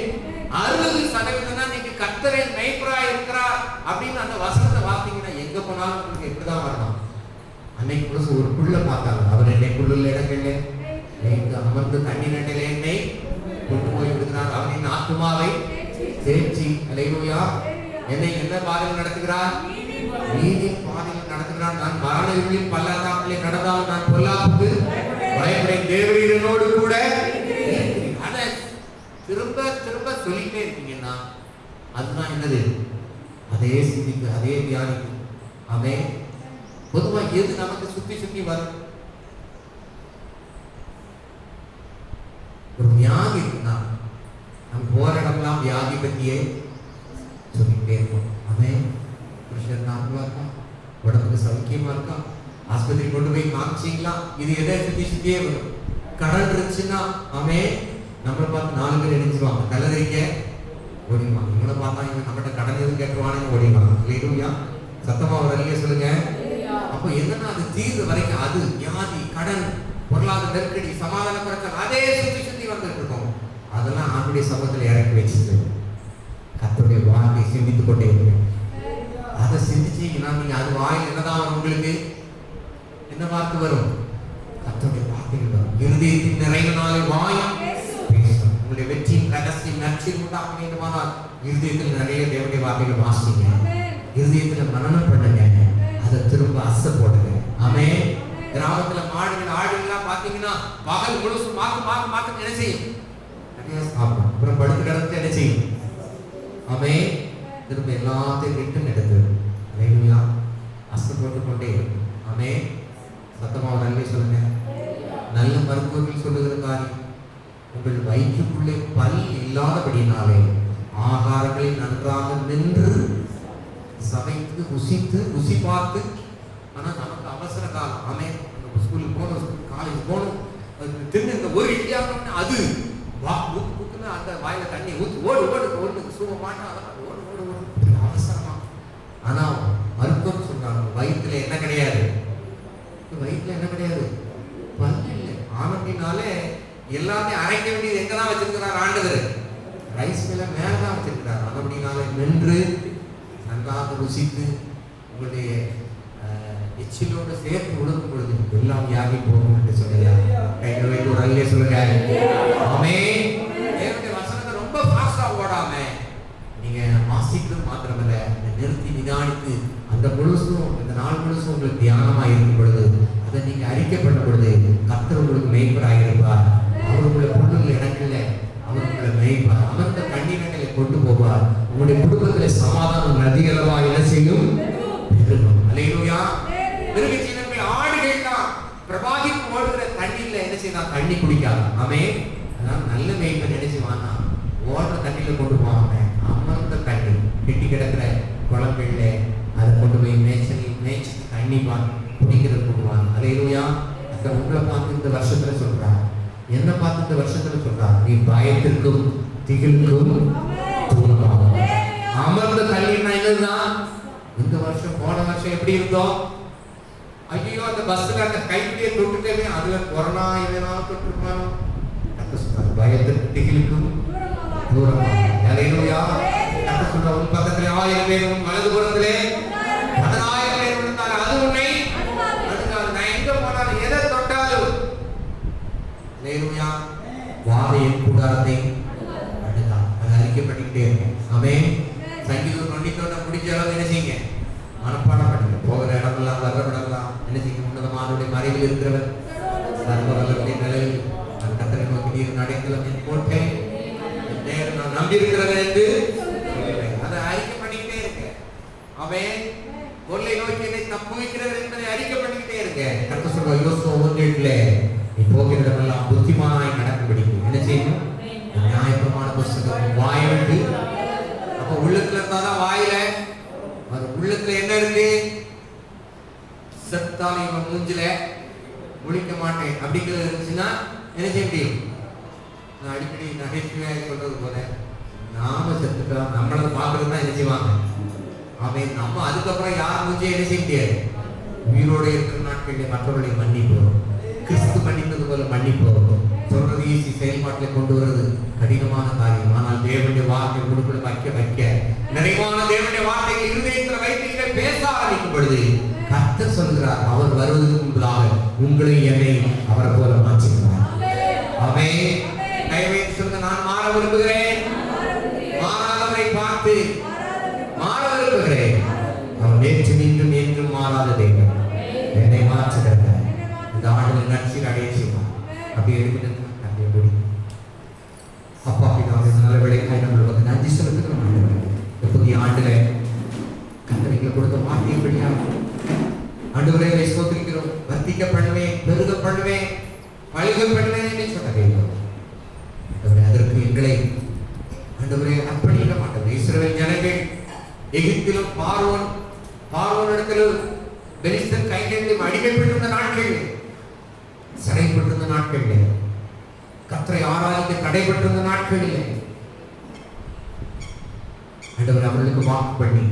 60% நீங்க கர்த்தரே மேய்ப்பராய் இருக்கிறார் அப்படின்னு அந்த வசனத்தை வாசிங்கன்னா எங்க போனாலும் உங்களுக்கு எப்படிதான் வரணும்? அன்னைக்கு புதுசு ஒரு புள்ள பார்த்தாங்க, அவர் என்னை புல்லுள்ள இடங்கள்ல அமர்ந்து தண்ணி நண்டையில என்னை கொண்டு போய் விடுகிறார். அவரின் ஆத்துமாவை தேர்ச்சி. அல்லேலூயா. என்னை என்ன பாதையில் நடத்துகிறார்? நீதி பாதையில் நடத்துகிறார். நான் மரண இருளின் பள்ளத்தாக்கிலே நடந்தால் நான் பொல்லாப்புக்கு பயப்படேன், தேவரீர் என்னோடு கூட. அதை திரும்ப திரும்ப சொல்லிட்டே இருக்கீங்கன்னா அதுதான் என்னது? அதே சிந்திக்கு, அதே தியானிக்கு. ஆமென். பொதுவா எது நமக்கு சுத்தி சுத்தி வரும்? ஒரு வியாதி இருக்குன்னா நம்ம போற இடம்லாம் வியாதி பத்தியே சொல்லிட்டே இருக்கும். ஆமென். புருஷன் நார்மலா இருக்கா, உடம்புக்கு சௌக்கியமா இருக்கா, ஆஸ்பத்திரி கொண்டு போய் காமிச்சிங்களா, இது எதை சுத்தி சுத்தியே வரும். கடன் இருந்துச்சுன்னா ஆமென், நம்மளை பார்த்து 4 பேர் நினைச்சுவாங்க, கலரிக்க ஓடிவாங்க. இவனை பார்த்தா இவன் நம்மகிட்ட கடன் எதுவும் கேட்டுருவானு ஓடிவாங்க. அல்லேலூயா. சத்தமா ஒரு அல்லேலூயா சொல்லுங்க. அப்போ என்னன்னா அது தீர்வு வரைக்கும் அது வியாதி, கடன், பொருளாதார நெருக்கடி, சமாதான பிரச்சனை அதே சுத்தி சுத்தி வந்துட்டு இருக்கோம். அதெல்லாம் ஆண்டுடைய சமூகத்தில் இறக்கி வச்சுட்டு கர்த்தருடைய வார்த்தை சிந்தித்துக் கொண்டே இருக்கேன். அதை சிந்திச்சீங்கன்னா நீங்க அது வாயில் என்னதான் வரும்? உங்களுக்கு என்ன வார்த்தை வரும்? கர்த்தருடைய வார்த்தைகள் வரும். இருதயத்தின் நிறைவினாலே வாய் பேசும். உங்களுடைய வெற்றியின் ரகசியம் நற்சில் உண்டாக வேண்டுமானால் இருதயத்தில் நிறைய தேவனுடைய வார்த்தைகள் வாசிங்க, இருதயத்தில் மனனம் பண்ணுங்க, அதை திரும்ப அசை போடுங்க. ஆமென். கிராமத்துல மாடுகள், ஆடுகள்லாம் பாத்தீங்கன்னா பகல் முழுசு மாத்து என்ன செய்யும்? நிறைய சாப்பிடும். அப்புறம் படுத்து கிடந்து என்ன செய்யும்? ஆமென். திரும்ப எல்லாத்தையும் ரிட்டன் எடுத்து அல்லேலூயா அசை போட்டு கொண்டே இருக்கும். ஆமென். சத்தமா நன்றி சொல்லுங்க. நல்ல மருத்துவர்கள் சொல்லுகிற காரியம், உங்கள் வயிற்றுக்குள்ளே பல் இல்லாதபடினாலே ஆகாரங்களை நன்றாக நின்று சமைத்து ருசி பார்த்து. ஆனா நமக்கு அவசர காலம். ஆமே, ஸ்கூலுக்கு போகணும், காலேஜ் போகணும், தின்னு இந்த ஒரு இட்லியாகணும்னா அது புக்குன்னு அந்த வாயில தண்ணி ஊற்றி ஓடு ஓடு ஓடு சூவ மாட்டா ஓடு ஓடு ஓடு அவசரமா வயிற்றுல என்ன கிடையாது, பல்லு இல்லை. ஆனத்தினாலே எல்லாமே அரைக்க வேண்டியது எங்கதான் வச்சிருக்கிறார் ஆண்டவர், ரைஸ் மேல மேலதான் வச்சிருக்கிறார். ஆனத்தினாலே மென்று நன்றாக ருசித்து உங்களுடைய எச்சிலோடு சேர்த்து உழுக்கும் பொழுது எல்லாம் யாகி போகும் என்று சொல்லுகிறார். கைகளை வைத்து ஒரு அல்லேலூயா சொல்லுங்க. ஆமென். தேவனுடைய வசனத்தை ரொம்ப ஃபாஸ்டா ஓடாம நீங்க வாசிக்கிறது மாத்திரமல்ல, நிறுத்தி நிதானித்து அந்த முழுசும் இந்த நாள் முழுசும் உங்களுக்கு தியானமாக இருக்கும் பொழுது அதை நீங்க அறிக்கை பண்ண பொழுது கர்த்தர் உங்களுக்கு மேய்ப்பராக இருப்பார். அவர் உங்களை பொருள் இடங்கள்ல அவர் உங்களை மேய்ப்பார். அமர்ந்த கண்ணீரங்களை கொண்டு போவார். உங்களுடைய குடும்பத்திலே சமாதானம் நதிகளவா என்ன செய்யும், பெருகும். அல்லேலூயா. மிருகஜீவன்கள் ஆடுகள் தான் பிரவாகித்து ஓடுகிற தண்ணீர்ல என்ன செய்யலாம், தண்ணி குடிக்காது. ஆமென். அதான் நல்ல மேய்ப்பன் என்ன செய்வானா, ஓடுற தண்ணியில கொண்டு போவாங்க. அமர்ந்த தண்ணி கெட்டி கிடக்கிற குளங்கள்ல அதை கொண்டு போய் மேய்ச்சி தண்ணி குடிக்கிறது கொண்டுவாங்க. அல்லேலூயா. அந்த உங்களை பார்த்து இந்த வருஷத்துல சொல்றார், என்ன பார்த்து இந்த வருஷத்துல சொல்றார், நீ பயத்திற்கும் திகிலுக்கும் தூரமாகும். அமர்ந்த தண்ணீர்னா என்னதுதான், இந்த வருஷம் போன வருஷம் எப்படி இருந்தோம், ஐயோ அந்த பஸ்ல அந்த கைப்பிடியை தொட்டுட்டே அதுல கொரோனா இதனால தொட்டுருப்பானோ, பயத்திற்கு திகிலுக்கும் தூரமாகும். அல்லேலூயா. உன் பக்கத்திலே 1000 பேரும் வலது புறத்திலே 10000 பேர் இருந்தாலும் அது உன்னை அடுத்தால் நான் எங்க போனாலும் எதை தொட்டாலும் அல்லேலூயா வாதையின் கூடாரத்தை அடுத்தான். அதை அறிக்கைப்பட்டுக்கிட்டே இருக்கேன். ஆமென். சங்கீதம் 91 முடிஞ்ச அளவு என்ன செய்யுங்க, மனப்பாடம் பண்ணுங்க. போகிற இடமெல்லாம் வர்ற இடமெல்லாம் என்ன செய்யுங்க, உன்னதமானுடைய மறைவில் இருக்கிறவர் சர்வவல்லவருடைய நிலையில் கர்த்தரை நோக்கி நீர் நடக்கலாம் என் கோட்டை நான் நம்பி இருக்கிறவன் என்று அதை அறிக்கை பண்ணிக்கிட்டே இருக்க. அவன் கொள்ளை நோக்கி என்னை தப்புவிக்கிறவர் என்பதை அறிக்கை பண்ணிக்கிட்டே இருக்க. கர்த்தர் சொல்ற யோசுவா 1:8 நீ போகிற இடமெல்லாம் புத்திமானாய் நடக்கும்படி என்ன செய்யணும், நியாயப்பிரமாண புஸ்தகம் வாய் விட்டு. அப்ப உள்ளத்துல இருந்தாதான் வாயில, அது உள்ளத்துல என்ன இருக்கு, செத்தாலும் இவன் மூஞ்சில முழிக்க மாட்டேன் அப்படிங்கிறது இருந்துச்சுன்னா என்ன செய்ய முடியும். நான் அடிக்கடி நகைச்சுவையாக சொல்றது போல, நாம செத்துட்டா நம்மளை பார்க்கறது தான் என்ன செய்வாங்க. அவன் நம்ம அதுக்கப்புறம் யார் மூஞ்சியை என்ன செய்ய முடியாது. உயிரோடு இருக்கிற நாட்களில் மற்றவர்களை மன்னிப்போம், கிறிஸ்து மன்னிப்பது போல மன்னிப்போம். சொல்றது ஈஸி, செயல்பாட்டில் கொண்டு வருவது கடினமான காரியம். ஆனால் தேவனுடைய வார்த்தை உங்களுக்குள்ள வைக்க நிறைவான தேவனுடைய வார்த்தைகள் இருதயத்தில் வைத்து பேச ஆரம்பிக்கும் பொழுது கர்த்தர் சொல்கிறார், அவர் வருவதற்கு முன்பதாக உங்களை என்னை அவரை போல மாற்றுகிறார். ஆமென். கைவைத்து சொல்லுங்க, நான் மாற விரும்புகிறேன், மாறாதவரை பார்த்து மாற விரும்புகிறேன். அவர் நேற்று மீண்டும் என்றும் மாறாத தேவன், என்னை மாற்றுகிறார். இந்த ஆண்டுகள் நட்சில் அடைய செய்வார். அப்படி எடுக்கிறது அப்பா பிதாவே நல்ல வேலைக்காய் நம்மளுக்கு நன்றி செலுத்துகிறோம். இந்த புதிய ஆண்டுல கர்த்தருக்கு கொடுத்த வார்த்தைப்படியா ஆண்டவரே ஸ்தோத்திரிக்கிறோம். வர்த்திக்க பண்ணுவேன், பெருக பண்ணுவேன், பழுக பண்ணுவேன் என்று சொன்ன தெய்வம் அதற்கு எங்களை ஆண்டவரே அர்ப்பணிக்க மாட்டோம். இஸ்ரவேல் ஜனங்கள் எகிப்திலும் பார்வோனிடத்திலும் பெலிஸ்தர் கைகளிலும் அடிமைப்பட்டிருந்த நாட்கள், சிறைப்பட்டிருந்த நாட்களிலே, கர்த்தரை ஆராதிக்க தடைபட்டிருந்த நாட்களிலே ஆண்டவர் அவர்களுக்கு வாக்கு பண்ணி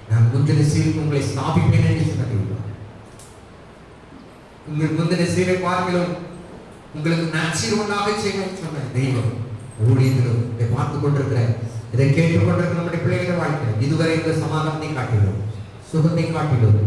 நான் முந்தின சீருக்கு உங்களை ஸ்தாபிப்பேன் என்று சொன்னது. உங்கள் முந்தின சீரை பார்க்கலாம் உங்களுக்கு நற்சீர் ஒன்றாக செய்வேன் சொன்ன தெய்வம் ஊழியத்திலும் இதை பார்த்து கொண்டிருக்கிற, இதை கேட்டுக்கொண்டிருக்கிற நம்முடைய பிள்ளைகளை வாழ்க்கை இதுவரை இந்த சமாதானத்தை காட்டிலும், சுகத்தை காட்டிலும்,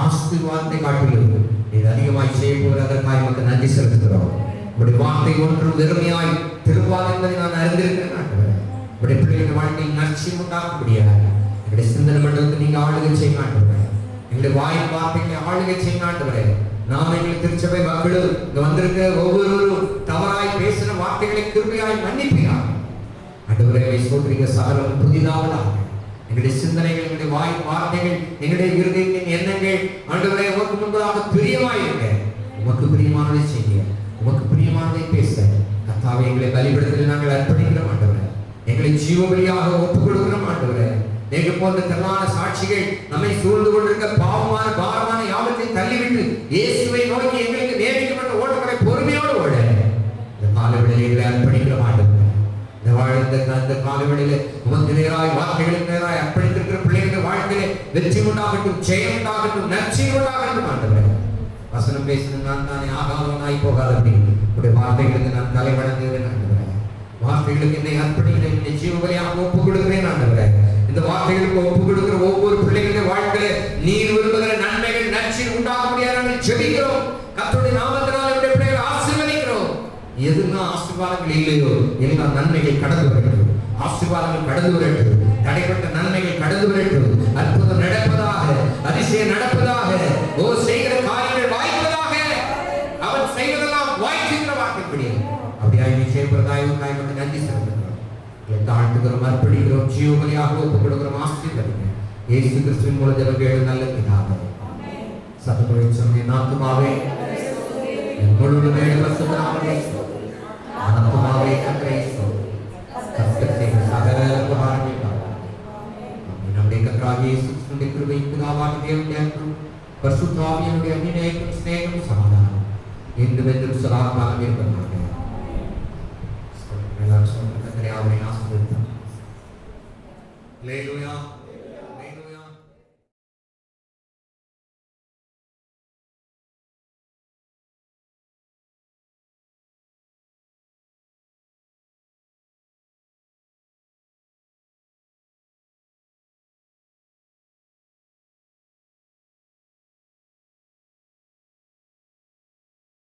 ஆசீர்வாதத்தை காட்டிலும் இது அதிகமாய் செய்ய போவதற்காக நமக்கு நன்றி செலுத்துகிறோம். உங்களுடைய வார்த்தை ஒன்றும் வெறுமையாய் திருவாத என்பதை நான் அறிந்திருக்கிறேன். உங்களுடைய பிள்ளைகள் வாழ்க்கையில் நற்சீர் உண்டாக்க முடியாது. எங்களுடைய சிந்தனை மண்டலத்தை நீங்க ஆளுகை செய்ய ஆண்டுகிறேன். எங்களுடைய வாயின் வார்த்தைகளை ஆளுகை செய்ய ஆண்டுகிறேன். நாம எங்களுக்கு திருச்சபை மக்களும் இங்க வந்திருக்கிற ஒவ்வொருவரும் தவறாய் பேசின வார்த்தைகளை கிருபையாய் மன்னிப்பீராக. ஆண்டவரே சோதரிங்க சகலம் புதிதாவதாக எங்களுடைய சிந்தனைகள், எங்களுடைய வாய் வார்த்தைகள், எங்களுடைய இருதயத்தின் எண்ணங்கள் ஆண்டவரே உமக்கு முன்பதாக பிரியமாய் இருக்க, உமக்கு பிரியமானதை செய்ய, உமக்கு பிரியமானதை பேச கர்த்தாவே எங்களை பலிபீடத்தில் நாங்கள் அர்ப்பணிக்கிறோம். ஆண்டவரே எங்களை ஜீவபலியாக ஒப்புக் கொடுக்கிறோம். ஆண்டவரே எங்க போன்ற திரளான சாட்சிகள் நம்மை சூழ்ந்து கொண்டிருக்க பாவமான பாரமான யாவற்றை தள்ளிவிட்டு இயேசுவை நோக்கி எங்களுக்கு நியமிக்கப்பட்ட ஓட்டங்களை பொறுமையோடு ஓட இந்த கால விடைகளை அர்ப்பணிக்கிறோம். ஆண்டவரே இந்த இந்த காலவெளியிலே உமக்கு நேராய் வார்த்தைகளுக்கு நேராய் அர்ப்பணித்திருக்கிற பிள்ளைகளுடைய வாழ்க்கையிலே வெற்றி உண்டாகட்டும், ஜெயம் உண்டாகட்டும், நற்செய்தி உண்டாகட்டும் ஆண்டவரே. வசனம் பேசுறது நான் தானே ஆகாதவனாய் போகாதபடி உடைய வார்த்தைகளுக்கு நான் தலை வணங்குகிறேன் ஆண்டவரே. வார்த்தைகளுக்கு என்னை அர்ப்பணிக்கிறேன், என்னை ஜீவபலியாக ஒப்பு கொடுக்கிறேன் ஆண்டவரே. இந்த வார்த்தைகளுக்கு ஒப்பு கொடுக்கிற ஒவ்வொரு பிள்ளைகளுடைய வாழ்க்கையிலே நீர் விரும்புகிற நன்மைகள் நற்செய்தி உண்டாக முடியாது நாங்கள் ஜெபிக்கிறோம். கர்த்தருடைய நாமத்தினால் என்னுடைய பிள்ளைகளை ஆசீர்வதிக்கிறோம். எதுனா ஆசீர்வாதங்கள் இல்லையோ எல்லாம் நன்மைகள் கடந்து வரட்டும், ஆசீர்வாதங்கள் கடந்து வரட்டும், தடைப்பட்ட நன்மைகள் கடந்து வரட்டும், அற்புதம் நடப்பதாக, அதிசயம் நடப்பதாக, ஓ செய்கிற காரியங்கள் வாய்ப்பதாக, அவன் செய்வதெல்லாம் வாய்க்கின்ற வாக்கின்படி அப்படியாய் நிச்சயப்படுதாய் உண்டாய் நன்றி செலுத்துகிறோம். தாழ்த்துகிறோம், அர்ப்பணிக்கிறோம், ஜீவபலியாக ஒப்புக் கொடுக்கிறோம். ஆசீர்வதிங்க இயேசு கிறிஸ்துவின் மூலம் ஜெபங்கள் நல்ல பிதாவே. சத்தமிழ் சொன்ன ஆத்துமாவே முழுவதுமே பரிசுத்தமாவே ஆத்துமாவே கர்த்தரை கர்த்தரை சகல உபகாரங்களுக்காக நம்முடைய கர்த்தராகிய இயேசு கிறிஸ்துவின் கிருபை, பிதாவாகிய தேவனுடைய அன்பும் பரிசுத்த ஆவியானவருடைய அன்பினையும் ஸ்நேகமும் சமாதானம் என்றும் சதா காலம் இருப்பதாக. எல்லாரும் சொல்லுங்க, கர்த்தரை அவரை ஆசீர்வதிப்பார். அல்லேலூயா.